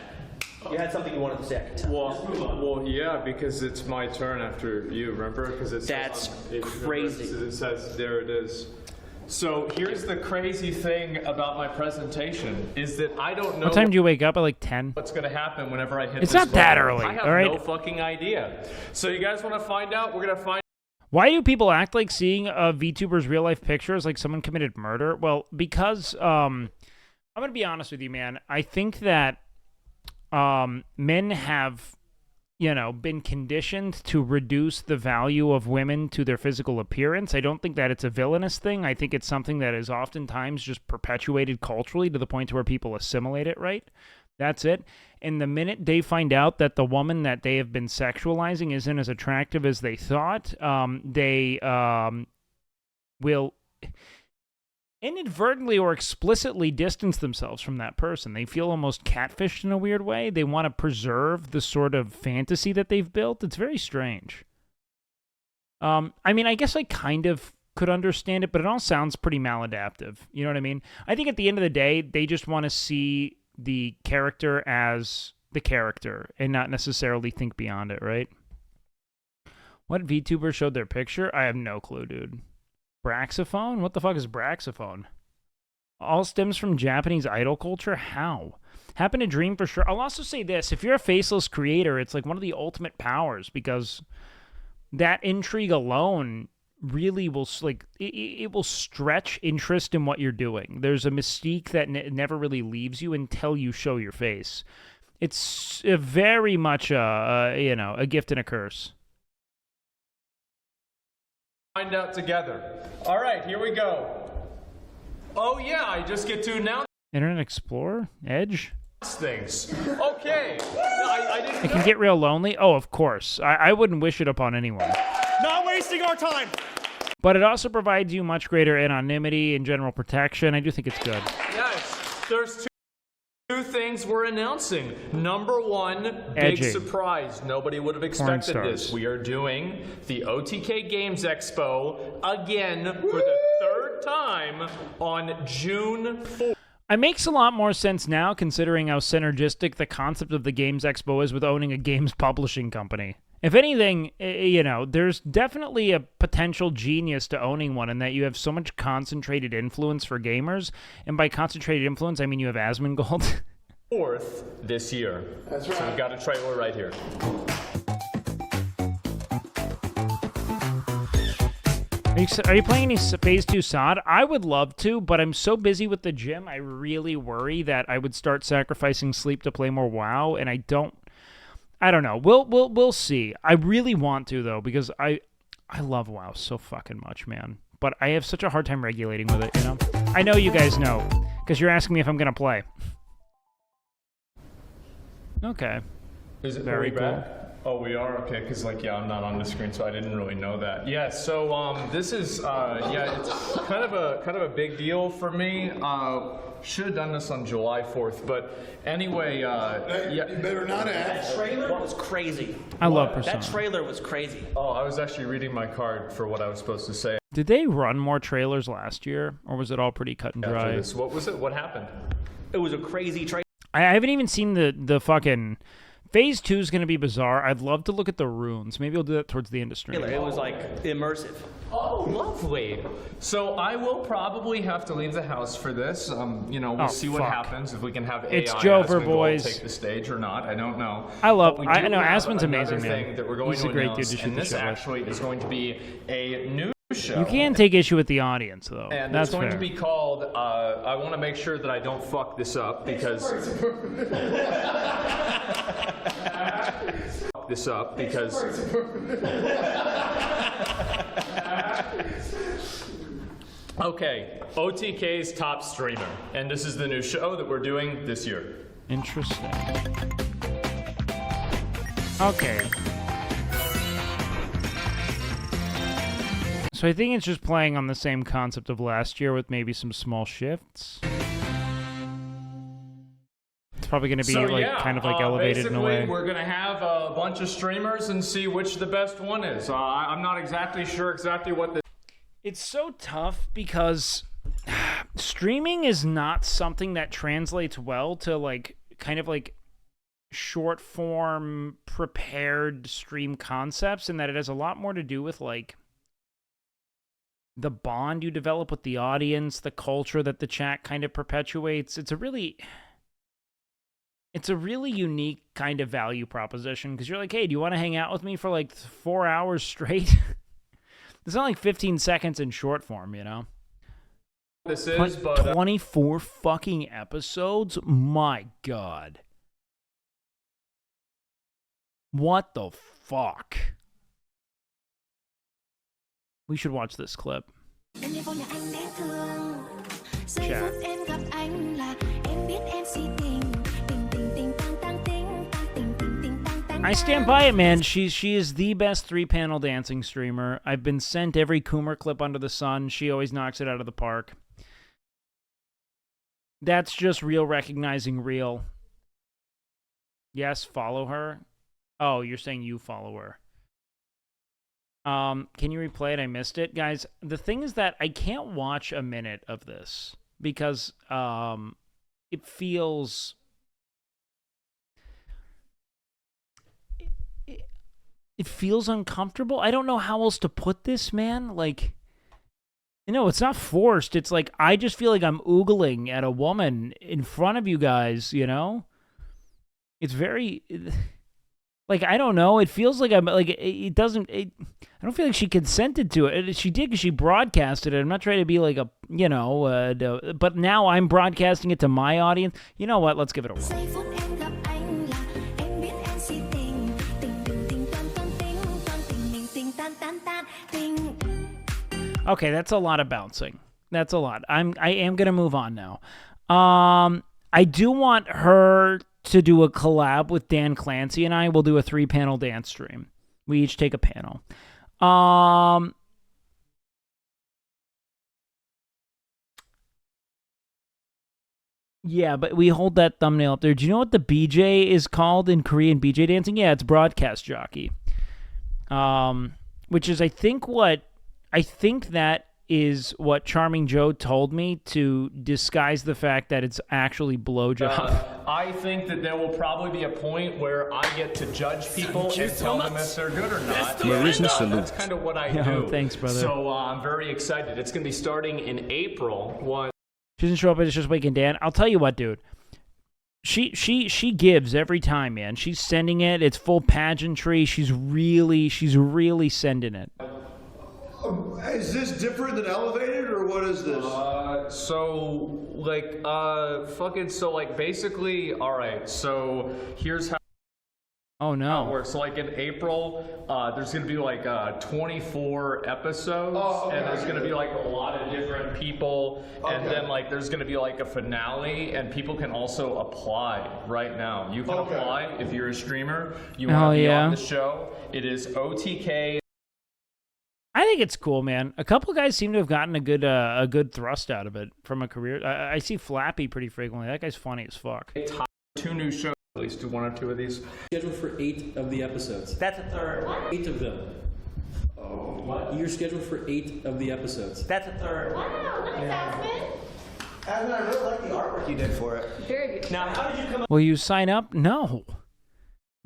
You had something you wanted to say. I could tell. Well, yeah, because it's my turn after you, remember? Because it's that's crazy. It says there it is. So here's the crazy thing about my presentation is that I don't know. What time do you wake up? At like 10? What's going to happen whenever I hit It's this not that button. early, I have all right? no fucking idea. So you guys want to find out? We're going to find. Why do people act like seeing a VTuber's real life picture is like someone committed murder? Well, because I'm going to be honest with you, man. I think that men have, been conditioned to reduce the value of women to their physical appearance. I don't think that it's a villainous thing. I think it's something that is oftentimes just perpetuated culturally to the point to where people assimilate it, right? That's it. And the minute they find out that the woman that they have been sexualizing isn't as attractive as they thought, they will inadvertently or explicitly distance themselves from that person. They feel almost catfished in a weird way. They want to preserve the sort of fantasy that they've built. It's very strange. I mean, I guess I kind of could understand it, but it all sounds pretty maladaptive. You know what I mean? I think at the end of the day, they just want to see the character as the character and not necessarily think beyond it, right? What VTuber showed their picture? I have no clue, dude. Braxophone? What the fuck is Braxophone? All stems from Japanese idol culture? How? Happen to dream for sure. I'll also say this. If you're a faceless creator, it's like one of the ultimate powers because that intrigue alone really will, like, it will stretch interest in what you're doing. There's a mystique that never really leaves you until you show your face. It's very much a gift and a curse. Find out together. All right, here we go. Oh yeah, I just get to announce Internet Explorer? Edge? things. Okay. No, I didn't It can get real lonely? Oh, of course. I wouldn't wish it upon anyone. Not wasting our time. But it also provides you much greater anonymity and general protection. I do think it's good. Yes, there's two things we're announcing. Number one, big Edgy. surprise. Nobody would have expected this. We are doing the OTK Games Expo again for the third time on June 4th. It makes a lot more sense now considering how synergistic the concept of the Games Expo is with owning a games publishing company. If anything, there's definitely a potential genius to owning one in that you have so much concentrated influence for gamers. And by concentrated influence, I mean you have Asmongold. 4th this year. That's right. So we've got a trailer right here. Are you playing any Phase 2 SOD? I would love to, but I'm so busy with the gym, I really worry that I would start sacrificing sleep to play more WoW, and I don't know. We'll see. I really want to, though, because I love WoW so fucking much, man. But I have such a hard time regulating with it, you know? I know you guys know, because you're asking me if I'm going to play. Okay. Is it very cool? back? Oh, we are? Okay, because, I'm not on the screen, so I didn't really know that. Yeah, so, this is, it's kind of a big deal for me. Should have done this on July 4th, but anyway, You better not ask. That trailer was crazy. I love Persona. That trailer was crazy. Oh, I was actually reading my card for what I was supposed to say. Did they run more trailers last year, or was it all pretty cut and dry? After this. What was it? What happened? It was a crazy trailer. I haven't even seen the fucking... Phase 2 is going to be bizarre. I'd love to look at the runes. Maybe I'll do that towards the end of stream. It was immersive. Oh, lovely. So I will probably have to leave the house for this. We'll see what happens if we can have AI. It's Jover, boys. Take the stage or not. I don't know. I know have Asmon's amazing, man. Thing that we're going He's to a great announce, dude to shoot and the this shit with. actually is going to be a new show. You can take issue with the audience, though. And That's it's going fair. to be called, I want to make sure that I don't fuck this up because... fuck this up because. Okay, OTK's top streamer, and this is the new show that we're doing this year. Interesting. Okay. So I think it's just playing on the same concept of last year with maybe some small shifts. It's probably going to be kind of like elevated in a way. Basically, we're going to have a bunch of streamers and see which the best one is. I'm not exactly sure what the... It's so tough because streaming is not something that translates well to like kind of like short form prepared stream concepts, and that it has a lot more to do with like the bond you develop with the audience, the culture that the chat kind of perpetuates. It's a really unique kind of value proposition because you're like, hey, do you want to hang out with me for like 4 hours straight? It's not like 15 seconds in short form, you know? This is, but 24 fucking episodes? My God. What the fuck? We should watch this clip. Chat. I stand by it, man. She is the best 3-panel dancing streamer. I've been sent every Coomer clip under the sun. She always knocks it out of the park. That's just real recognizing real. Yes, follow her. Oh, you're saying you follow her. Can you replay it? I missed it. Guys, the thing is that I can't watch a minute of this because it feels... It feels uncomfortable. I don't know how else to put this, man. Like, it's not forced. It's like, I just feel like I'm oogling at a woman in front of you guys, you know? It's very, like, I don't know. It feels like I'm, like, I don't feel like she consented to it. She did because she broadcasted it. I'm not trying to be like a, but now I'm broadcasting it to my audience. You know what? Let's give it a whirl. Okay, that's a lot of bouncing. That's a lot. I am gonna move on now. I do want her to do a collab with Dan Clancy, and I will do a 3-panel dance stream. We each take a panel. Yeah, but we hold that thumbnail up there. Do you know what the BJ is called in Korean BJ dancing? Yeah, it's broadcast jockey. Which is, I think that is what Charming Joe told me to disguise the fact that it's actually blowjob. I think that there will probably be a point where I get to judge people and tell them if they're good or not. That's kind of what I do. Thanks, brother. So I'm very excited. It's going to be starting in April. She doesn't show up, it's just Wake and Dan. I'll tell you what, dude. She gives every time, man. She's sending it. It's full pageantry. She's really sending it. Is this different than Elevated, or what is this? Basically, all right, so here's how... Oh, no. It works. So, like, in April, there's going to be, 24 episodes, and there's going to be, a lot of different people, and then, there's going to be, a finale, and people can also apply right now. You can apply if you're a streamer. You want to be on the show. It is OTK. I think it's cool, man. A couple guys seem to have gotten a good thrust out of it from a career. I see Flappy pretty frequently. That guy's funny as fuck. 2 new shows. At least do 1 or 2 of these. Scheduled for 8 of the episodes. That's a third. 8 of them. Oh. What? You're scheduled for 8 of the episodes. That's a third. Wow, look at that, man. Aspen, I really like the artwork you did for it. Very good. Now, how did you come up? Will you sign up? No.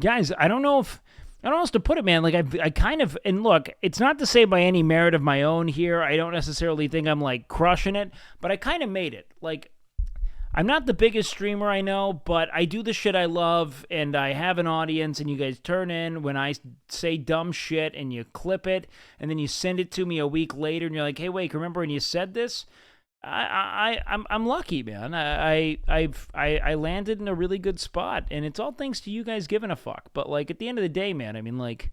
Guys, I don't know how else to put it, man. Like, I kind of, and look, it's not to say by any merit of my own here, I don't necessarily think I'm, crushing it, but I kind of made it. Like, I'm not the biggest streamer, I know, but I do the shit I love, and I have an audience, and you guys turn in when I say dumb shit, and you clip it, and then you send it to me a week later, and you're like, hey, wait, remember when you said this? I'm lucky, man. I landed in a really good spot, and it's all thanks to you guys giving a fuck. But like at the end of the day, man, I mean, like,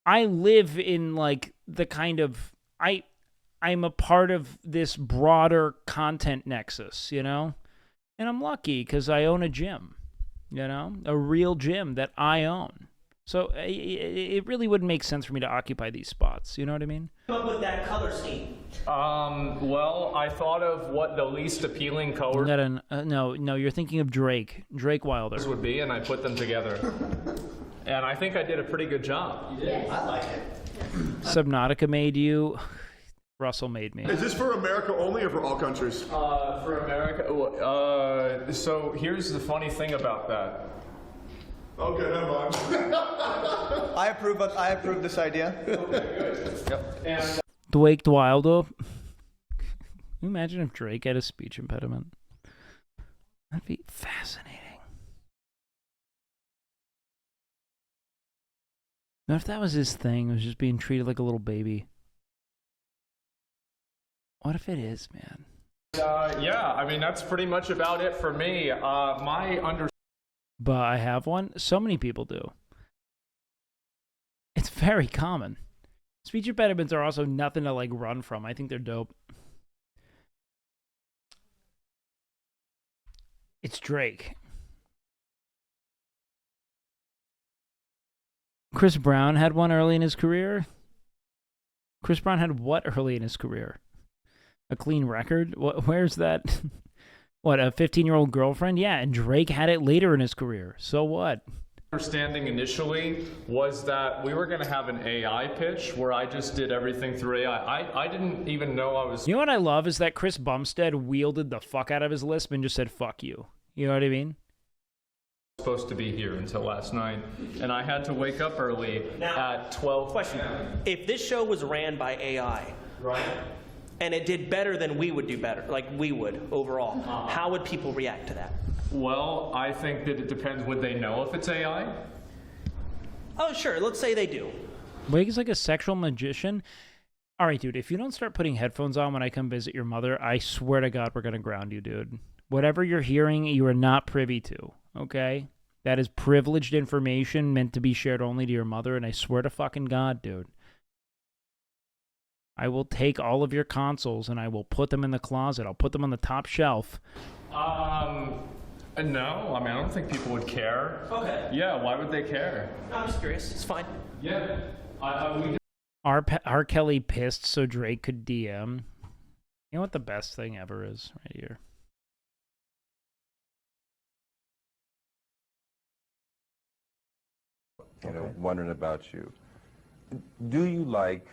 I live in like the kind of I'm a part of this broader content nexus, you know, and I'm lucky because I own a gym, you know, a real gym that I own. So it really wouldn't make sense for me to occupy these spots. You know what I mean? Come up with that color scheme. Well, I thought of what the least appealing color No, you're thinking of Drake Wilder would be, and I put them together. And I think I did a pretty good job. You did. I like it. Subnautica made you. Russell made me. Is this for America only or for all countries? For America. So here's the funny thing about that. Okay, never mind. I approve this idea. Okay, good. Yep. And WakeWilder. Can you imagine if Drake had a speech impediment? That'd be fascinating. Now, if that was his thing, was just being treated like a little baby. What if it is, man? Yeah, I mean, that's pretty much about it for me. But I have one. So many people do. It's very common. Speech impediments are also nothing to like run from. I think they're dope. It's Drake. Chris Brown had one early in his career. Chris Brown had what early in his career? A clean record? Where's that? What, a 15-year-old girlfriend? Yeah, and Drake had it later in his career. So what? Understanding initially was that we were going to have an AI pitch where I just did everything through AI. I didn't even know I was... You know what I love is that Chris Bumstead wielded the fuck out of his lisp and just said, fuck you. You know what I mean? Supposed to be here until last night, and I had to wake up early at 12. Question. If this show was ran by AI, right, and it did better than we would do better, like we would overall, how would people react to that? Well, I think that it depends. Would they know if it's AI? Oh, sure. Let's say they do. Wake is like a sexual magician. All right, dude, if you don't start putting headphones on when I come visit your mother, I swear to God we're going to ground you, dude. Whatever you're hearing, you are not privy to, okay? That is privileged information meant to be shared only to your mother, and I swear to fucking God, dude. I will take all of your consoles and I will put them in the closet. I'll put them on the top shelf. No, I mean, I don't think people would care. Okay. Yeah, why would they care? No, I'm just curious. It's fine. Yeah. R. Kelly pissed so Drake could DM. You know what the best thing ever is? Right here. You know, wondering about you. Do you like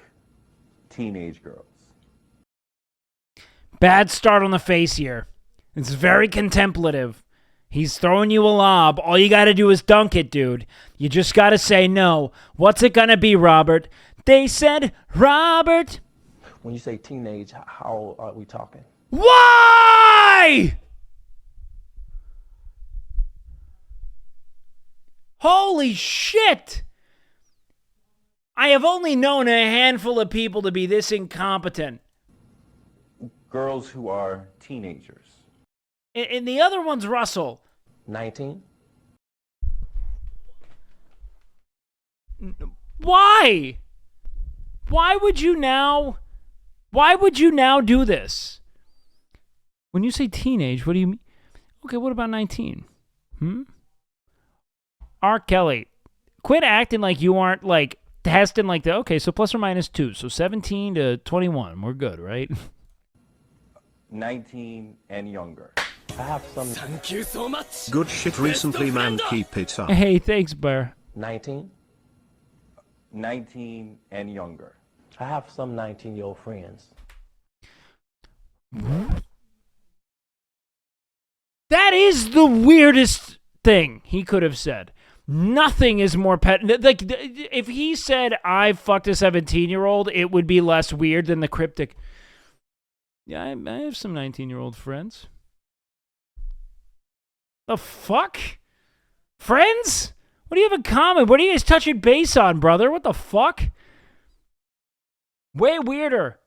teenage girls? Bad start on the face here. It's very contemplative. He's throwing you a lob. All you got to do is dunk it, dude. You just got to say no. What's it going to be, Robert? They said, Robert. When you say teenage, how are we talking? Why? Holy shit! I have only known a handful of people to be this incompetent. Girls who are teenagers. And the other one's Russell. 19? Why? Why would you now do this? When you say teenage, what do you mean? Okay, what about 19? R. Kelly, quit acting like you aren't like testing like the okay, so plus or minus 2, so 17 to 21, we're good, right? 19 and younger. I have some. Thank you so much. Good shit recently, man. Keep it up. Hey, thanks, Bear. 19? 19 and younger. I have some 19-year-old friends. That is the weirdest thing he could have said. Nothing is more like if he said I fucked a 17-year-old, it would be less weird than the cryptic. Yeah, I have some 19-year-old friends. The fuck? Friends? What do you have in common? What are you guys touching base on, brother? What the fuck? Way weirder.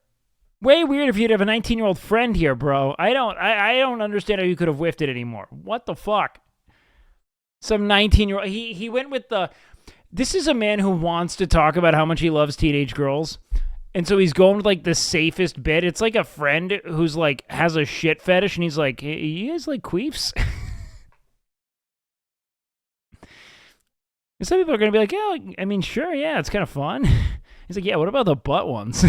Way weird if you'd have a 19-year-old friend here, bro. I don't understand how you could have whiffed it anymore. What the fuck? Some 19-year-old. He went with the... This is a man who wants to talk about how much he loves teenage girls. And so he's going with, like, the safest bit. It's like a friend who's, like, has a shit fetish, and he's like, hey, you guys like queefs? And some people are going to be like, yeah, I mean, sure, yeah, it's kind of fun. He's like, yeah, what about the butt ones?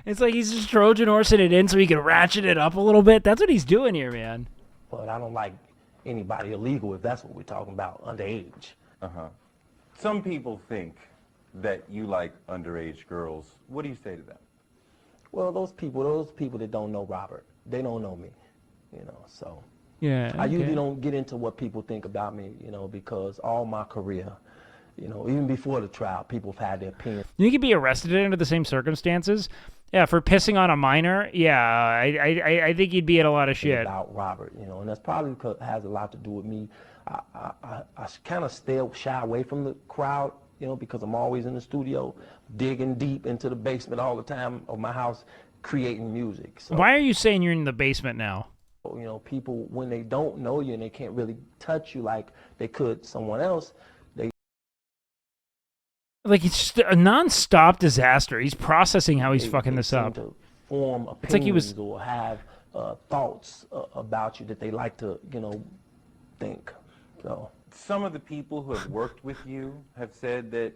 It's like he's just Trojan horsing it in so he can ratchet it up a little bit. That's what he's doing here, man. But I don't like anybody illegal if that's what we're talking about, underage. Uh-huh. Some people think that you like underage girls. What do you say to them? Well, those people that don't know Robert, they don't know me, you know, so. Yeah, okay. I usually don't get into what people think about me, you know, because all my career, you know, even before the trial, people have had their opinion. You could be arrested under the same circumstances. Yeah, for pissing on a minor. Yeah, I think you'd be in a lot of shit. About Robert, you know, and that's probably because it has a lot to do with me. I kind of shy away from the crowd, you know, because I'm always in the studio, digging deep into the basement all the time of my house, creating music. So, why are you saying you're in the basement now? You know, people, when they don't know you and they can't really touch you like they could someone else, like, it's just a non-stop disaster. He's processing how he's fucking this up. To form opinions, it's like he was... or have thoughts about you that they like to, you know, think. So some of the people who have worked with you have said that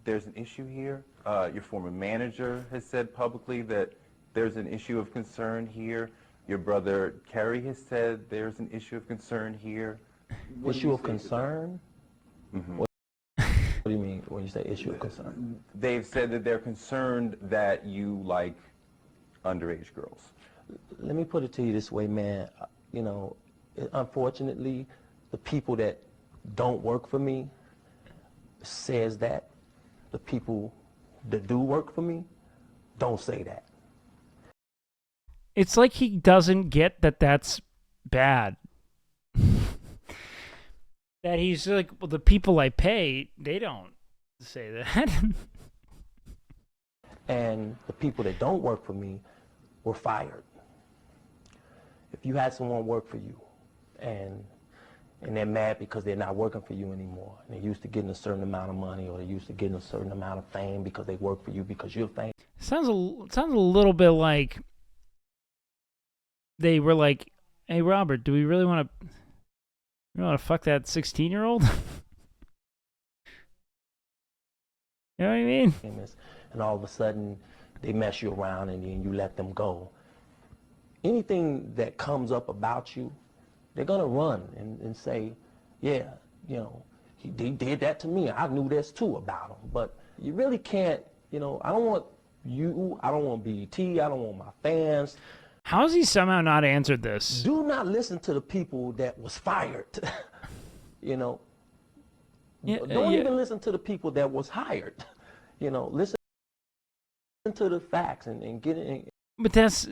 there's an issue here. Your former manager has said publicly that there's an issue of concern here. Your brother Kerry has said there's an issue of concern here. Issue of concern? Mm-hmm. What do you mean when you say issue of concern? They've said that they're concerned that you like underage girls. Let me put it to you this way, man. You know, unfortunately, the people that don't work for me says that. The people that do work for me don't say that. It's like he doesn't get that that's bad. That he's like, well, the people I pay, they don't say that. And the people that don't work for me were fired. If you had someone work for you and they're mad because they're not working for you anymore, and they're used to getting a certain amount of money, or they're used to getting a certain amount of fame because they work for you because you're famous. Sounds a little bit like they were like, hey, Robert, do we really want to... You want to fuck that 16-year-old? You know what I mean? And all of a sudden, they mess you around and then you let them go. Anything that comes up about you, they're going to run and say, yeah, you know, he did that to me. I knew this too about him. But you really can't, you know, I don't want you, I don't want BET, I don't want my fans. How has he somehow not answered this? Do not listen to the people that was fired. You know, don't even listen to the people that was hired. You know, listen to the facts and get in. But that's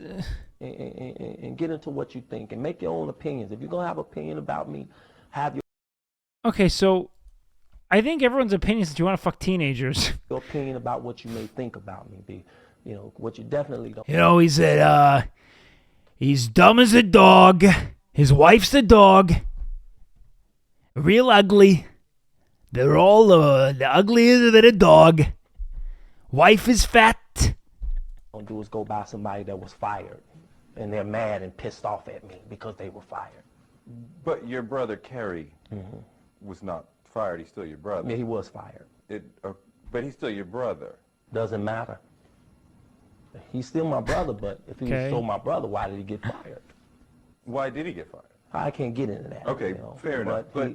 and get into what you think and make your own opinions. If you're gonna have an opinion about me, have your. Okay, so I think everyone's opinion is that you want to fuck teenagers. Your opinion about what you may think about me, be, you know, what you definitely don't. You know, he said, he's dumb as a dog. His wife's a dog. Real ugly. They're all the uglier than a dog. Wife is fat. What do is go by somebody that was fired, and they're mad and pissed off at me because they were fired. But your brother Kerry was not fired. He's still your brother. Yeah, he was fired. But he's still your brother. Doesn't matter. He's still my brother, but if he was still my brother, why did he get fired? Why did he get fired? I can't get into that. Okay, you know, fair enough. But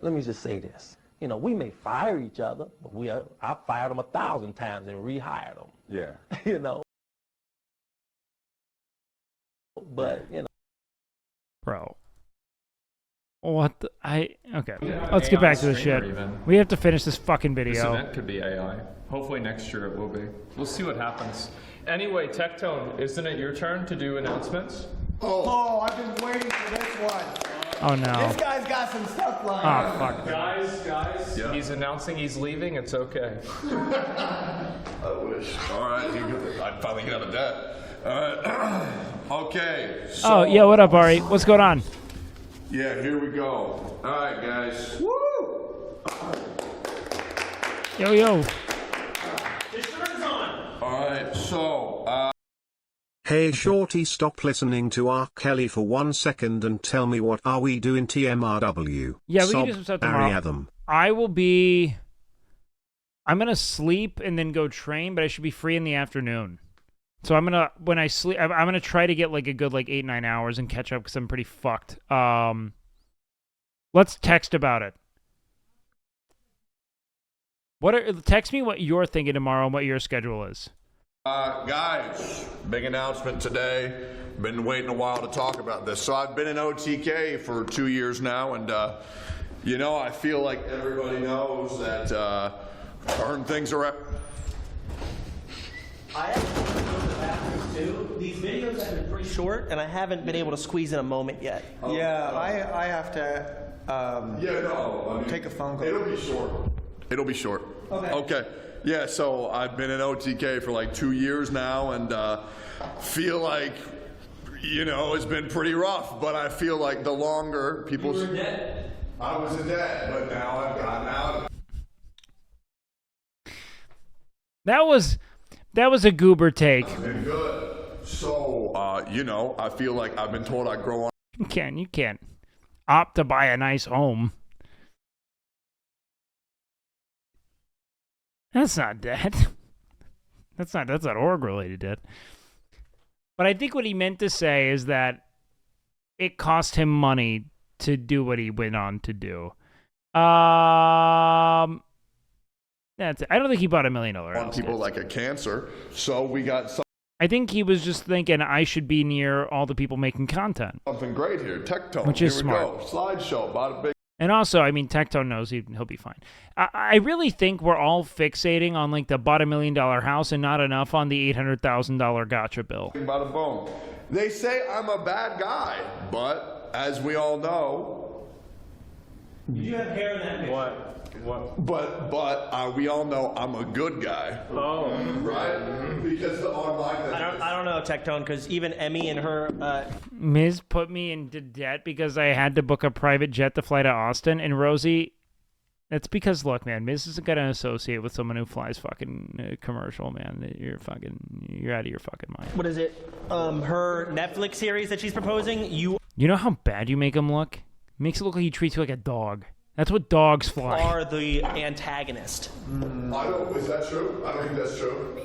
let me just say this. You know, we may fire each other, but I fired him 1,000 times and rehired him. Yeah. You know. But, you know. Bro. What the... Okay. Let's get back to the shit. We have to finish this fucking video. This event could be AI. Hopefully next year it will be. We'll see what happens. Anyway, Tectone, isn't it your turn to do announcements? Oh, I've been waiting for this one. Oh no. This guy's got some stuff lined Oh up. fuck. Guys, Yeah. he's announcing he's leaving. It's okay. I wish. All right, I'd finally get out of debt. All right. Okay. So, Oh yeah, what up, Ari? What's going on? Yeah, here we go. All right, guys. Woo! Yo yo. All right, so. Hey Shorty, stop listening to R. Kelly for 1 second and tell me what are we doing TMRW. Yeah, we can do some stuff tomorrow. Ariadam. I'm gonna sleep and then go train, but I should be free in the afternoon. So when I sleep, I'm gonna try to get like a good 8-9 hours and catch up because I'm pretty fucked. Let's text about it. Text me what you're thinking tomorrow and what your schedule is. Guys, big announcement today. Been waiting a while to talk about this. So I've been in OTK for 2 years now, and I feel like everybody knows that certain things are. I have to go to the bathroom too. These videos have been pretty short, and I haven't been able to squeeze in a moment yet. Yeah, I have to take a phone call. It'll be short. It'll be short. Okay. Yeah, so I've been in OTK for 2 years now, and feel like, it's been pretty rough, but I feel like the longer people... You were in debt. I was in debt, but now I've gotten out. That was a goober take. It's been good. So, I feel like I've been told I grow on... You can't opt to buy a nice home. That's not debt. That's not org-related debt. But I think what he meant to say is that it cost him money to do what he went on to do. I don't think he bought $1 million house. People like a cancer, so we got I think he was just thinking I should be near all the people making content. something great here. Tectone. Which is here smart. We go. Slideshow. Bought a big. And also, Tectone knows he'll be fine. I really think we're all fixating on the bought $1 million house and not enough on the $800,000 gotcha bill. Bada boom. They say I'm a bad guy, but as we all know, You have hair in that picture. What? But we all know I'm a good guy. Oh, right. Because the online. I don't know, Tectone, because even Emmy and her. Miz put me into debt because I had to book a private jet to fly to Austin. And Rosie, that's because, look, man, Miz isn't going to associate with someone who flies fucking commercial, man. You're out of your fucking mind. What is it? Her Netflix series that she's proposing. You know how bad you make him look? Makes it look like he treats you like a dog. That's what dogs fly. are the antagonist. Is that true? I don't think that's true.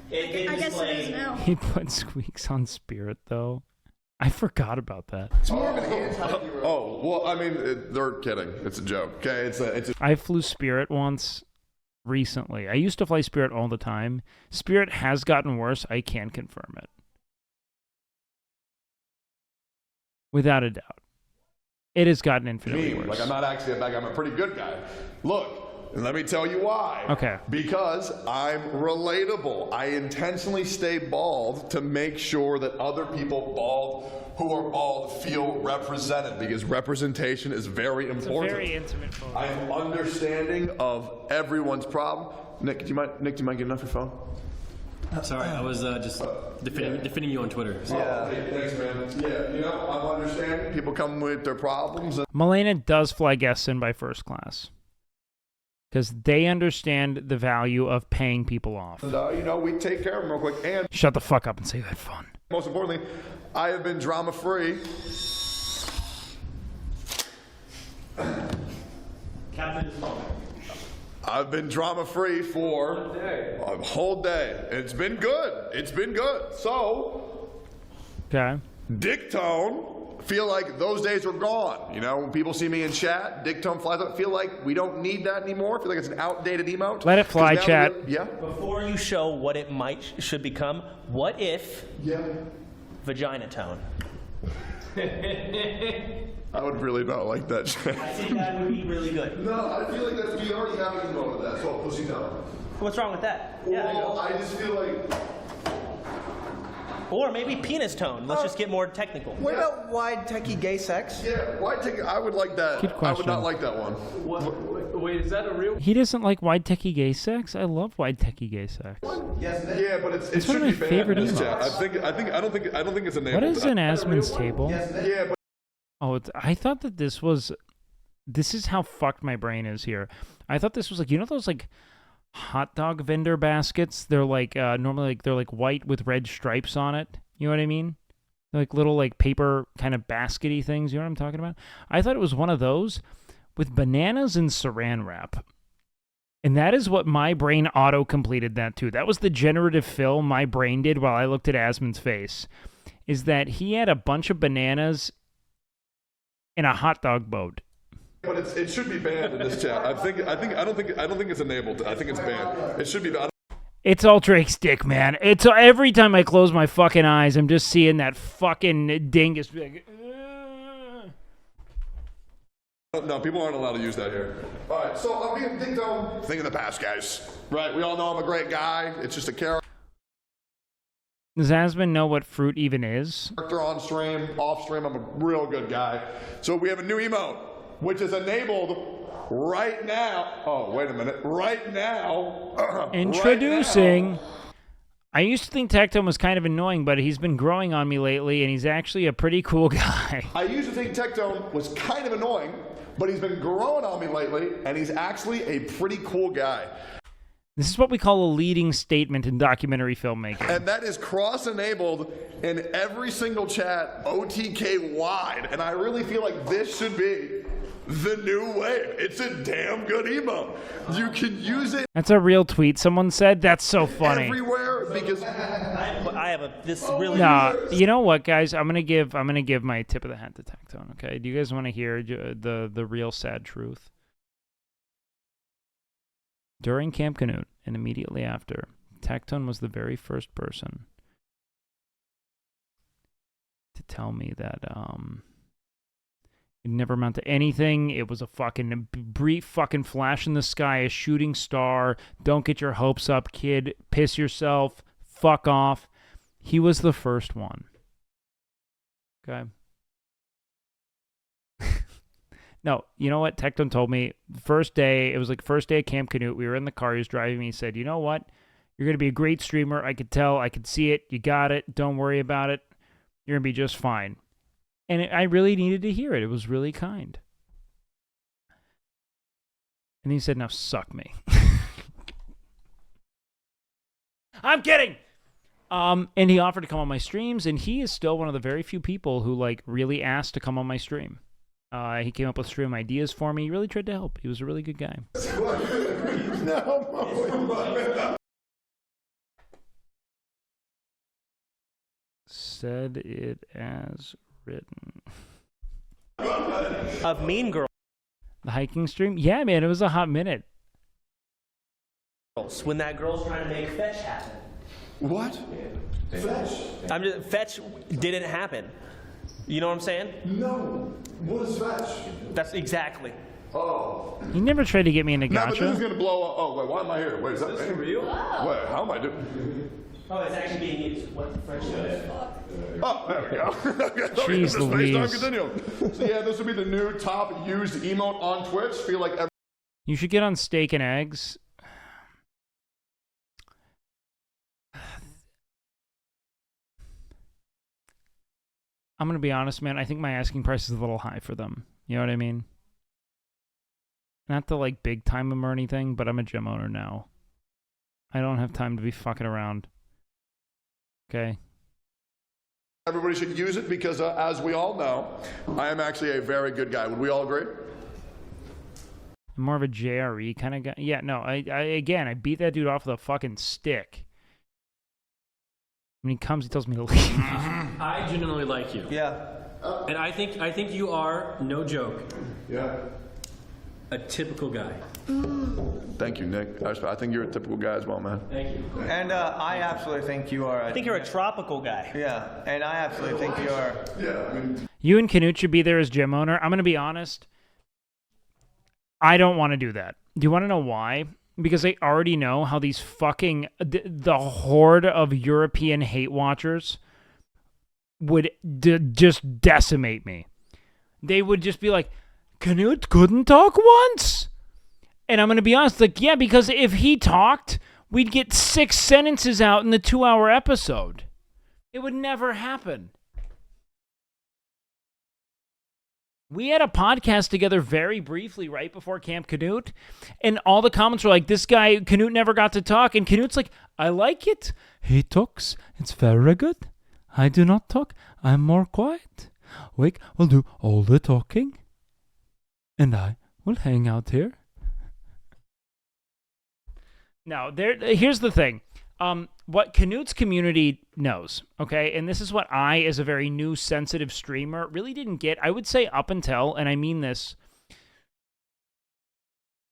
I guess it is now. He put squeaks on Spirit, though. I forgot about that. They're kidding. It's a joke. Okay, I flew Spirit once recently. I used to fly Spirit all the time. Spirit has gotten worse. I can confirm it. Without a doubt. It has gotten infinitely worse. I'm not actually a bad guy. I'm a pretty good guy. Look, let me tell you why. Okay. Because I'm relatable. I intentionally stay bald to make sure that other people who are bald feel represented, because representation is very important. It's a very intimate photo. I'm understanding of everyone's problem. Nick, do you mind getting off your phone? Sorry, I was just defending you on Twitter. So. Yeah. Thanks, man. Yeah, I'm understanding. People come with their problems. Milena does fly guests in by first class. Because they understand the value of paying people off. And, we take care of them real quick. And shut the fuck up and say you had fun. Most importantly, I have been drama-free. Captain is moment. I've been drama-free for a whole day. It's been good. So, okay. Dictone, feel like those days are gone. When people see me in chat, Dictone flies up. Feel like we don't need that anymore. Feel like it's an outdated emote. Let it fly, chat. Yeah. Before you show what it should become, what if vagina tone? I would really not like that shit. I think that would be really good. No, I feel like we already have an emote of that. So pussy tone. What's wrong with that? Well, I just feel like Or maybe penis tone. Let's just get more technical. What about wide techie gay sex? Yeah, wide techie. I would like that. Good I would not question. like that one. Wait, is that a real? He doesn't like wide techie gay sex? I love wide techie gay sex. Yes, yeah, but it It's one should of my be banned favorite in this chat. emotes. I don't think it's enabled. What is an Asmon's table? Yeah, but Oh, I thought that this was... This is how fucked my brain is here. I thought this was like, you know those like hot dog vendor baskets? They're like, normally like, they're like white with red stripes on it. You know what I mean? They're like little like paper kind of baskety things. You know what I'm talking about? I thought it was one of those with bananas and saran wrap. And that is what my brain auto-completed that to. That was the generative fill my brain did while I looked at Asmon's face. Is that he had a bunch of bananas in a hot dog boat. But it should be banned in this chat. I don't think it's enabled. I think it's banned. It should be banned. It's all Drake's dick, man. It's every time I close my fucking eyes, I'm just seeing that fucking dingus. Like, No, people aren't allowed to use that here. All right, so I'm being think of the past, guys. Right? We all know I'm a great guy. It's just a character. Does Asmon know what fruit even is? On stream, off stream, I'm a real good guy. So we have a new emote, which is enabled right now. Oh, wait a minute. Right now. Introducing. Right now. I used to think Tectone was kind of annoying, but he's been growing on me lately, and he's actually a pretty cool guy. I used to think Tectone was kind of annoying, but he's been growing on me lately, and he's actually a pretty cool guy. This is what we call a leading statement in documentary filmmaking. And that is cross-enabled in every single chat, OTK-wide. And I really feel like this should be the new wave. It's a damn good emote. You can use it. That's a real tweet. Someone said that's so funny. Everywhere because I have this really. Nah, you know what, guys? I'm gonna give my tip of the hat to Tectone. Okay, do you guys want to hear the real sad truth? During Camp Canute and immediately after, Tectone was the very first person to tell me that it never amounted to anything. It was a fucking brief fucking flash in the sky, a shooting star. Don't get your hopes up, kid. Piss yourself. Fuck off. He was the first one. Okay. No, you know what? Tectone told me first day, it was like first day of Camp Canute. We were in the car. He was driving me. He said, you know what? You're going to be a great streamer. I could tell. I could see it. You got it. Don't worry about it. You're going to be just fine. And I really needed to hear it. It was really kind. And he said, now suck me. I'm kidding. And he offered to come on my streams, and he is still one of the very few people who like really asked to come on my stream. He came up with stream ideas for me. He really tried to help. He was a really good guy. Said it as written. Of Mean Girls. The hiking stream? Yeah, man, it was a hot minute. When that girl's trying to make fetch happen. What? Fetch? Fetch didn't happen. You know what I'm saying? No. What is fetch? That's exactly. Oh. He never tried to get me into No, but this is gacha. going to blow up. Oh, wait, why am I here? Wait, is that for real? Wait, how am I doing? Oh, it's actually being used. What French is? Oh, there we go. Jeez Louise. So yeah, this will be the new top used emote on Twitch. Feel like You should get on Steak and Eggs. I'm going to be honest, man. I think my asking price is a little high for them. You know what I mean? Not to like big time them or anything, but I'm a gym owner now. I don't have time to be fucking around. Okay? everybody should use it because, as we all know, I am actually a very good guy. Would we all agree? More of a JRE kind of guy. Yeah, no, I beat that dude off with a fucking stick. When he comes, he tells me to leave. I genuinely like you. Yeah. And I think you are, no joke. Yeah. A typical guy. Thank you, Nick. I think you're a typical guy as well, man. Thank you. And I absolutely think you are. I think you're a tropical guy. Yeah, and I absolutely think you are. Yeah, I mean. You and Canute should be there as gym owner. I'm going to be honest. I don't want to do that. Do you want to know why? Because I already know how these fucking, the horde of European hate watchers would just decimate me. They would just be like, Canute couldn't talk once? And I'm going to be honest, like, yeah, because if he talked, we'd get 6 sentences out in the 2-hour episode. It would never happen. We had a podcast together very briefly right before Camp Canute, and all the comments were like, this guy, Canute, never got to talk, and Canute's like, I like it. He talks. It's very good. I do not talk. I'm more quiet. Wake will do all the talking, and I will hang out here. Now, here's the thing. What Canute's community knows, okay, and this is what I, as a very new, sensitive streamer, really didn't get, I would say up until, and I mean this,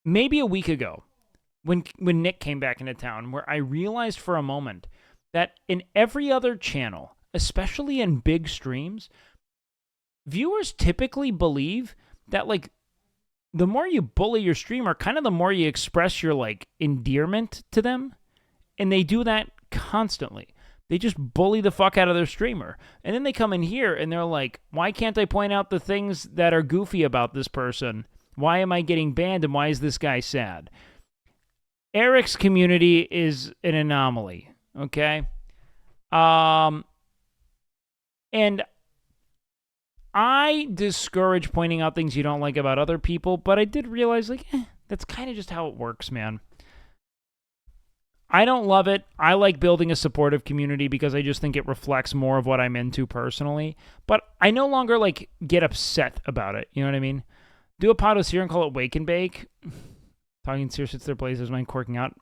maybe a week ago, when Nick came back into town, where I realized for a moment that in every other channel, especially in big streams, viewers typically believe that, like, the more you bully your streamer, kind of the more you express your, like, endearment to them. And they do that constantly. They just bully the fuck out of their streamer. And then they come in here and they're like, why can't I point out the things that are goofy about this person? Why am I getting banned and why is this guy sad? Eric's community is an anomaly, okay? And I discourage pointing out things you don't like about other people, but I did realize, like, that's kind of just how it works, man. I don't love it. I like building a supportive community because I just think it reflects more of what I'm into personally. But I no longer, like, get upset about it. You know what I mean? Do a pod with here and call it Wake and Bake. Talking serious, it's their blazers, mind corking out.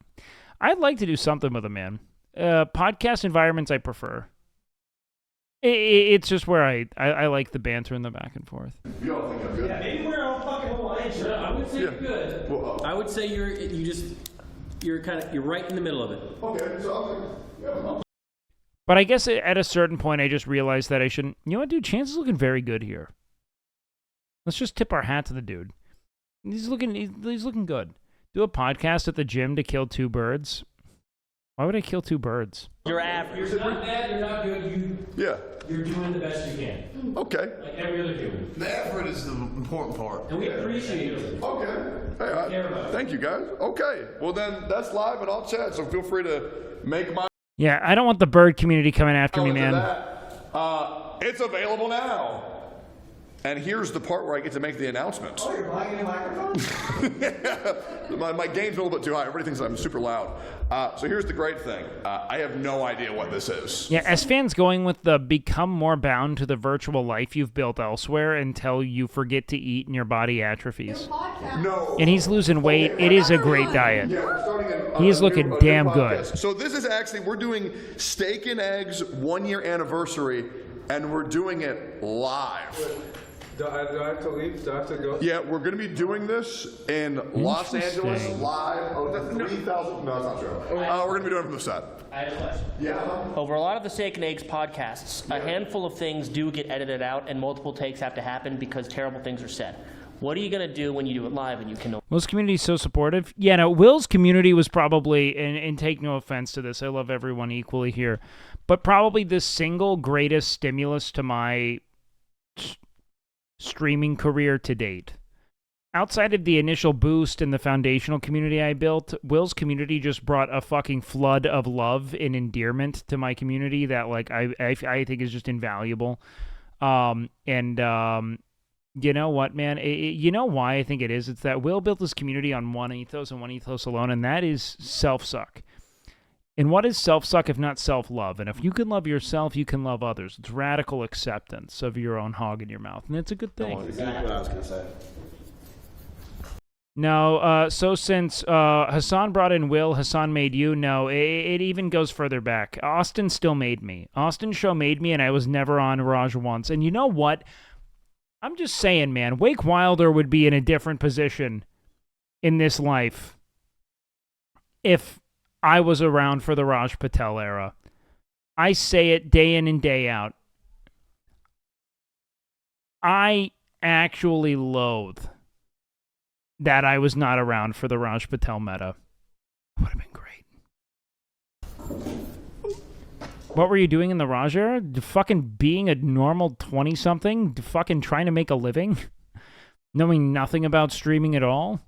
I'd like to do something with them, man. Podcast environments I prefer. It's just where I like the banter and the back and forth. You all think I'm good? Yeah, maybe we're all fucking Hawaiian shirt. I would say you're good. Well, I would say you're right in the middle of it. Okay, so But I guess at a certain point, I just realized that I shouldn't. You know what, dude? Chance is looking very good here. Let's just tip our hat to the dude. He's looking good. Do a podcast at the gym to kill 2 birds. Why would I kill 2 birds? You're average. You're not bad. You're not good. You're doing the best you can. Okay. Like every other human. The effort is the important part. And we appreciate it. Okay. Hey, thank you, guys. Okay. Well, then that's live and I'll chat, so feel free to make my... Yeah, I don't want the bird community coming after me, man. It's available now. And here's the part where I get to make the announcement. Oh, you're buying a microphone? my gain's a little bit too high. Everybody thinks I'm super loud. So here's the great thing. I have no idea what this is. Yeah, S fans going with the become more bound to the virtual life you've built elsewhere until you forget to eat and your body atrophies. No. And he's losing weight. It is a great diet. Yeah, we're starting He is looking damn good. So this is actually, we're doing Steak and Eggs 1-year anniversary, and we're doing it live. Do I have to leave? Do I have to go? Yeah, we're going to be doing this in Los Angeles live. Oh, that's 3,000. No, that's not true. We're going to be doing it from the set. I have a question. Yeah. Over a lot of the Steak and Eggs podcasts, a handful of things do get edited out and multiple takes have to happen because terrible things are said. What are you going to do when you do it live and you can... Will's community is so supportive. Yeah, no, Will's community was probably, and take no offense to this, I love everyone equally here, but probably the single greatest stimulus to my streaming career to date. Outside of the initial boost in the foundational community I built, Will's community just brought a fucking flood of love and endearment to my community that, like, I think is just invaluable. You know what, man? You know why I think it is? It's that Will built this community on one ethos and one ethos alone, and that is self-suck. And what is self-suck if not self-love? And if you can love yourself, you can love others. It's radical acceptance of your own hog in your mouth, and it's a good thing. Exactly what I was going to say. No, so since Hassan brought in Will, Hassan made you. No, it even goes further back. Austin still made me. Austin's show made me, and I was never on Raj once. And you know what? I'm just saying, man, WakeWilder would be in a different position in this life if I was around for the Raj Patel era. I say it day in and day out. I actually loathe that I was not around for the Raj Patel meta. Would have been great. What were you doing in the Raj era? Fucking being a normal 20-something? Fucking trying to make a living? Knowing nothing about streaming at all?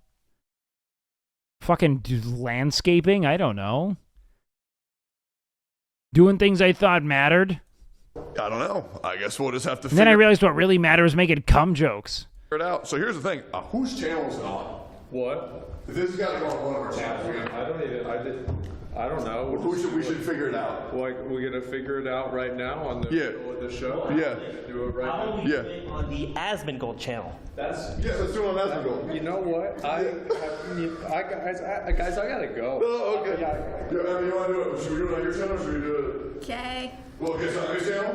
Fucking landscaping? I don't know. Doing things I thought mattered? I don't know. I guess we'll just have to And then I realized what really mattered was making cum jokes. Figure it out. So here's the thing. Whose channel is it on? What? This has got to go on one of our channels. I don't know. We should figure it out. Like, we're gonna figure it out right now on the middle of the show. Yeah. Do it right now. Yeah. On the Asmongold channel. Let's do it on Asmongold. You know what? Guys, I gotta go. Oh, okay. You want to do it? Should we do it on your channel or should we do it? Okay. Well, okay, so on your channel?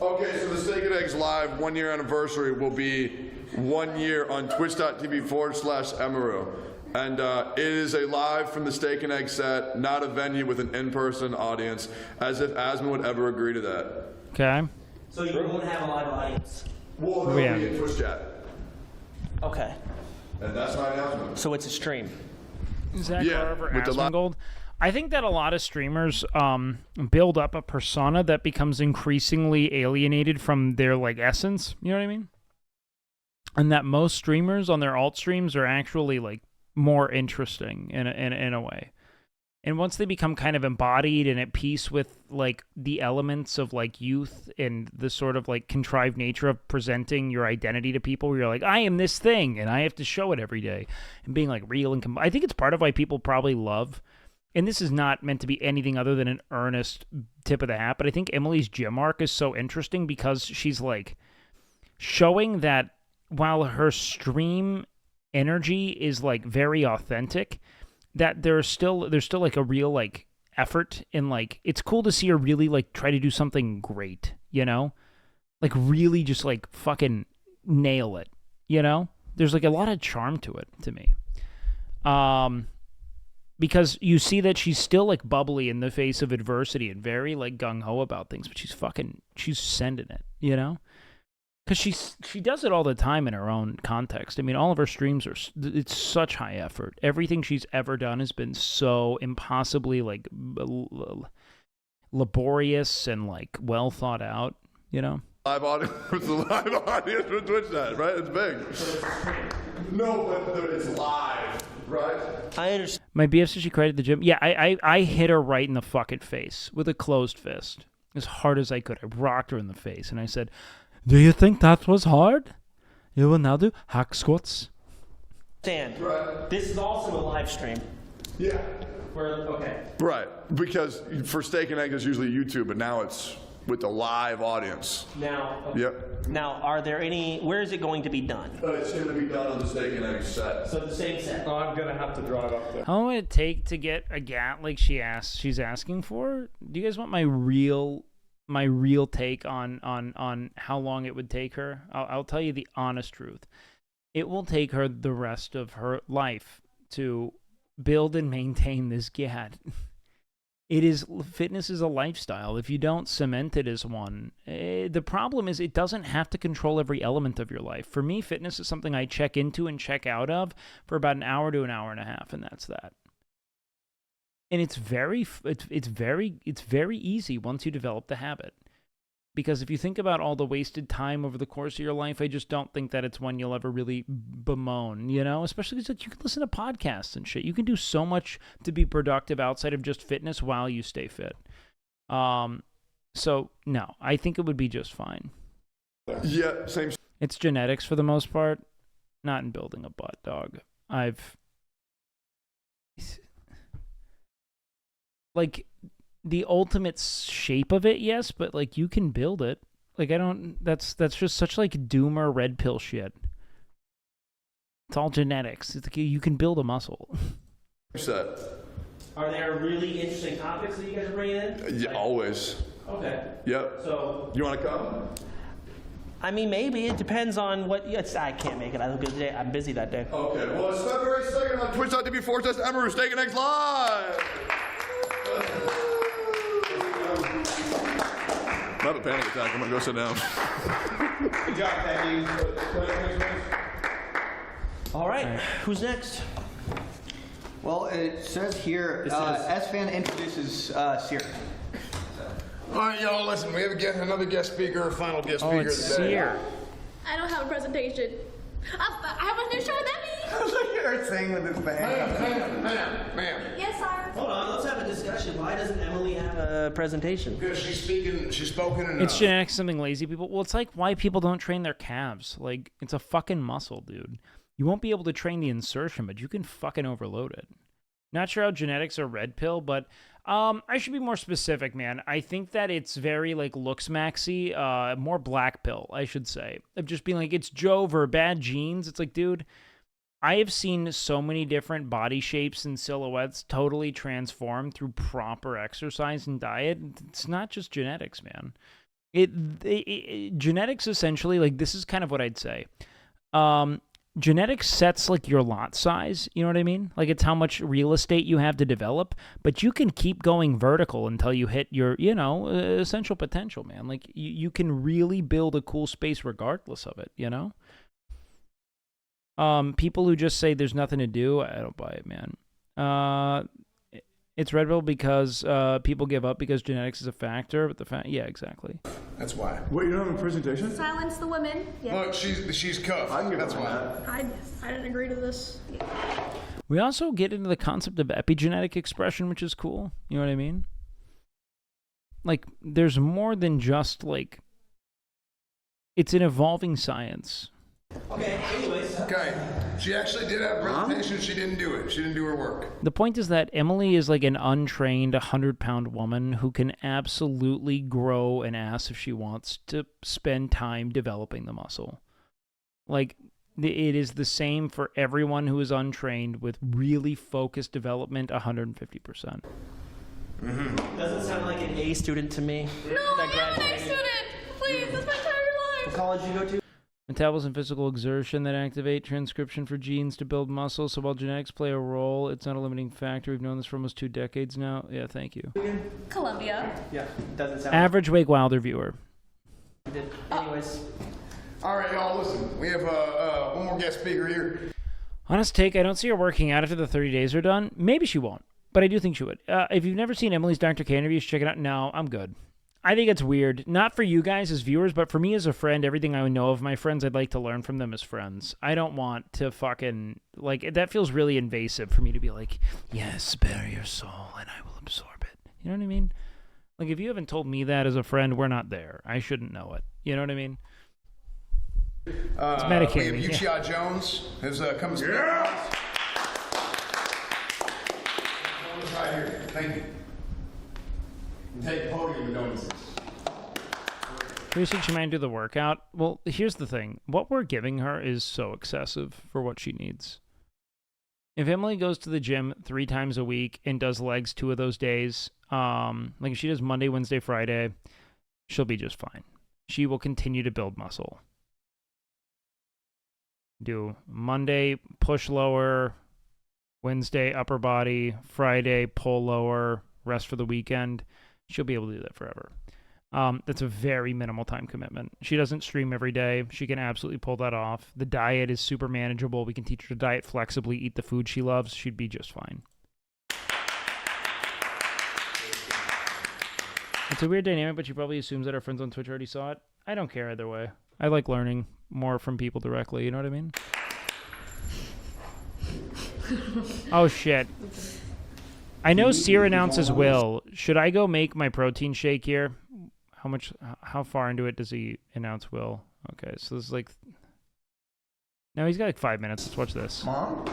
Okay, so the Steak and Eggs Live 1 year anniversary will be 1 year on twitch.tv/Emaru. And it is a live from the Steak and Egg set, not a venue with an in-person audience, as if Asma would ever agree to that. Okay. So you won't have a live audience? Well, they'll be in Twitch chat. Okay. And that's my announcement. So it's a stream. Zach Carver, Asmongold. I think that a lot of streamers build up a persona that becomes increasingly alienated from their like essence. You know what I mean? And that most streamers on their alt streams are actually like more interesting in a way. And once they become kind of embodied and at peace with like the elements of like youth and the sort of like contrived nature of presenting your identity to people, where you're like, I am this thing and I have to show it every day, and being like real and I think it's part of why people probably love. And this is not meant to be anything other than an earnest tip of the hat, but I think Emily's gym arc is so interesting because she's like showing that while her stream energy is like very authentic, that there's still like a real like effort in like, it's cool to see her really like try to do something great, you know, like really just like fucking nail it, you know. There's like a lot of charm to it to me, because you see that she's still like bubbly in the face of adversity and very like gung-ho about things, but she's sending it, you know. Because she does it all the time in her own context. I mean, all of her streams it's such high effort. Everything she's ever done has been so impossibly like laborious and like well thought out, you know? Live audience with the live audience for Twitch chat, right? It's big. No, but it's live, right? I understand. My BF said she created the gym. Yeah, I hit her right in the fucking face with a closed fist as hard as I could. I rocked her in the face and I said, do you think that was hard? You will now do hack squats. Right. This is also a live stream. Yeah. Okay. Right, because for Steak and Egg it's usually YouTube, but now it's with the live audience. Now. Yep. Now, are there any? Where is it going to be done? It's going to be done on the Steak and Egg set. So the same set. Oh, I'm gonna have to drive up there. How long would it take to get a GAT like she's asking for? Do you guys want my real take on how long it would take her? I'll tell you the honest truth. It will take her the rest of her life to build and maintain this GAT. Fitness is a lifestyle. If you don't cement it as one, the problem is it doesn't have to control every element of your life. For me, fitness is something I check into and check out of for about an hour to an hour and a half, and that's that. And it's very easy once you develop the habit. Because if you think about all the wasted time over the course of your life, I just don't think that it's one you'll ever really bemoan, you know? Especially because you can listen to podcasts and shit. You can do so much to be productive outside of just fitness while you stay fit. So, no, I think it would be just fine. Yeah, same. It's genetics for the most part, not in building a butt, dog. Like, the ultimate shape of it, yes, but like you can build it. Like that's just such like doomer red pill shit. It's all genetics. It's like you can build a muscle. Set. Are there really interesting topics that you guys are bringing in? Yeah, always. Okay. Yep. So you want to come? I mean, maybe it depends on what. I can't make it. I'm busy that day. Okay. Well, it's February 2nd on twitch.tv/Emaru Steak and Eggs Live. I have a panic attack. I'm gonna go sit down. Good job, thank you. All right, who's next? Well, it says here, S-Fan introduces Siri. All right, y'all, listen. We have another guest speaker, a final guest speaker it's today. Seer. I don't have a presentation. I have a new show with Emmy. Look at her saying with this band. Ma'am. Yes, sir. Hold on, let's have a discussion. Why doesn't Emily have a presentation? Because she's spoken enough. It's genetics, something lazy people. Well, it's like why people don't train their calves. Like, it's a fucking muscle, dude. You won't be able to train the insertion, but you can fucking overload it. Not sure how genetics are red pill, but I should be more specific, man. I think that it's very, like, looks maxy, more black pill, I should say. Of just being like, it's Jove or bad genes. It's like, dude, I have seen so many different body shapes and silhouettes totally transformed through proper exercise and diet. It's not just genetics, man. Genetics essentially, like, this is kind of what I'd say. Genetics sets, like, your lot size, you know what I mean? Like, it's how much real estate you have to develop, but you can keep going vertical until you hit your, essential potential, man. Like, you can really build a cool space regardless of it, you know? People who just say there's nothing to do, I don't buy it, man. It's red pill because people give up because genetics is a factor, but yeah, exactly. That's why. What, you don't have a presentation? Silence the women. Yeah. Look, she's cuffed. That's why. I didn't agree to this. We also get into the concept of epigenetic expression, which is cool. You know what I mean? Like, there's more than just, like, it's an evolving science. Okay, anyways. Okay. She actually did have a presentation. She didn't do it. She didn't do her work. The point is that Emily is like an untrained 100-pound woman who can absolutely grow an ass if she wants to spend time developing the muscle. Like, it is the same for everyone who is untrained with really focused development 150%. Mm-hmm. Doesn't sound like an A student to me. No, I'm an A student. Please, that's my entire life. What college you go to? Metabolism, physical exertion that activate transcription for genes to build muscle. So while genetics play a role, it's not a limiting factor. We've known this for almost 2 decades now. Yeah, thank you. Columbia. Yeah, doesn't sound. Average WakeWilder viewer. Anyways. All right, y'all, listen. We have one more guest speaker here. Honest take, I don't see her working out after the 30 days are done. Maybe she won't, but I do think she would. If you've never seen Emily's Dr. K interviews, check it out. No, I'm good. I think it's weird. Not for you guys as viewers, but for me as a friend, everything I know of my friends, I'd like to learn from them as friends. I don't want to fucking, like, that feels really invasive for me to be like, yes, spare your soul and I will absorb it. You know what I mean? Like, if you haven't told me that as a friend, we're not there. I shouldn't know it. You know what I mean? It's medicating. We have UTI Jones who's come to speak. Yeah. Right here. Thank you. Take podium and don't insist. You think she might do the workout? Well, here's the thing. What we're giving her is so excessive for what she needs. If Emily goes to the gym 3 times a week and does legs 2 of those days, like if she does Monday, Wednesday, Friday, she'll be just fine. She will continue to build muscle. Do Monday, push lower, Wednesday, upper body, Friday, pull lower, rest for the weekend. She'll be able to do that forever. That's a very minimal time commitment. She doesn't stream every day. She can absolutely pull that off. The diet is super manageable. We can teach her to diet flexibly, eat the food she loves. She'd be just fine. It's a weird dynamic, but she probably assumes that our friends on Twitch already saw it. I don't care either way. I like learning more from people directly. You know what I mean? Oh, shit. I know Seer announces Will. Should I go make my protein shake here? How far into it does he announce Will? Okay, so this is like... No, he's got like 5 minutes. Let's watch this. Mom?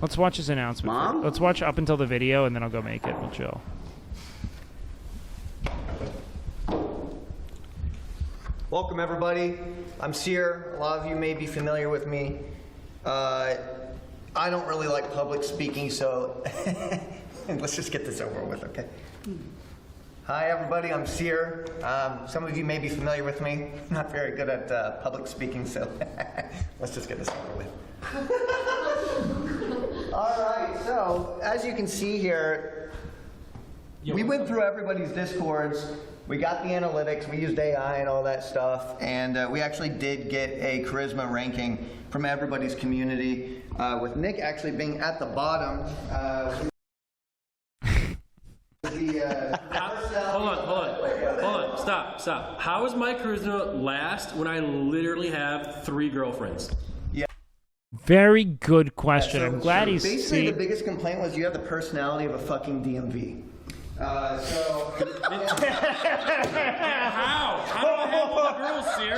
Let's watch his announcement. Mom? Let's watch up until the video, and then I'll go make it. We'll chill. Welcome, everybody. I'm Seer. A lot of you may be familiar with me. I don't really like public speaking, so let's just get this over with, okay? Hi, everybody. I'm Seer. Some of you may be familiar with me. I'm not very good at public speaking, so let's just get this over with. All right. So, as you can see here, we went through everybody's Discords. We got the analytics. We used AI and all that stuff, and we actually did get a charisma ranking from everybody's community. With Nick actually being at the bottom, the Hold on. Stop. How is my charisma last when I literally have 3 girlfriends? Very good question. I'm glad he's... Basically, the biggest complaint was you have the personality of a fucking DMV. How? How do I handle the girls, Sear?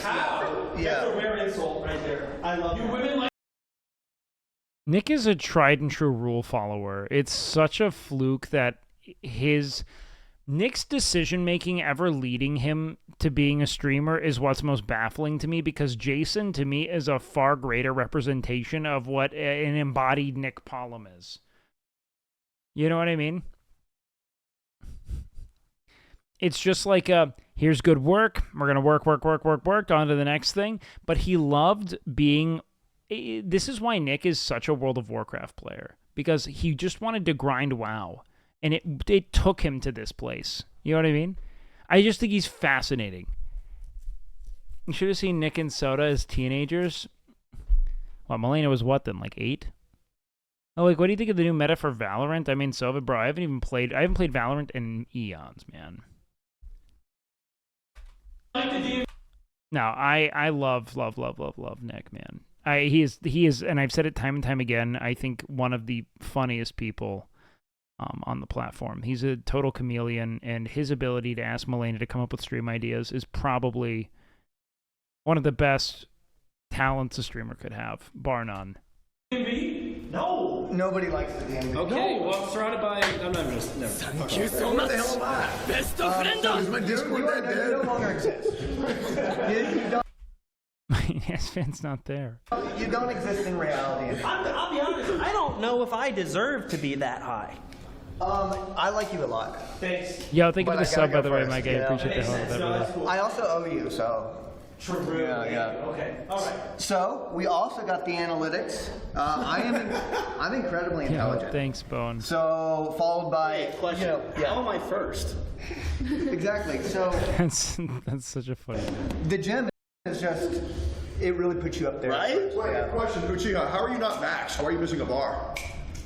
How? Yeah. That's a rare insult right there. I love you. Women like... Nick is a tried and true rule follower. It's such a fluke that Nick's decision making ever leading him to being a streamer is what's most baffling to me, because Jason to me is a far greater representation of what an embodied Nick Pollum is. You know what I mean? It's just like here's good work. We're gonna work on to the next thing. But he loved being. This is why Nick is such a World of Warcraft player, because he just wanted to grind WoW, and it took him to this place. You know what I mean? I just think he's fascinating. You should have seen Nick and Soda as teenagers. Well, Melena was what then, like 8? Oh, like, what do you think of the new meta for Valorant? I mean, Soda, bro, I haven't played Valorant in eons, man. No, I love Nick, man. He is, and I've said it time and time again, I think one of the funniest people on the platform. He's a total chameleon, and his ability to ask Melena to come up with stream ideas is probably one of the best talents a streamer could have, bar none. No. Nobody likes the DMV. Okay, well, I'm surrounded by... I'm not even gonna... Thank you so much. What the hell am I? Best of friend. Is my Discord that dead? You no longer exist. you don't. Yes, Fan's not there. You don't exist in reality. I'll be honest, I don't know if I deserve to be that high. I like you a lot. Thanks. Yo, thank you for But the I sub, gotta by go the way, first, Mike. I you know? appreciate the hell of that, brother. Cool. I also owe you, so. True. Yeah. Okay. All right. So we also got the analytics. I'm incredibly intelligent. Thanks, Bone. So followed by Question. How am I first? Exactly. So That's such a funny thing. the gym is just, it really puts you up there. Right? Yeah. Question, Uchiha, how are you not max? Why are you missing a bar?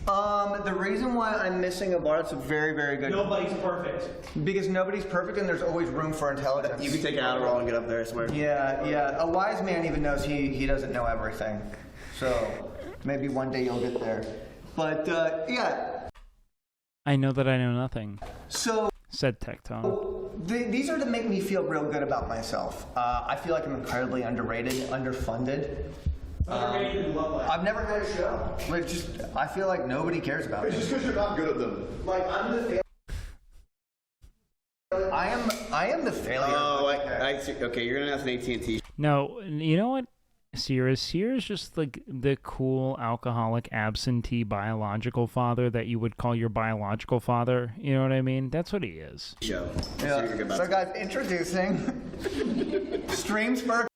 The reason why I'm missing a bar, that's a very, very good. Nobody's perfect. Because nobody's perfect, and there's always room for intelligence. You can take an Adderall and get up there, I swear. Yeah. A wise man even knows he doesn't know everything. So maybe one day you'll get there. But yeah. I know that I know nothing. So said Tectone. These are to make me feel real good about myself. I feel like I'm incredibly underrated, underfunded. I've never had a show. Like, I feel like nobody cares about It's me. just because you're not good at them. Like, I'm the failure. I am the failure. Oh, I see. Okay, you're gonna have an AT&T. No, you know what? Sears just like the cool alcoholic absentee biological father that you would call your biological father. You know what I mean? That's what he is. Yeah. So guys, introducing Streams for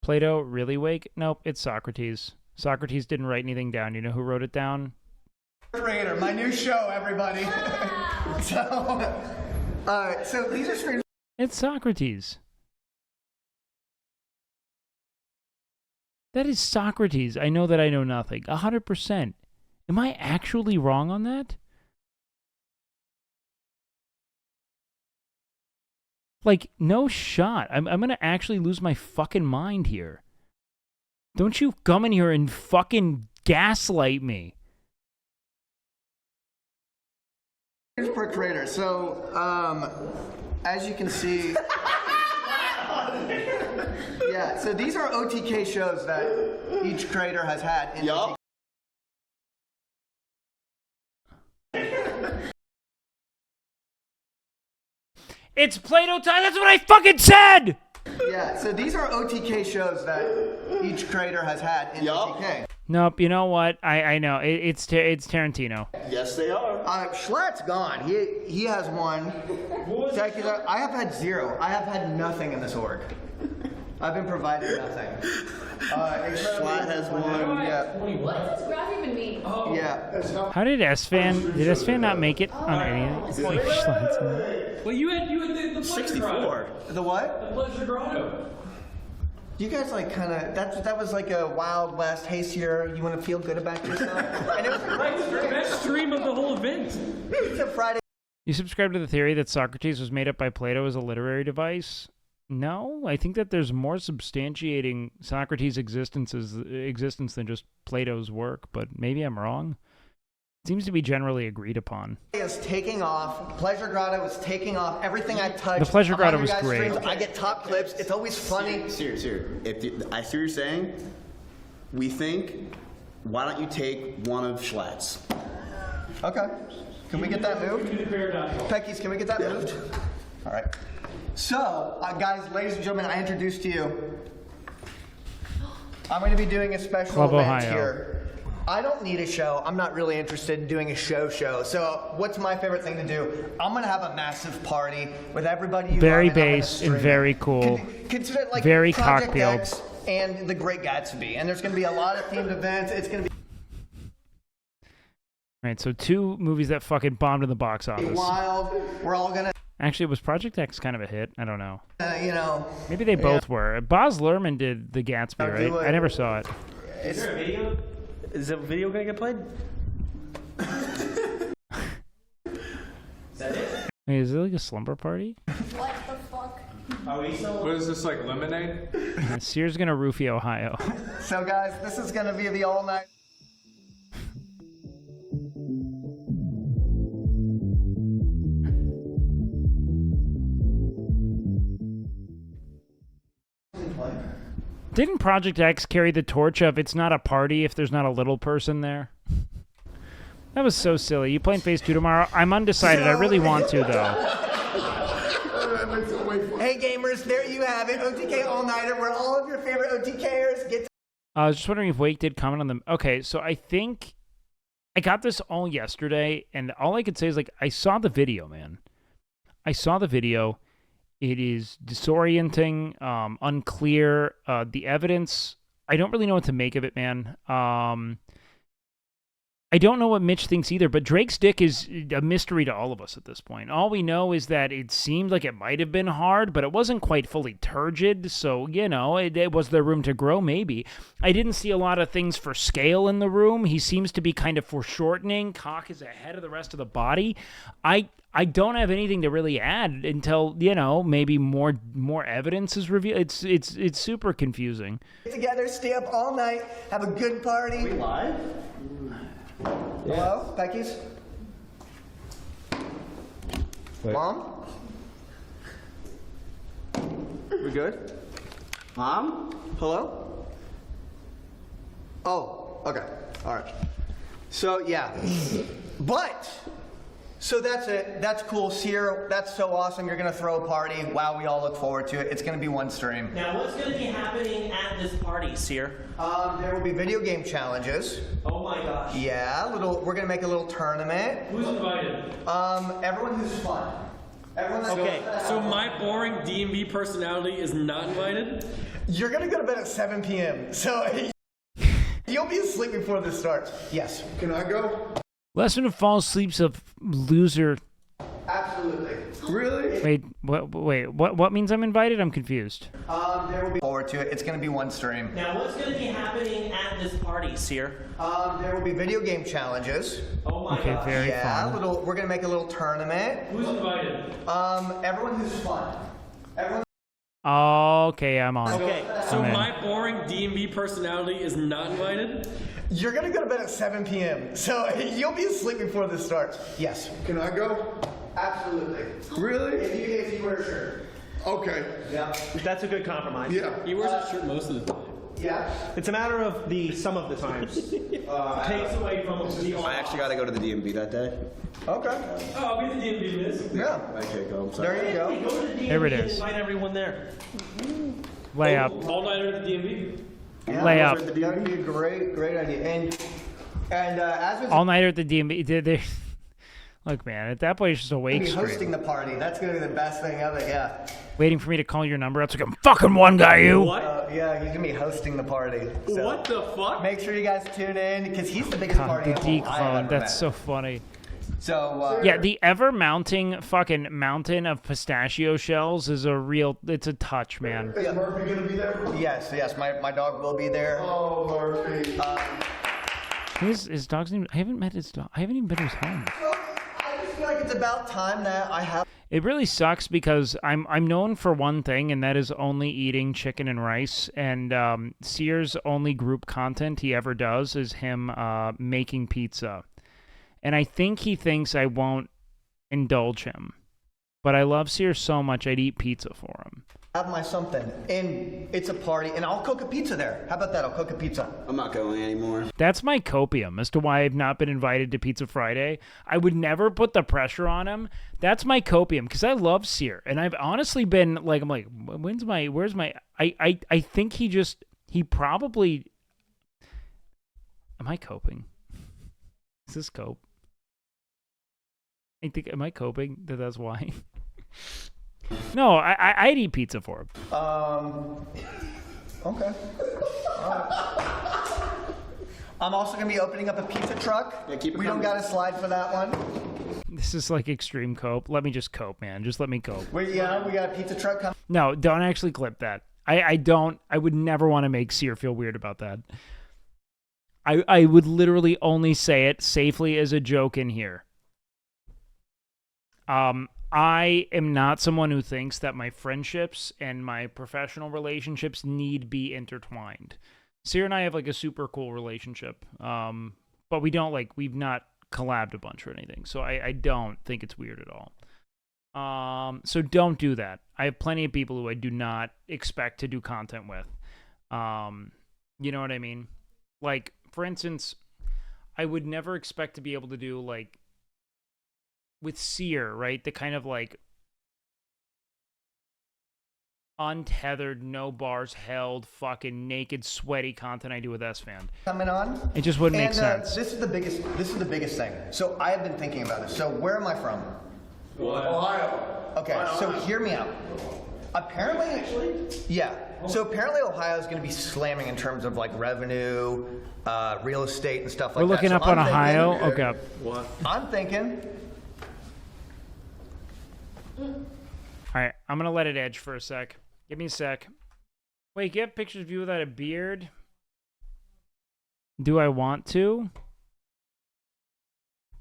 Plato, really wake? Nope, it's Socrates. Socrates didn't write anything down. You know who wrote it down? Creator, my new show, everybody. So these are streams. It's Socrates. That is Socrates. I know that I know nothing. 100%. Am I actually wrong on that? Like, no shot. I'm going to actually lose my fucking mind here. Don't you come in here and fucking gaslight me. Here's per creator. So, as you can see, yeah. So these are OTK shows that each creator has had. In OTK. It's Plato time. That's what I fucking said. Yeah. So these are OTK shows that each creator has had in OTK. Nope. You know what? I know it's Tarantino. Yes, they are. Schlatt's gone. He has one. Secular. I have had 0. I have had nothing in this org. I've been provided nothing. Schlatt has one. Yeah. What does this graph even mean? Yeah. How did S-Fan not make it on anything? Well, you had the Pleasure 64. Grotto. The what? The Pleasure Grotto. You guys like kind of that was like a Wild West. Hey, Sierra, you want to feel good about yourself? And it was a great stream. The best stream of the whole event. It's a Friday. You subscribe to the theory that Socrates was made up by Plato as a literary device? No, I think that there's more substantiating Socrates' existence than just Plato's work, but maybe I'm wrong. It seems to be generally agreed upon. Is taking off. Pleasure Grotto is taking off. Everything I touch. The Pleasure I'm Grotto on your was guys' great. streams. I get top clips. It's always funny. Seriously, I see what you're saying. We think, why don't you take one of Schlatt's? Okay. Can we get that moved? Peckies, can we get that moved? All right. So, guys, ladies and gentlemen, I introduced to you. I'm going to be doing a special Club event Ohio. here. I don't need a show. I'm not really interested in doing a show. So, what's my favorite thing to do? I'm going to have a massive party with everybody. You Very love, and I'm gonna bass stream and it. very cool. Consider it like Very Project cocktailed. X and The Great Gatsby. And there's going to be a lot of themed events. It's going to be Right, so 2 movies that fucking bombed in the box office. wild. We're all going to. Actually, was Project X kind of a hit? I don't know. You know, Maybe they both were. Boz Luhrmann did The Gatsby, I'll right? do it. I never saw it. Is there a video? Is the video gonna get played? Is that it? Wait, is it like a slumber party? What the fuck? Are we still? What is this, like lemonade? Sears gonna roofie Ohio. So, guys, this is going to be the all-night. Didn't Project X carry the torch of it's not a party if there's not a little person there? That was so silly. You playing Phase 2 tomorrow? I'm undecided. I really want to, though. Hey, gamers, there you have it. OTK All-Nighter, where all of your favorite OTKers get to... I was just wondering if Wake did comment on them. Okay, so I think I got this all yesterday, and all I could say is, like, I saw the video, man. I saw the video. It is disorienting, unclear. The evidence, I don't really know what to make of it, man. I don't know what Mitch thinks either, but Drake's dick is a mystery to all of us at this point. All we know is that it seemed like it might have been hard, but it wasn't quite fully turgid, so, you know, it was there room to grow, maybe. I didn't see a lot of things for scale in the room. He seems to be kind of foreshortening. Cock is ahead of the rest of the body. I don't have anything to really add until, you know, maybe more evidence is revealed. It's super confusing. Get together, stay up all night, have a good party. We live? Hello, Becky's? Mom? We good? Mom? Hello? Oh, okay. All right. So, yeah. But, so that's it. That's cool. Sierra, that's so awesome. You're going to throw a party. Wow, we all look forward to it. It's going to be one stream. Now, what's going to be happening at this party, Seer? There will be video game challenges. Oh my gosh. Yeah, we're going to make a little tournament. Who's invited? Everyone who's fun. Okay, so my boring DMV personality is not invited? You're going to go to bed at 7 p.m., so you'll be asleep before this starts. Yes. Can I go? Lesson of false sleep's a loser. Absolutely. Really? What means I'm invited? I'm confused. There will be forward to it. It's going to be one stream. Now, what's going to be happening at this party, Seer? There will be video game challenges. Oh my Okay, gosh. very Yeah, fun. we're going to make a little tournament. Who's invited? Everyone who's fun. Everyone. Okay, I'm on. Okay, so I'm in. my boring DMV personality is not invited? You're going to go to bed at 7 p.m., so you'll be asleep before this starts. Yes. Can I go? Absolutely. Really? If you wear a shirt. Okay. Yeah. That's a good compromise. Yeah. He wears a shirt most of the time. Yeah. It's a matter of some of the times. Takes away from the I actually got to go to the DMV that day. Okay. Oh, I'll be the DMV miss. Yeah. Okay, go. I'm sorry. There you go. Go to the DMV There it and is. invite everyone there. Lay up. All nighter at the DMV. Yeah, Lay up. That would be a great idea. And as with All nighter at the DMV. Look, man, at that point it's just a wake be hosting stream. the party. That's gonna be the best thing of it. Yeah. Waiting for me to call your number. It's like I'm fucking one guy, you. What? Yeah, he's gonna be hosting the party. So What the fuck? make sure you guys tune in because he's the biggest God, party the animal I've declone. ever That's met. so funny. So yeah, the ever mounting fucking mountain of pistachio shells is a real. It's a touch, man. Is Murphy gonna be there? Yes, yes. My dog will be there. Oh, Murphy. His dog's name. I haven't met his dog. I haven't even been to his home. I just feel like it's about time that I have. It really sucks because I'm known for one thing, and that is only eating chicken and rice. And Sear's only group content he ever does is him making pizza. And I think he thinks I won't indulge him. But I love Sear so much, I'd eat pizza for him. Have my something, and it's a party, and I'll cook a pizza there. How about that? I'll cook a pizza. I'm not going anymore. That's my copium as to why I've not been invited to Pizza Friday. I would never put the pressure on him. That's my copium because I love Sear, and I've honestly been like, I'm like, where's my? I think he probably. Am I coping? Is this cope? Am I coping that's why? No, I'd eat pizza for him. Okay. I'm also going to be opening up a pizza truck. Yeah, we don't got a slide for that one. This is like extreme cope. Let me just cope, man. Just let me cope. We got a pizza truck coming. No, don't actually clip that. I would never want to make Sear feel weird about that. I would literally only say it safely as a joke in here. I am not someone who thinks that my friendships and my professional relationships need be intertwined. Sear and I have like a super cool relationship, but we've not collabed a bunch or anything, so I don't think it's weird at all. So don't do that. I have plenty of people who I do not expect to do content with. You know what I mean? Like, for instance, I would never expect to be able to do like with Sear, right? The kind of like untethered, no bars held, fucking naked, sweaty content I do with S-Fan. Coming on. It just wouldn't make sense. This is the biggest thing. So I have been thinking about this. So where am I from? Ohio. Okay, so hear me out. Apparently, yeah. So apparently Ohio is going to be slamming in terms of like revenue, real estate and stuff like that. We're looking up on Ohio? Okay. What? I'm thinking. All right, I'm going to let it edge for a sec. Give me a sec. Wait, you have pictures of you without a beard? Do I want to?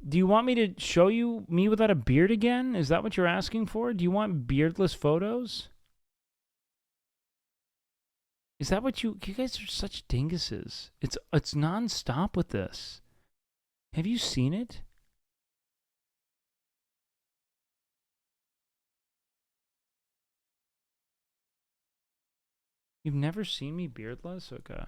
Do you want me to show you me without a beard again? Is that what you're asking for? Do you want beardless photos? Is that what you guys are such dinguses. It's nonstop with this. Have you seen it? You've never seen me beardless? Okay.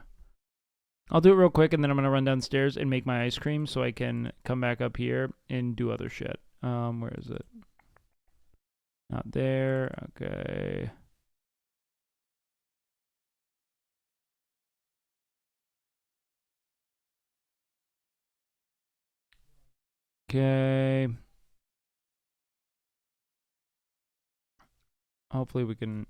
I'll do it real quick, and then I'm going to run downstairs and make my ice cream so I can come back up here and do other shit. Where is it? Not there. Okay. Okay. Hopefully we can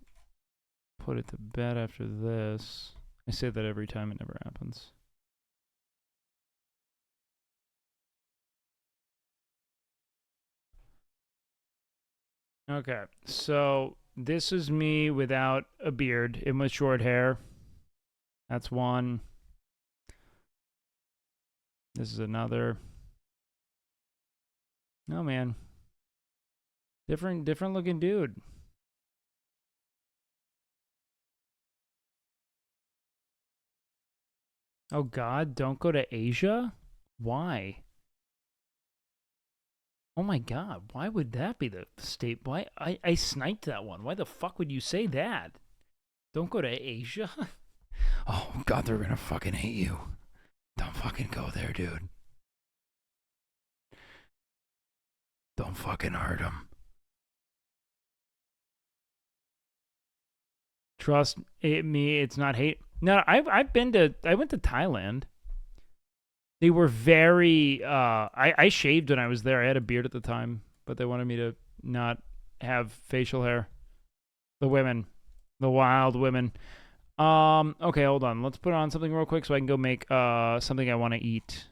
put it to bed after this. I say that every time, it never happens. Okay, so this is me without a beard and with short hair. That's one. This is another. No, man. Different looking dude. Oh God, don't go to Asia? Why? Oh my God, why would that be the state? Why? I sniped that one. Why the fuck would you say that? Don't go to Asia? Oh God, they're gonna fucking hate you. Don't fucking go there, dude. Don't fucking hurt them. Trust me, it's not hate. No, I went to Thailand. They were very I shaved when I was there. I had a beard at the time, but they wanted me to not have facial hair. The women. The wild women. Okay, hold on. Let's put on something real quick so I can go make something I want to eat.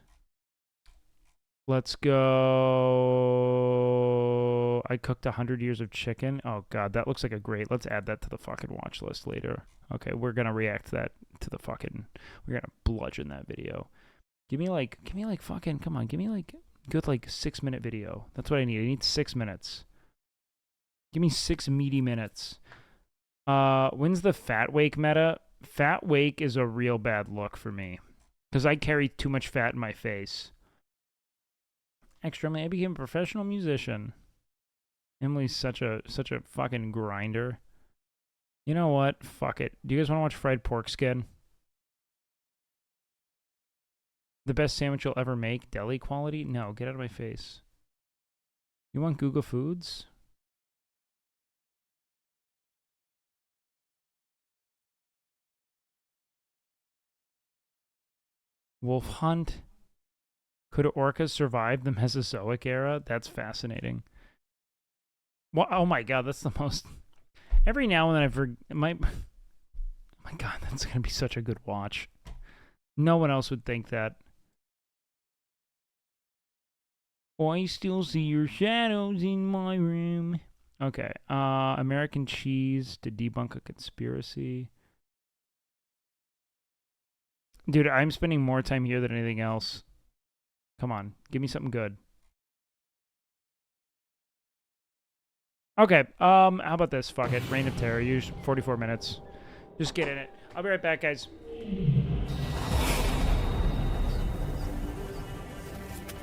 Let's go. I cooked 100 years of chicken. Oh, God, that looks like a great... Let's add that to the fucking watch list later. Okay, we're going to react to that to the fucking... We're going to bludgeon that video. Give me like fucking... Come on, give me like good like 6-minute video. That's what I need. I need 6 minutes. Give me 6 meaty minutes. When's the fat wake meta? Fat wake is a real bad look for me. Because I carry too much fat in my face. Extra, I became a professional musician. Emily's such a fucking grinder. You know what? Fuck it. Do you guys want to watch fried pork skin? The best sandwich you'll ever make? Deli quality? No, get out of my face. You want Google Foods? Wolf Hunt? Could orcas survive the Mesozoic era? That's fascinating. Well, oh my God, that's the most... Every now and then oh my God, that's going to be such a good watch. No one else would think that. I still see your shadows in my room. Okay, American cheese to debunk a conspiracy. Dude, I'm spending more time here than anything else. Come on, give me something good. Okay, how about this? Fuck it. Reign of Terror. Use 44 minutes. Just get in it. I'll be right back, guys.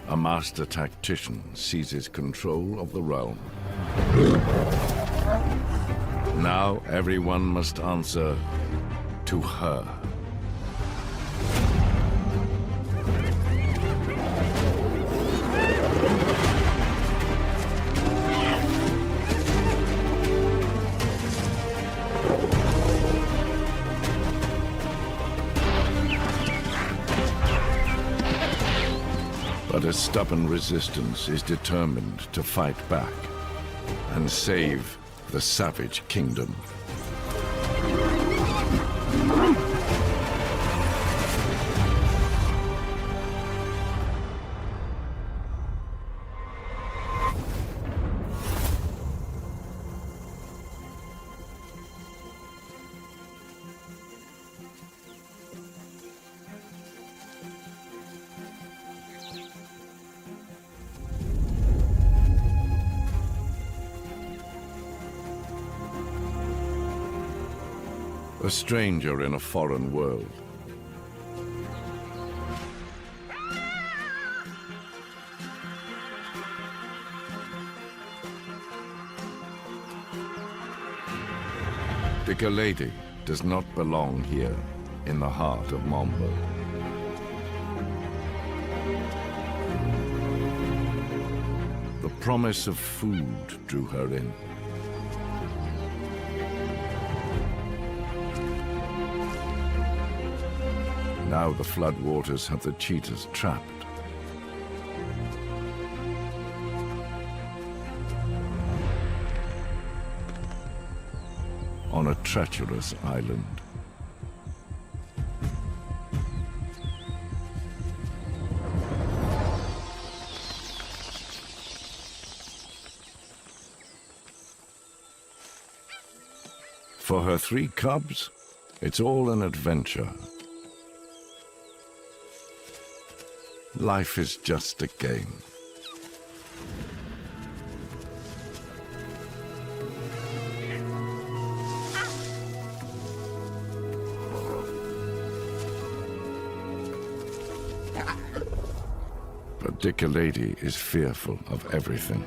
A master tactician seizes control of the realm. Now everyone must answer to her. But a stubborn resistance is determined to fight back and save the savage kingdom. A stranger in a foreign world. Lady does not belong here in the heart of Mombo. The promise of food drew her in. Now the floodwaters have the cheetahs trapped. On a treacherous island. For her 3 cubs, it's all an adventure. Life is just a game. But Lady is fearful of everything.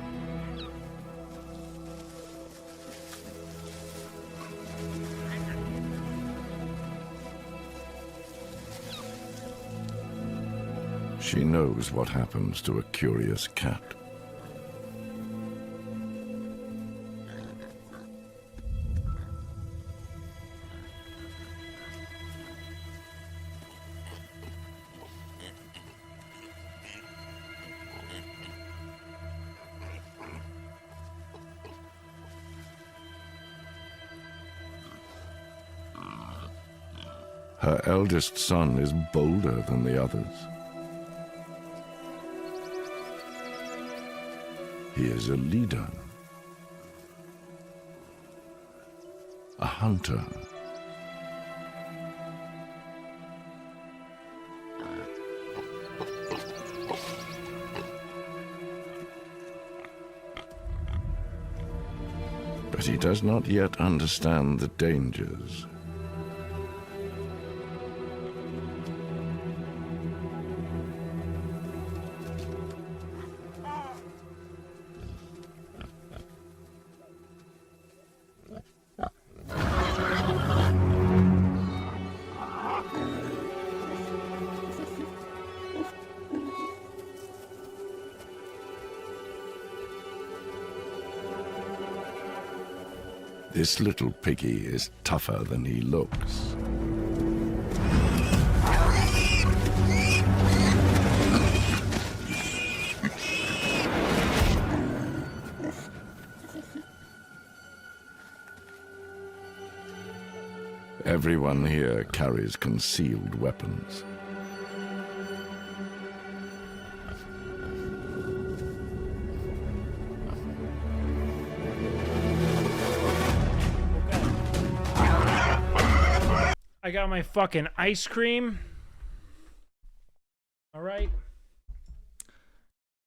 She knows what happens to a curious cat. Her eldest son is bolder than the others. He is a leader. A hunter. But he does not yet understand the dangers. This little piggy is tougher than he looks. Everyone here carries concealed weapons. I got my fucking ice cream. All right.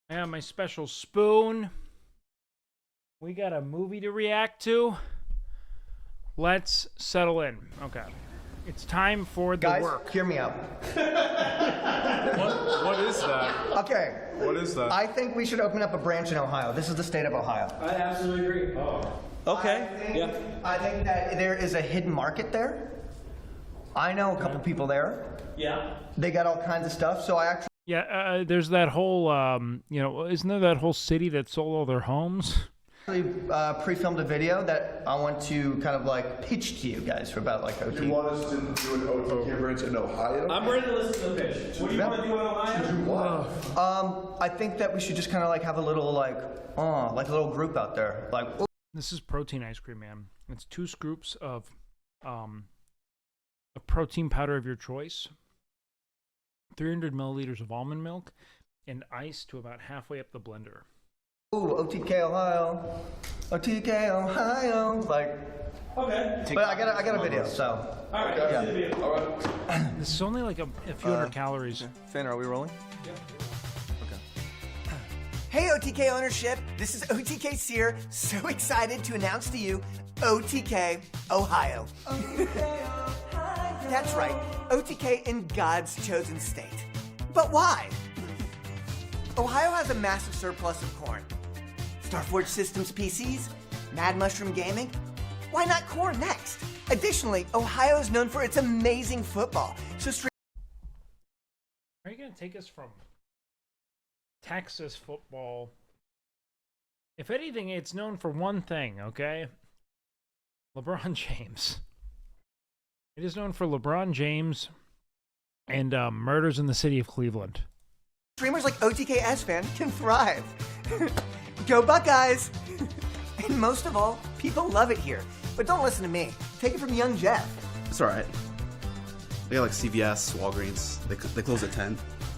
I have my special spoon. We got a movie to react to. Let's settle in. Okay. It's time for the Guys, work. hear me out. What is that? Okay. What is that? I think we should open up a branch in Ohio. This is the state of Ohio. I absolutely agree. Oh. Okay. I think that there is a hidden market there. I know a couple people there. Yeah. They got all kinds of stuff, so I actually... Yeah, there's that whole, isn't there that whole city that sold all their homes? Pre-filmed a video that I want to kind of like pitch to you guys for about like OT. You want us to do an OT branch in Ohio? I'm ready to listen to the pitch. What do you want to do in Ohio? I think that we should just kind of like have a little like a little group out there. Like, this is protein ice cream, man. It's 2 scoops of a protein powder of your choice, 300 milliliters of almond milk, and ice to about halfway up the blender. Ooh, OTK Ohio, OTK Ohio, like. Okay. But I got a video, so. All right. Yeah. See the video. All right. This is only like a few hundred calories. Finn, are we rolling? Yeah. Hey OTK ownership, this is OTK Sear, so excited to announce to you OTK Ohio. That's right, OTK in God's chosen state. But why? Ohio has a massive surplus of corn. Starforge Systems PCs, Mad Mushroom Gaming. Why not corn next? Additionally, Ohio is known for its amazing football. So Are you going to take us from Texas football? If anything, it's known for one thing, okay? LeBron James. It is known for LeBron James and murders in the city of Cleveland. streamers like OTK S-Fan can thrive. Go Buckeyes! And most of all, people love it here. But don't listen to me. Take it from young Jeff. It's alright. They got like CVS, Walgreens. They close at 10.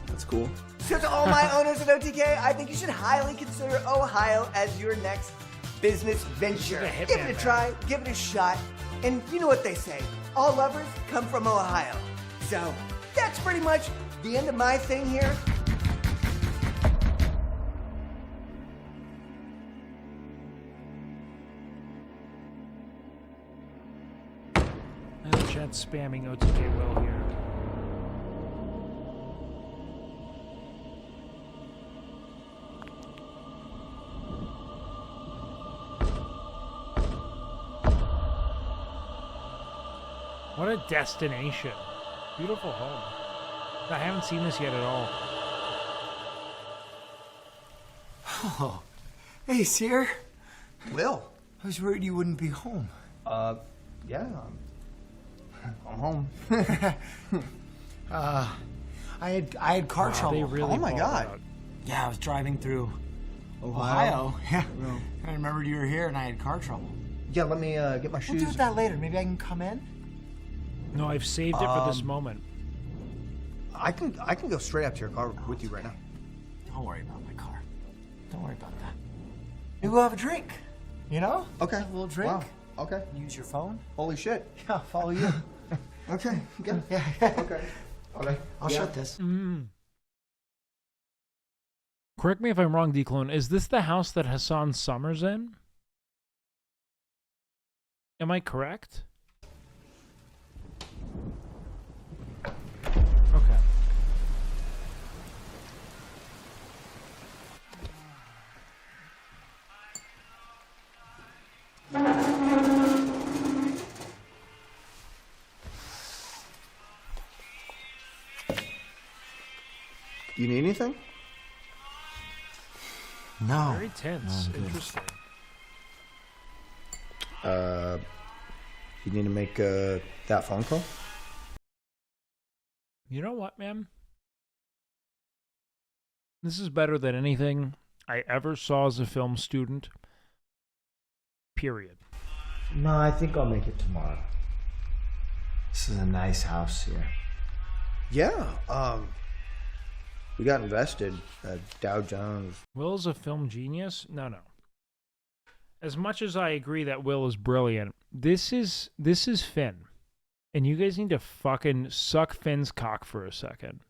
That's cool. So to all my owners at OTK, I think you should highly consider Ohio as your next business venture. Give it a try, give it a shot, and you know what they say, all lovers come from Ohio. So that's pretty much the end of my thing here. The chat's spamming OTK well here. What a destination. Beautiful home. I haven't seen this yet at all. Oh, hey, Sear. Will, I was worried you wouldn't be home. Yeah, I'm home. I had car trouble. They really oh my balled God. out. Yeah, I was driving through Ohio. Yeah. I remembered you were here and I had car trouble. Yeah, let me get my shoes. We'll do that later. Maybe I can come in. No, I've saved it for this moment. I can go straight up to your car with you right now. Don't worry about my car. Don't worry about that. Maybe we'll have a drink. You know? Okay. Have a little drink. Wow. Okay. Use your phone. Holy shit. Yeah, I'll follow you. Okay. Good. Yeah. Okay. Okay. I'll Yeah. shut this. Correct me if I'm wrong, D-Clone. Is this the house that Hassan Summers in? Am I correct? Okay. You need anything? No. Very tense. No, I'm good. Interesting. You need to make that phone call? You know what, man? This is better than anything I ever saw as a film student. Period. No, I think I'll make it tomorrow. This is a nice house here. Yeah. We got invested. Dow Jones. Will is a film genius? No. As much as I agree that Will is brilliant, this is Finn. And you guys need to fucking suck Finn's cock for a second.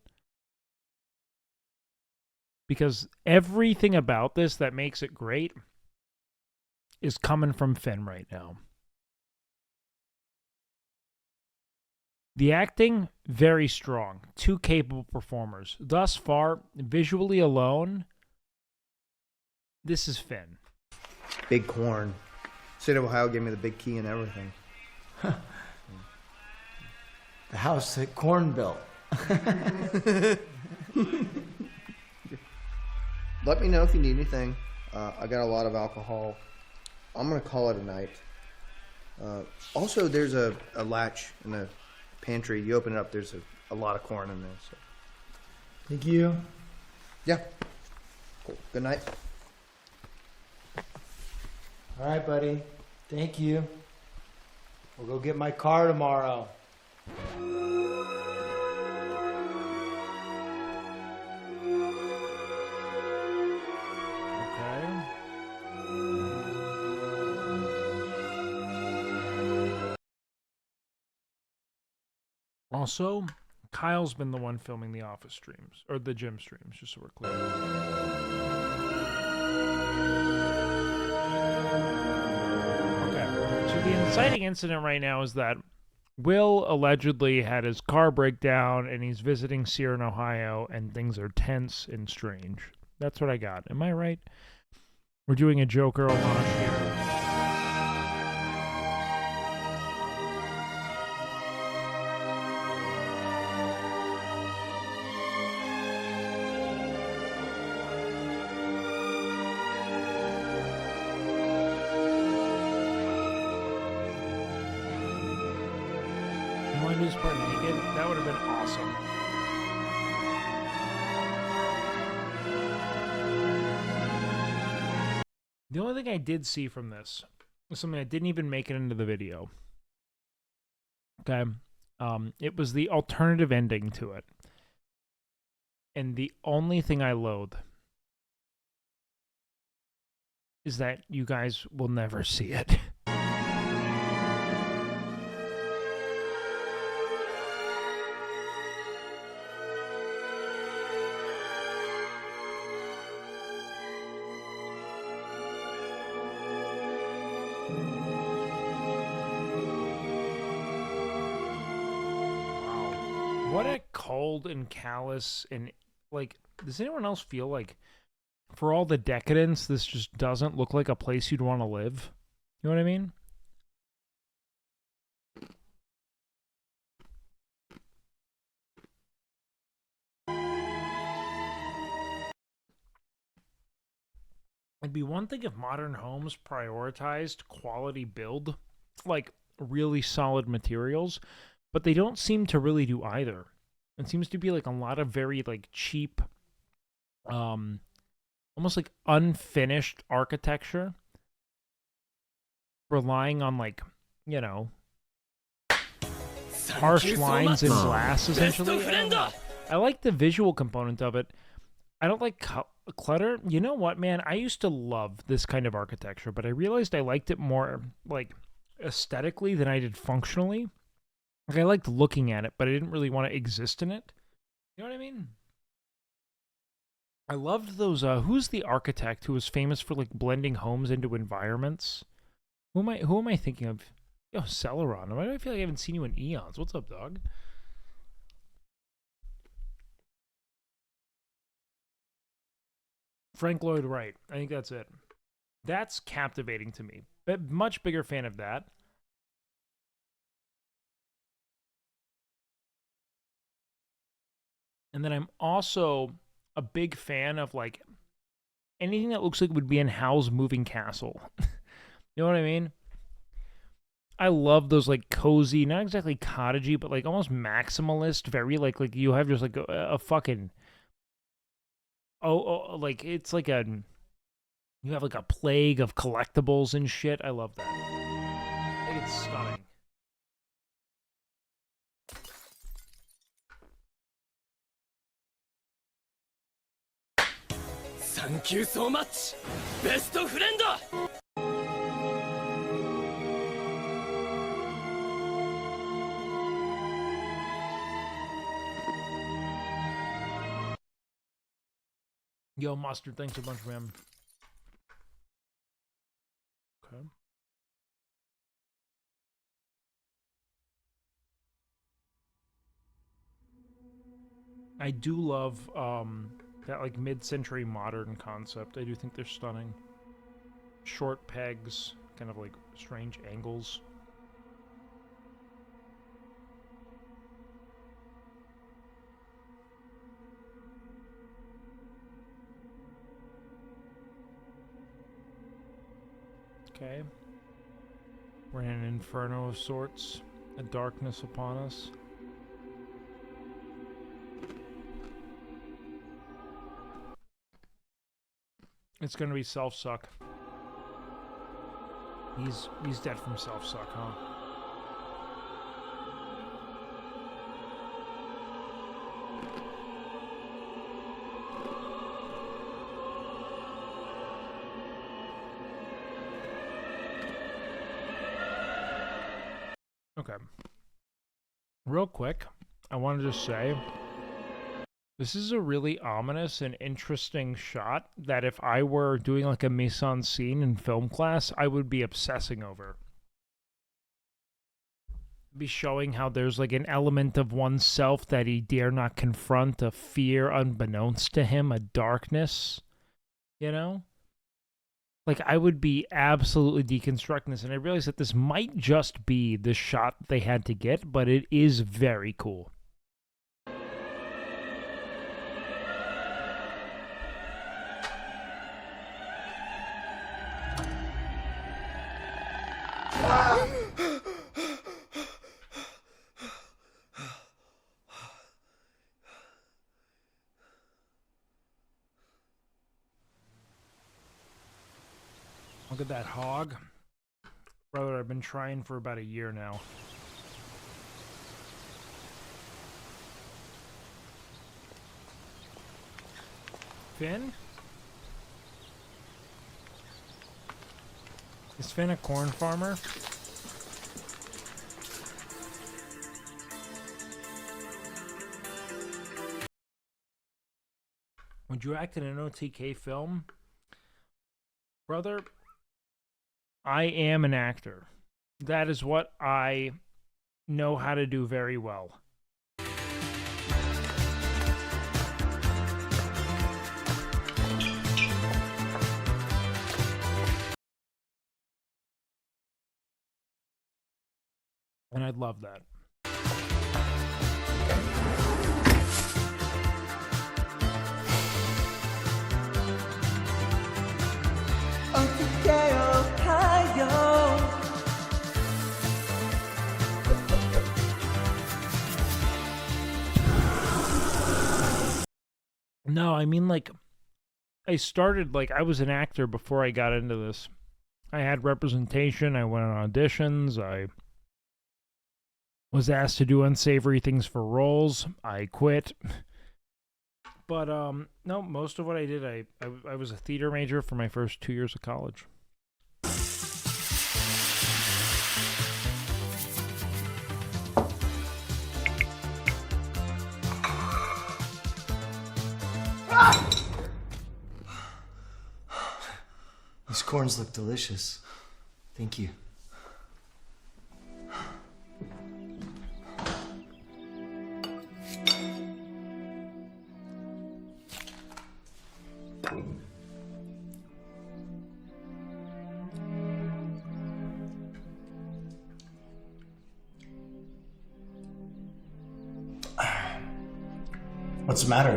Because everything about this that makes it great is coming from Finn right now. The acting, very strong. Two capable performers. Thus far, visually alone, this is Finn. Big corn. State of Ohio gave me the big key and everything. The house that Corn built. Let me know if you need anything. I got a lot of alcohol. I'm going to call it a night. Also, there's a latch in the pantry. You open it up, there's a lot of corn in there. So. Thank you. Yeah. Cool. Good night. All right, buddy. Thank you. We'll go get my car tomorrow. Okay. Also, Kyle's been the one filming the office streams, or the gym streams, just so we're clear. Okay, so the inciting incident right now is that Will allegedly had his car break down, and he's visiting Sear in Ohio, and things are tense and strange. That's what I got. Am I right? We're doing a Joker homage here. Want to do this part naked? That would have been awesome. The only thing I did see from this was something that didn't even make it into the video. Okay. It was the alternative ending to it. And the only thing I loathe is that you guys will never see it. What a cold and callous and, like, does anyone else feel like for all the decadence, this just doesn't look like a place you'd want to live? You know what I mean? It'd be one thing if modern homes prioritized quality build, like really solid materials, but they don't seem to really do either. It seems to be like a lot of very like cheap, almost like unfinished architecture, relying on like, you know, harsh lines and glass essentially. I like the visual component of it. I don't like clutter. You know what, man? I used to love this kind of architecture, but I realized I liked it more like aesthetically than I did functionally. Like I liked looking at it, but I didn't really want to exist in it. You know what I mean? I loved those. Who's the architect who was famous for like blending homes into environments? Who am I thinking of? Yo, Celeron. Why do I feel like I haven't seen you in eons? What's up, dog? Frank Lloyd Wright. I think that's it. That's captivating to me. But much bigger fan of that. And then I'm also a big fan of like anything that looks like it would be in Howl's Moving Castle. You know what I mean? I love those like cozy, not exactly cottagey, but like almost maximalist, very like you have just like a fucking like it's like you have like a plague of collectibles and shit. I love that. I think it's stunning. Thank you so much, best friend. Yo, Mustard, thanks a bunch, man. Okay. I do love that like mid-century modern concept. I do think they're stunning. Short pegs, kind of like strange angles. Okay. We're in an inferno of sorts, a darkness upon us. It's gonna be self-suck. He's dead from self-suck, huh? Okay. Real quick, I wanted to say this is a really ominous and interesting shot that if I were doing like a mise-en-scene in film class, I would be obsessing over. Be showing how there's like an element of oneself that he dare not confront, a fear unbeknownst to him, a darkness, you know? Like, I would be absolutely deconstructing this, and I realize that this might just be the shot they had to get, but it is very cool. Look at that hog. Brother, I've been trying for about a year now. Finn? Is Finn a corn farmer? Would you act in an OTK film? Brother, I am an actor. That is what I know how to do very well. And I'd love that. No, I mean, like, I started, like, I was an actor before I got into this. I had representation, I went on auditions, I was asked to do unsavory things for roles, I quit. But no, most of what I did, I was a theater major for my first 2 years of college. These corns look delicious. Thank you. What's the matter?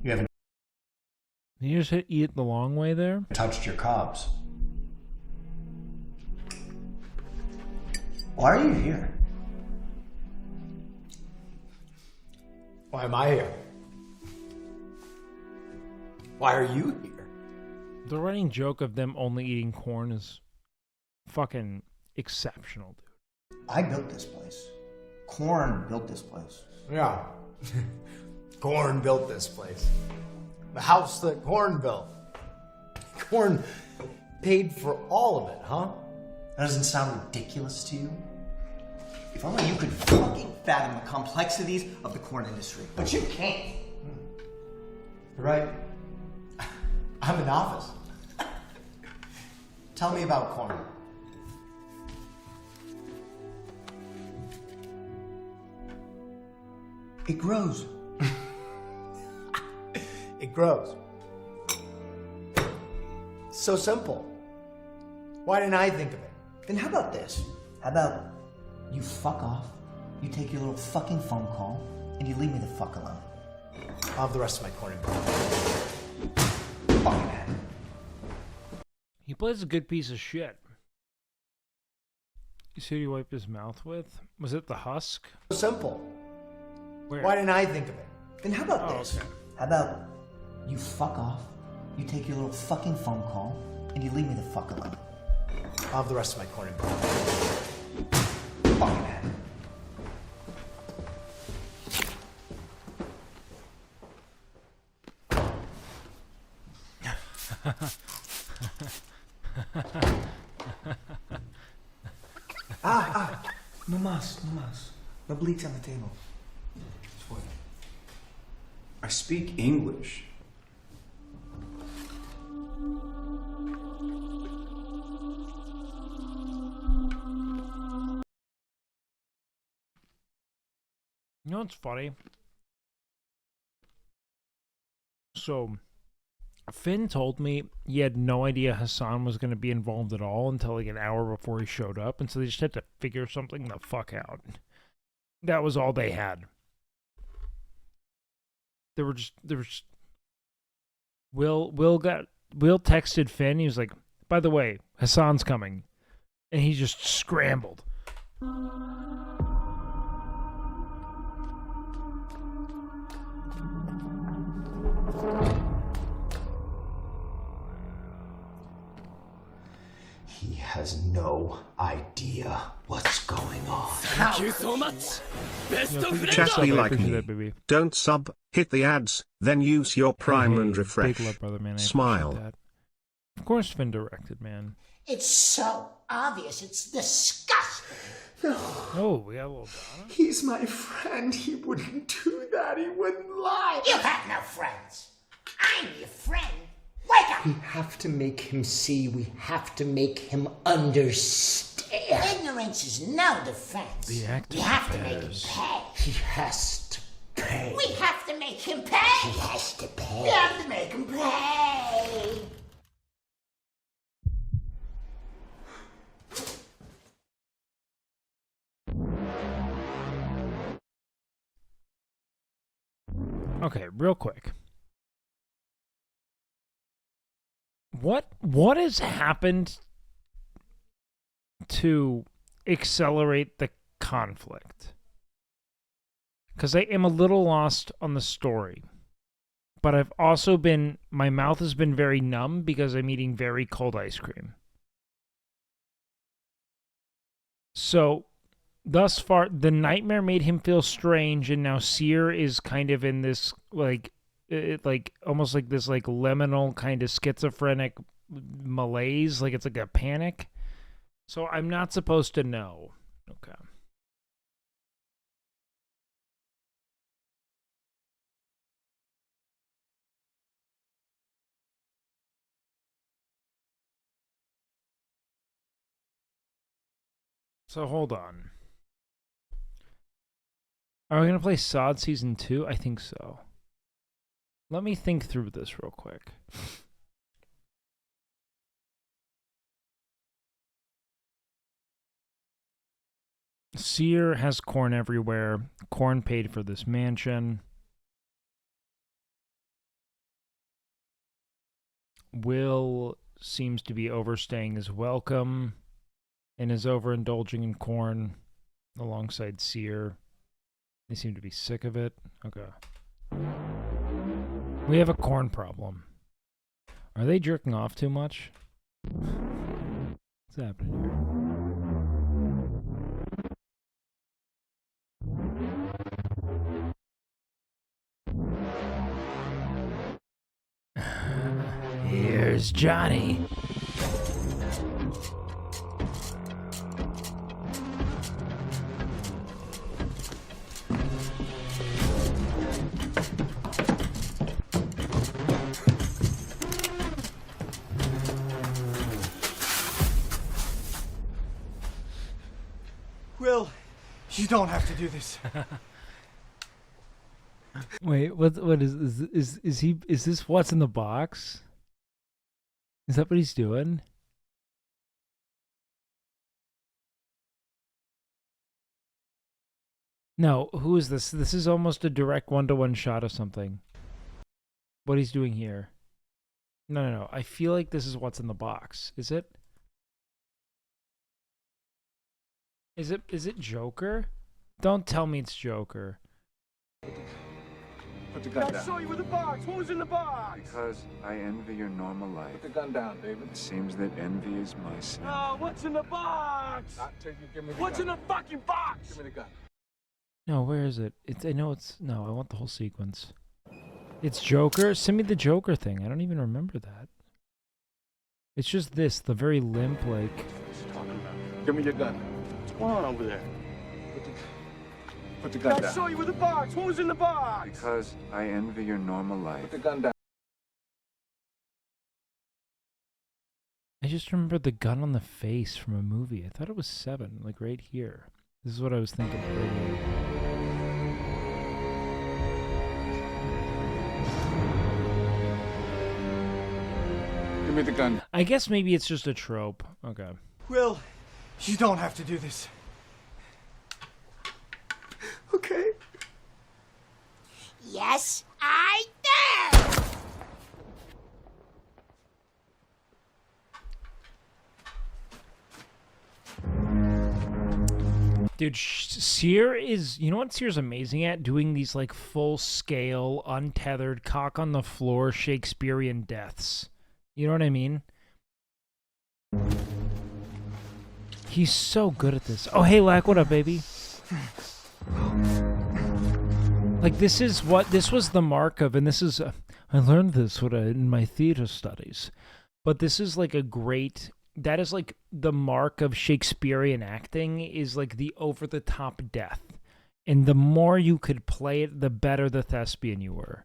You haven't You just eat it the long way there? touched your cobs. Why are you here? Why am I here? Why are you here? The running joke of them only eating corn is fucking exceptional, dude. I built this place. Corn built this place. Yeah. Corn built this place. The house that Corn built. Corn paid for all of it, huh? That doesn't sound ridiculous to you? If only you could fucking fathom the complexities of the corn industry. But you can't. You're right. I'm a novice. Tell me about corn. It grows. It grows. So simple. Why didn't I think of it? Then how about this? How about you fuck off, you take your little fucking phone call, and you leave me the fuck alone. I'll have the rest of my corn in Fucking man. He plays a good piece of shit. You see what he wiped his mouth with? Was it the husk? So simple. Where? Why didn't I think of it? Then how about this? Okay. How about you fuck off, you take your little fucking phone call, and you leave me the fuck alone. I'll have the rest of my corn in Fucking man. No mas, no mas. No bleach on the table. It's for you. I speak English. You know what's funny? So, Finn told me he had no idea Hassan was going to be involved at all until like an hour before he showed up, and so they just had to figure something the fuck out. That was all they had. Will texted Finn. He was like, "By the way, Hassan's coming," and he just scrambled. He has no idea what's going on. Thank you so much. Best of friends. Chat me like me. Don't sub, hit the ads, then use your Prime and refresh. Big love, brother, man. I Smile. appreciate that. Of course, Finn directed, man. It's so obvious. It's disgusting. Oh, we got a little Donna. He's my friend. He wouldn't do that. He wouldn't lie. You have no friends. I'm your friend. Wake up! We have to make him see. We have to make him understand. Ignorance is no defense. The actor You have to make him pay. He has to pay. We have to make him pay. He has to pay. We have to make him pay. Okay, real quick. What has happened to accelerate the conflict? Because I am a little lost on the story. But I've also been, my mouth has been very numb because I'm eating very cold ice cream. So, thus far, the nightmare made him feel strange, and now Seer is kind of in this like almost like this like liminal kind of schizophrenic malaise, like it's like a panic. So I'm not supposed to know. Okay. So hold on. Are we going to play SOD Season 2? I think so. Let me think through this real quick. Seer has corn everywhere. Corn paid for this mansion. Will seems to be overstaying his welcome and is overindulging in corn alongside Seer. They seem to be sick of it. Okay. We have a corn problem. Are they jerking off too much? What's happening here? Here's Johnny. Will, you don't have to do this. Wait, what is this what's in the box? Is that what he's doing? No, who is this? This is almost a direct one-to-one shot of something. What he's doing here. No. I feel like this is what's in the box. Is it? Is it Joker? Don't tell me it's Joker. Put the gun down. I saw you with the box. What was in the box? Because I envy your normal life. Put the gun down, David. It seems that envy is my sin. No, what's in the box? Not till you give me the What's gun. in the fucking box? Give me the gun. No, where is it? I know it's... No, I want the whole sequence. It's Joker? Send me the Joker thing. I don't even remember that. It's just this, the very limp, like... What's he talking about? Give me your gun. What's going on over there? Put the gun down. I saw you with the box. What was in the box? Because I envy your normal life. Put the gun down. I just remember the gun on the face from a movie. I thought it was 7, like right here. This is what I was thinking earlier. Give me the gun. I guess maybe it's just a trope. Okay. Will, you don't have to do this. Okay. Yes, I do! Dude, Seer is... You know what Seer's amazing at? Doing these, like, full-scale, untethered, cock-on-the-floor Shakespearean deaths. You know what I mean? He's so good at this. Oh, hey, Lack, what up, baby? Like, this was the mark of... And this is... I learned this in my theater studies. But this is, like, a great... That is like the mark of Shakespearean acting, is like the over-the-top death. And the more you could play it, the better the thespian you were.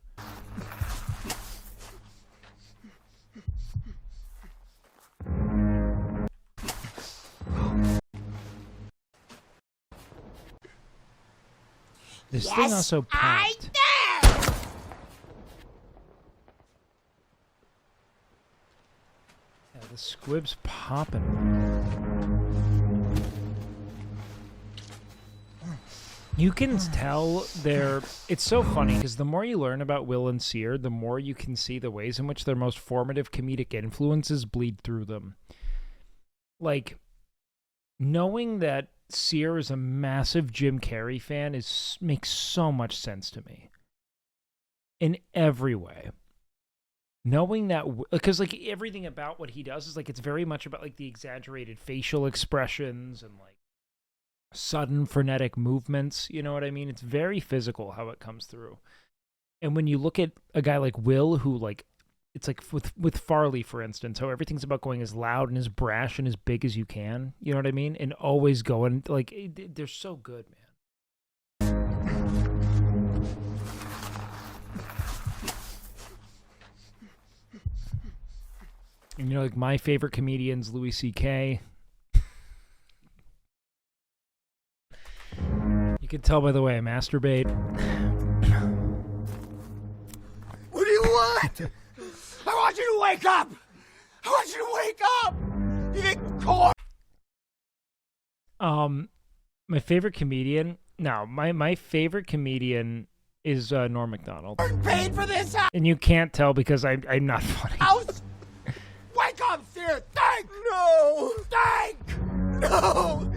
This thing also popped. Yeah, the squib's popping. You can tell they're... It's so funny, because the more you learn about Will and Seer, the more you can see the ways in which their most formative comedic influences bleed through them. Like, knowing that Seer is a massive Jim Carrey fan makes so much sense to me. In every way. Knowing that, because like everything about what he does is like, it's very much about like the exaggerated facial expressions and like sudden frenetic movements. You know what I mean? It's very physical how it comes through. And when you look at a guy like Will, who like, it's like with Farley, for instance, how everything's about going as loud and as brash and as big as you can. You know what I mean? And always going, like, they're so good, man. And, you know, like, my favorite comedian's Louis C.K. You can tell by the way I masturbate. What do you want? I want you to wake up! I want you to wake up! You think corn? My favorite comedian. No, my favorite comedian is Norm Macdonald. Paid for this house. And you can't tell because I'm not funny. Wake up, Sear! Think! No! Think! No!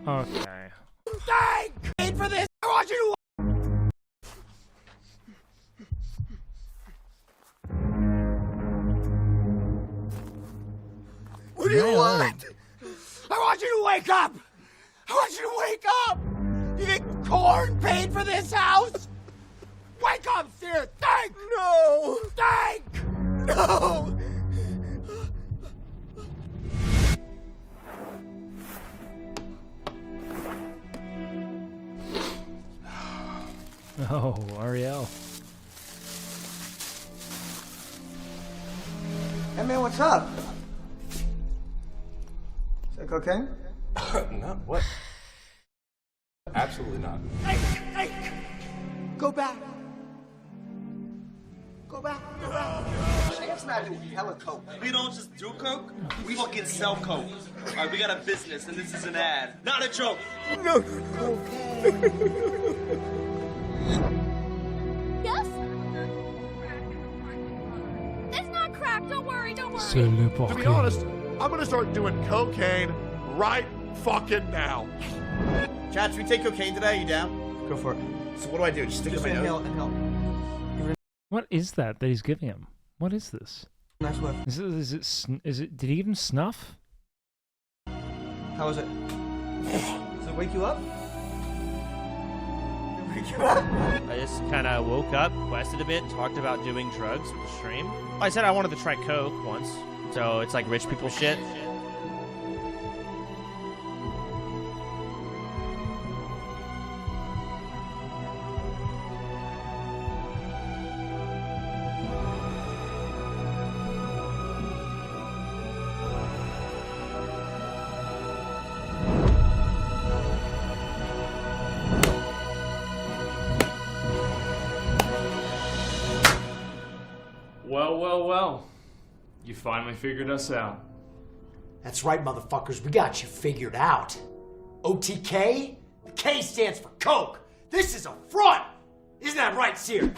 Okay. Think! Paid for this. I want you to. What do you want? I want you to wake up! I want you to wake up! You think corn paid for this house? Wake up, Sear! Think! No! Think! No! Oh, Ariel. Hey man, what's up? Is that cocaine? No, what? Absolutely not. Hey! Go back! Go back! Go back! I guess imagine with hella coke. We don't just do coke, we fucking sell coke. Alright, we got a business and this is an ad. Not a joke. No. Yes? It's not crack. Don't worry. Don't worry. To be honest, I'm gonna start doing cocaine right fucking now. Chad, should we take cocaine today? You down? Go for it. So what do I do? Just stick it in my inhale, nose? inhale. What is that he's giving him? What is this? Nice whiff. Is it? Did he even snuff? How was it? Does it wake you up? Wake you up? I just kind of woke up, quested a bit, talked about doing drugs with the stream. I said I wanted to try coke once, so it's like rich people shit. Well. You finally figured us out. That's right, motherfuckers. We got you figured out. OTK? The K stands for Coke. This is a front. Isn't that right, Sear?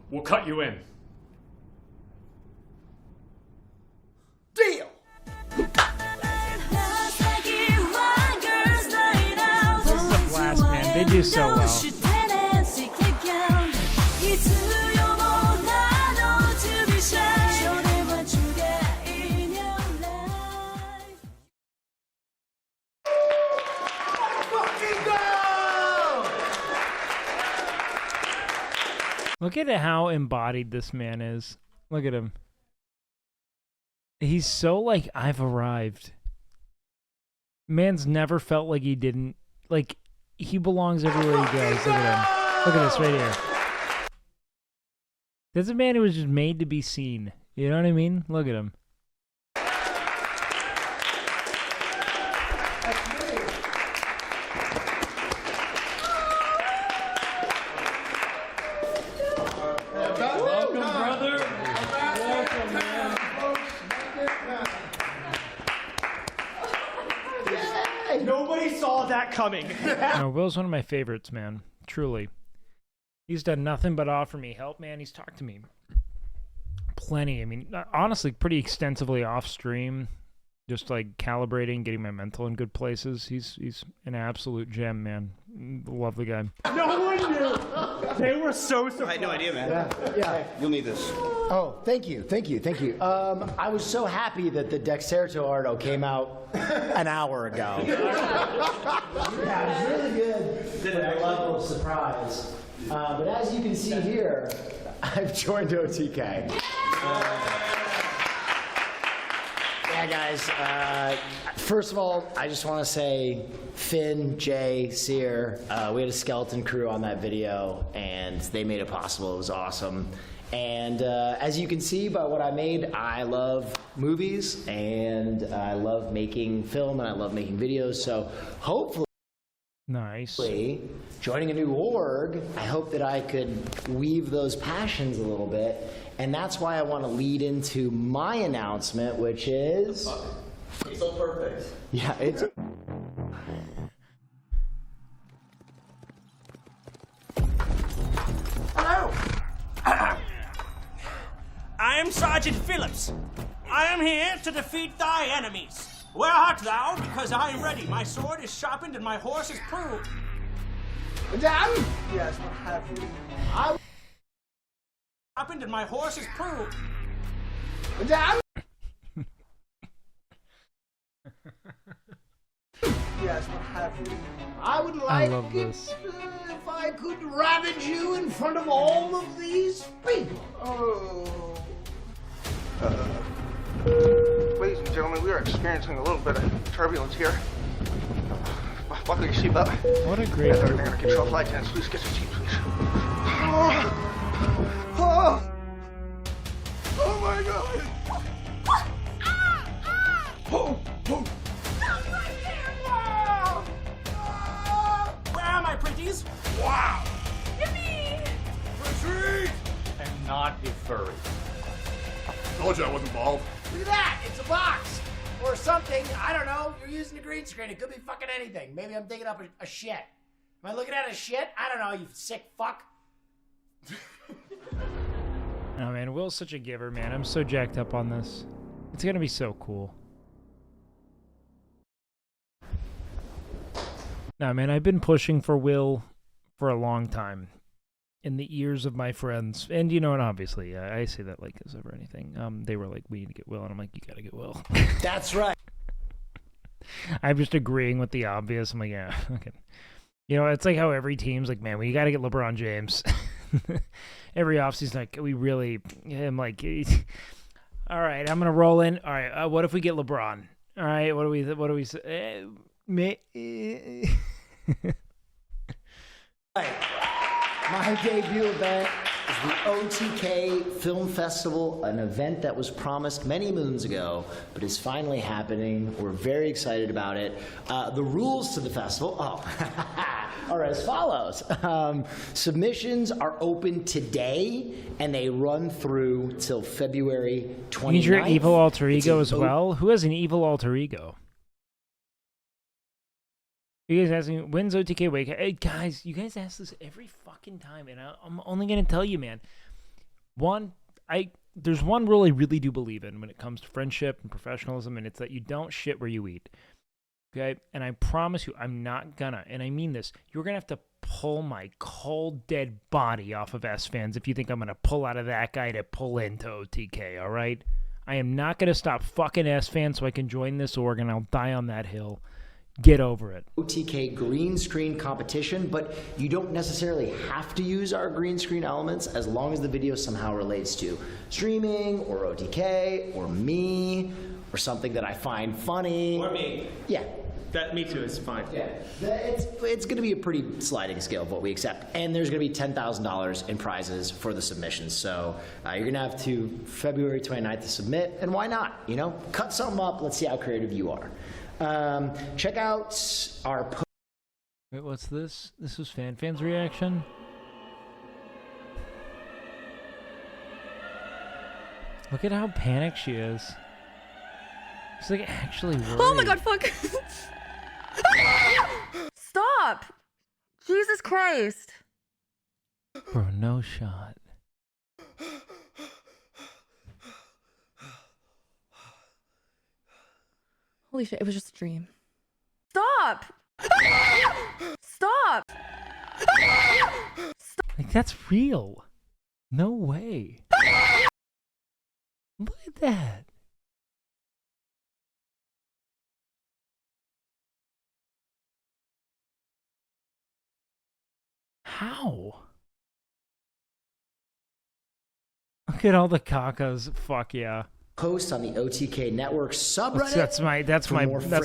We'll cut you in. Deal! This is a blast, man. They do so well. Look at how embodied this man is. Look at him. He's so like, I've arrived. Man's never felt like he didn't. Like, he belongs everywhere he goes. Look at him. Look at this right here. There's a man who was just made to be seen. You know what I mean? Look at him. Nobody saw that coming. No, Will's one of my favorites, man. Truly. He's done nothing but offer me help, man. He's talked to me plenty. I mean, honestly, pretty extensively off stream. just like calibrating, getting my mental in good places. He's an absolute gem, man. Lovely guy. No one knew. They were so surprised. I had no idea, man. Yeah. You'll need this. Oh, thank you. I was so happy that the Dexerto Ardo came out an hour ago. Yeah, it was really good for that level of surprise. But as you can see here, I've joined OTK. Yeah, guys. First of all, I just want to say, Finn, Jay, Sear, we had a skeleton crew on that video, and they made it possible. It was awesome. And as you can see by what I made, I love movies, and I love making film, and I love making videos. So hopefully, nice. Joining a new org, I hope that I could weave those passions a little bit. And that's why I want to lead into my announcement, which is... It's so perfect. Yeah, it's... Hello! I am Sergeant Phillips. I am here to defeat thy enemies. Where art thou? Because I am ready. My sword is sharpened and my horse is proved. Madame? Yes, what have you? Sharpened and my horse is proved. Madame? Yes, what have you? I would I like love it this. if I could ravage you in front of all of these people. Oh. Ladies and gentlemen, we are experiencing a little bit of turbulence here. Buckle your seatbelt. What a great They're going to control flight attendants. Please get your seat, please. Oh my God! Oh! Where are my pretties? Wow! Yippee! Retreat! And not be furry. Told you I wasn't bald. Look at that! It's a box! Or something, I don't know. You're using a green screen. It could be fucking anything. Maybe I'm digging up a shit. Am I looking at a shit? I don't know, you sick fuck. Oh man, Will's such a giver, man. I'm so jacked up on this. It's gonna be so cool. Nah, man, I've been pushing for Will for a long time. In the ears of my friends. And you know, and obviously, I say that like as ever anything. They were like, we need to get Will. And I'm like, you gotta get Will. That's right. I'm just agreeing with the obvious. I'm like, yeah, okay. You know, it's like how every team's like, man, we gotta get LeBron James. Every offseason, like, we really, I'm like, all right, I'm gonna roll in. All right, what if we get LeBron? All right, what do we say? My debut event is the OTK Film Festival, an event that was promised many moons ago, but is finally happening. We're very excited about it. The rules to the festival are as follows. Submissions are open today, and they run through till February 29th. You need your evil alter ego as well? Who has an evil alter ego? You guys asking, when's OTK Wake? Hey, guys, you guys ask this every fucking time, and I'm only going to tell you, man. There's one rule I really do believe in when it comes to friendship and professionalism, and it's that you don't shit where you eat. Okay? And I promise you, I'm not gonna, and I mean this, you're going to have to pull my cold, dead body off of S-Fans if you think I'm going to pull out of that guy to pull into OTK, all right? I am not going to stop fucking S-Fans so I can join this org, and I'll die on that hill. Get over it. OTK green screen competition, but you don't necessarily have to use our green screen elements as long as the video somehow relates to streaming or OTK or me or something that I find funny. Or me. Yeah. Me too, it's fine. Yeah. It's going to be a pretty sliding scale of what we accept. And there's going to be $10,000 in prizes for the submissions. So you're going to have to February 29th to submit. And why not? You know, cut something up. Let's see how creative you are. Check out our... Wait, what's this? This was Fan's reaction? Look at how panicked she is. She's like actually worried. Oh my god, fuck. Stop! Jesus Christ. Bro, no shot. Holy shit, it was just a dream. Stop! Stop! Like, that's real. No way. Look at that. How? Look at all the cacas. Fuck yeah. Post on the OTK network subreddit. That's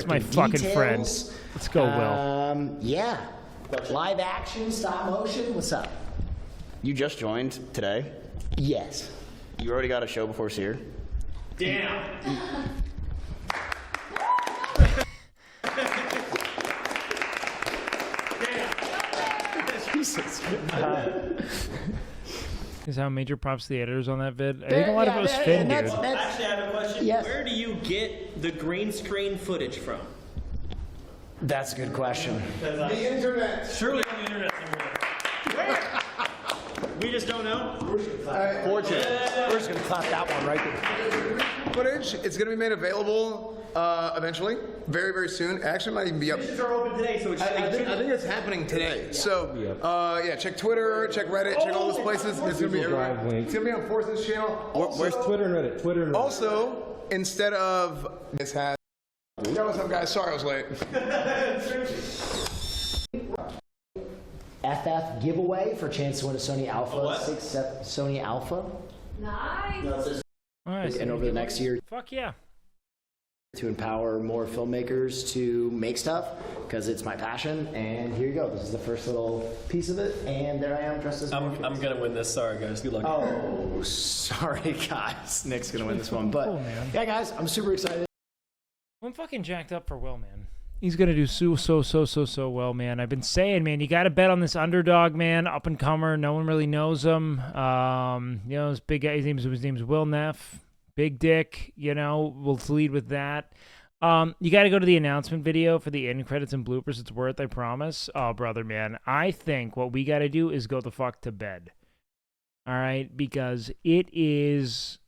my fucking friend. Let's go, Will. Yeah. Live action, stop motion. What's up? You just joined today? Yes. You already got a show before Seer? Damn. Jesus. Is how major props to the editors on that vid. I think a lot of it was Finn, dude. Actually, I have a question. Yes. Where do you get the green screen footage from? That's a good question. The internet. Surely on the internet somewhere. Where? We just don't know. Fortune. We're just gonna clap that one right there. Footage. It's going to be made available eventually, very, very soon. Actually, it might even be up. Missions are open today, so it's. I think it's happening today. So, yeah, check Twitter, check Reddit, check all those places. It's going to be everywhere. It's going to be on Force's channel. Where's Twitter and Reddit? Twitter and Reddit. Also, instead of this hat. Yo, what's up, guys? Sorry I was late. FF giveaway for chance to win a Sony Alpha. what? Sony Alpha. Nice. And over the next year, Fuck yeah. to empower more filmmakers to make stuff, because it's my passion. And here you go. This is the first little piece of it. And there I am, dressed as I'm gonna win this. Sorry, guys. Good luck. Oh, sorry, guys. Nick's gonna win this one. But Cool, man. yeah, guys, I'm super excited. I'm fucking jacked up for Will, man. He's gonna do so well, man. I've been saying, man, you gotta bet on this underdog, man, up and comer. No one really knows him. You know, this big guy. His name's Will Neff. Big dick. You know, we'll lead with that. You gotta go to the announcement video for the end credits and bloopers. It's worth, I promise. Oh, brother, man. I think what we gotta do is go the fuck to bed. All right, because it is.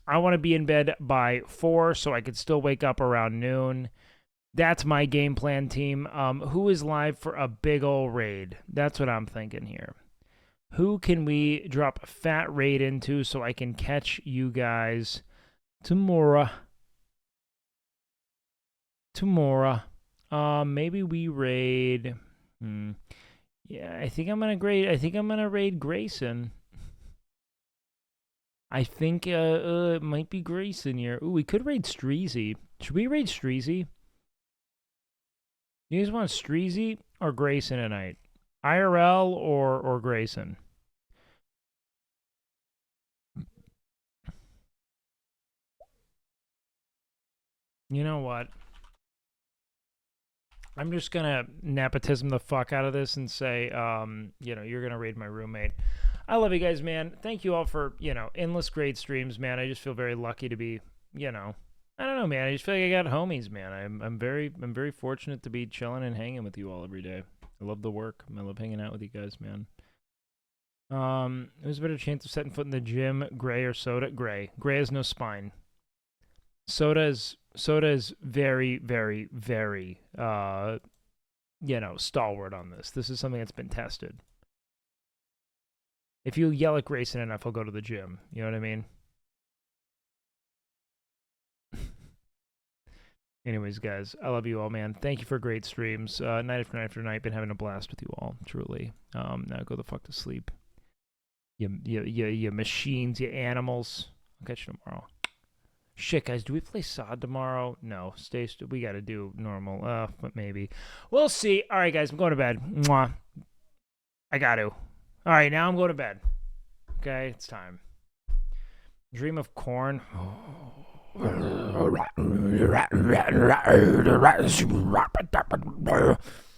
I want to be in bed by 4 so I could still wake up around noon. That's my game plan, team. Who is live for a big ol' raid? That's what I'm thinking here. Who can we drop a fat raid into so I can catch you guys tomorrow? Maybe we raid. Yeah, I think I'm gonna raid Grayson. I think it might be Grayson here. Ooh, we could raid Streezy. Should we raid Streezy? You guys want Streezy or Grayson tonight? IRL or Grayson? You know what? I'm just gonna nepotism the fuck out of this and say, you know, you're gonna raid my roommate. I love you guys, man. Thank you all for, you know, endless great streams, man. I just feel very lucky to be, you know, I don't know, man. I just feel like I got homies, man. I'm very fortunate to be chilling and hanging with you all every day. I love the work. I love hanging out with you guys, man. Who's a better chance of setting foot in the gym, Gray or Soda? Gray. Gray has no spine. Soda is very, very, very, you know, stalwart on this. This is something that's been tested. If you yell at Grayson enough, he'll go to the gym. You know what I mean? Anyways, guys, I love you all, man. Thank you for great streams. Night after night, been having a blast with you all, truly. Now go the fuck to sleep. You machines, you animals. I'll catch you tomorrow. Shit, guys, do we play SOD tomorrow? No, we gotta do normal. But maybe. We'll see. All right, guys, I'm going to bed. Mwah. I got to. All right, now I'm going to bed. Okay, it's time. Dream of corn.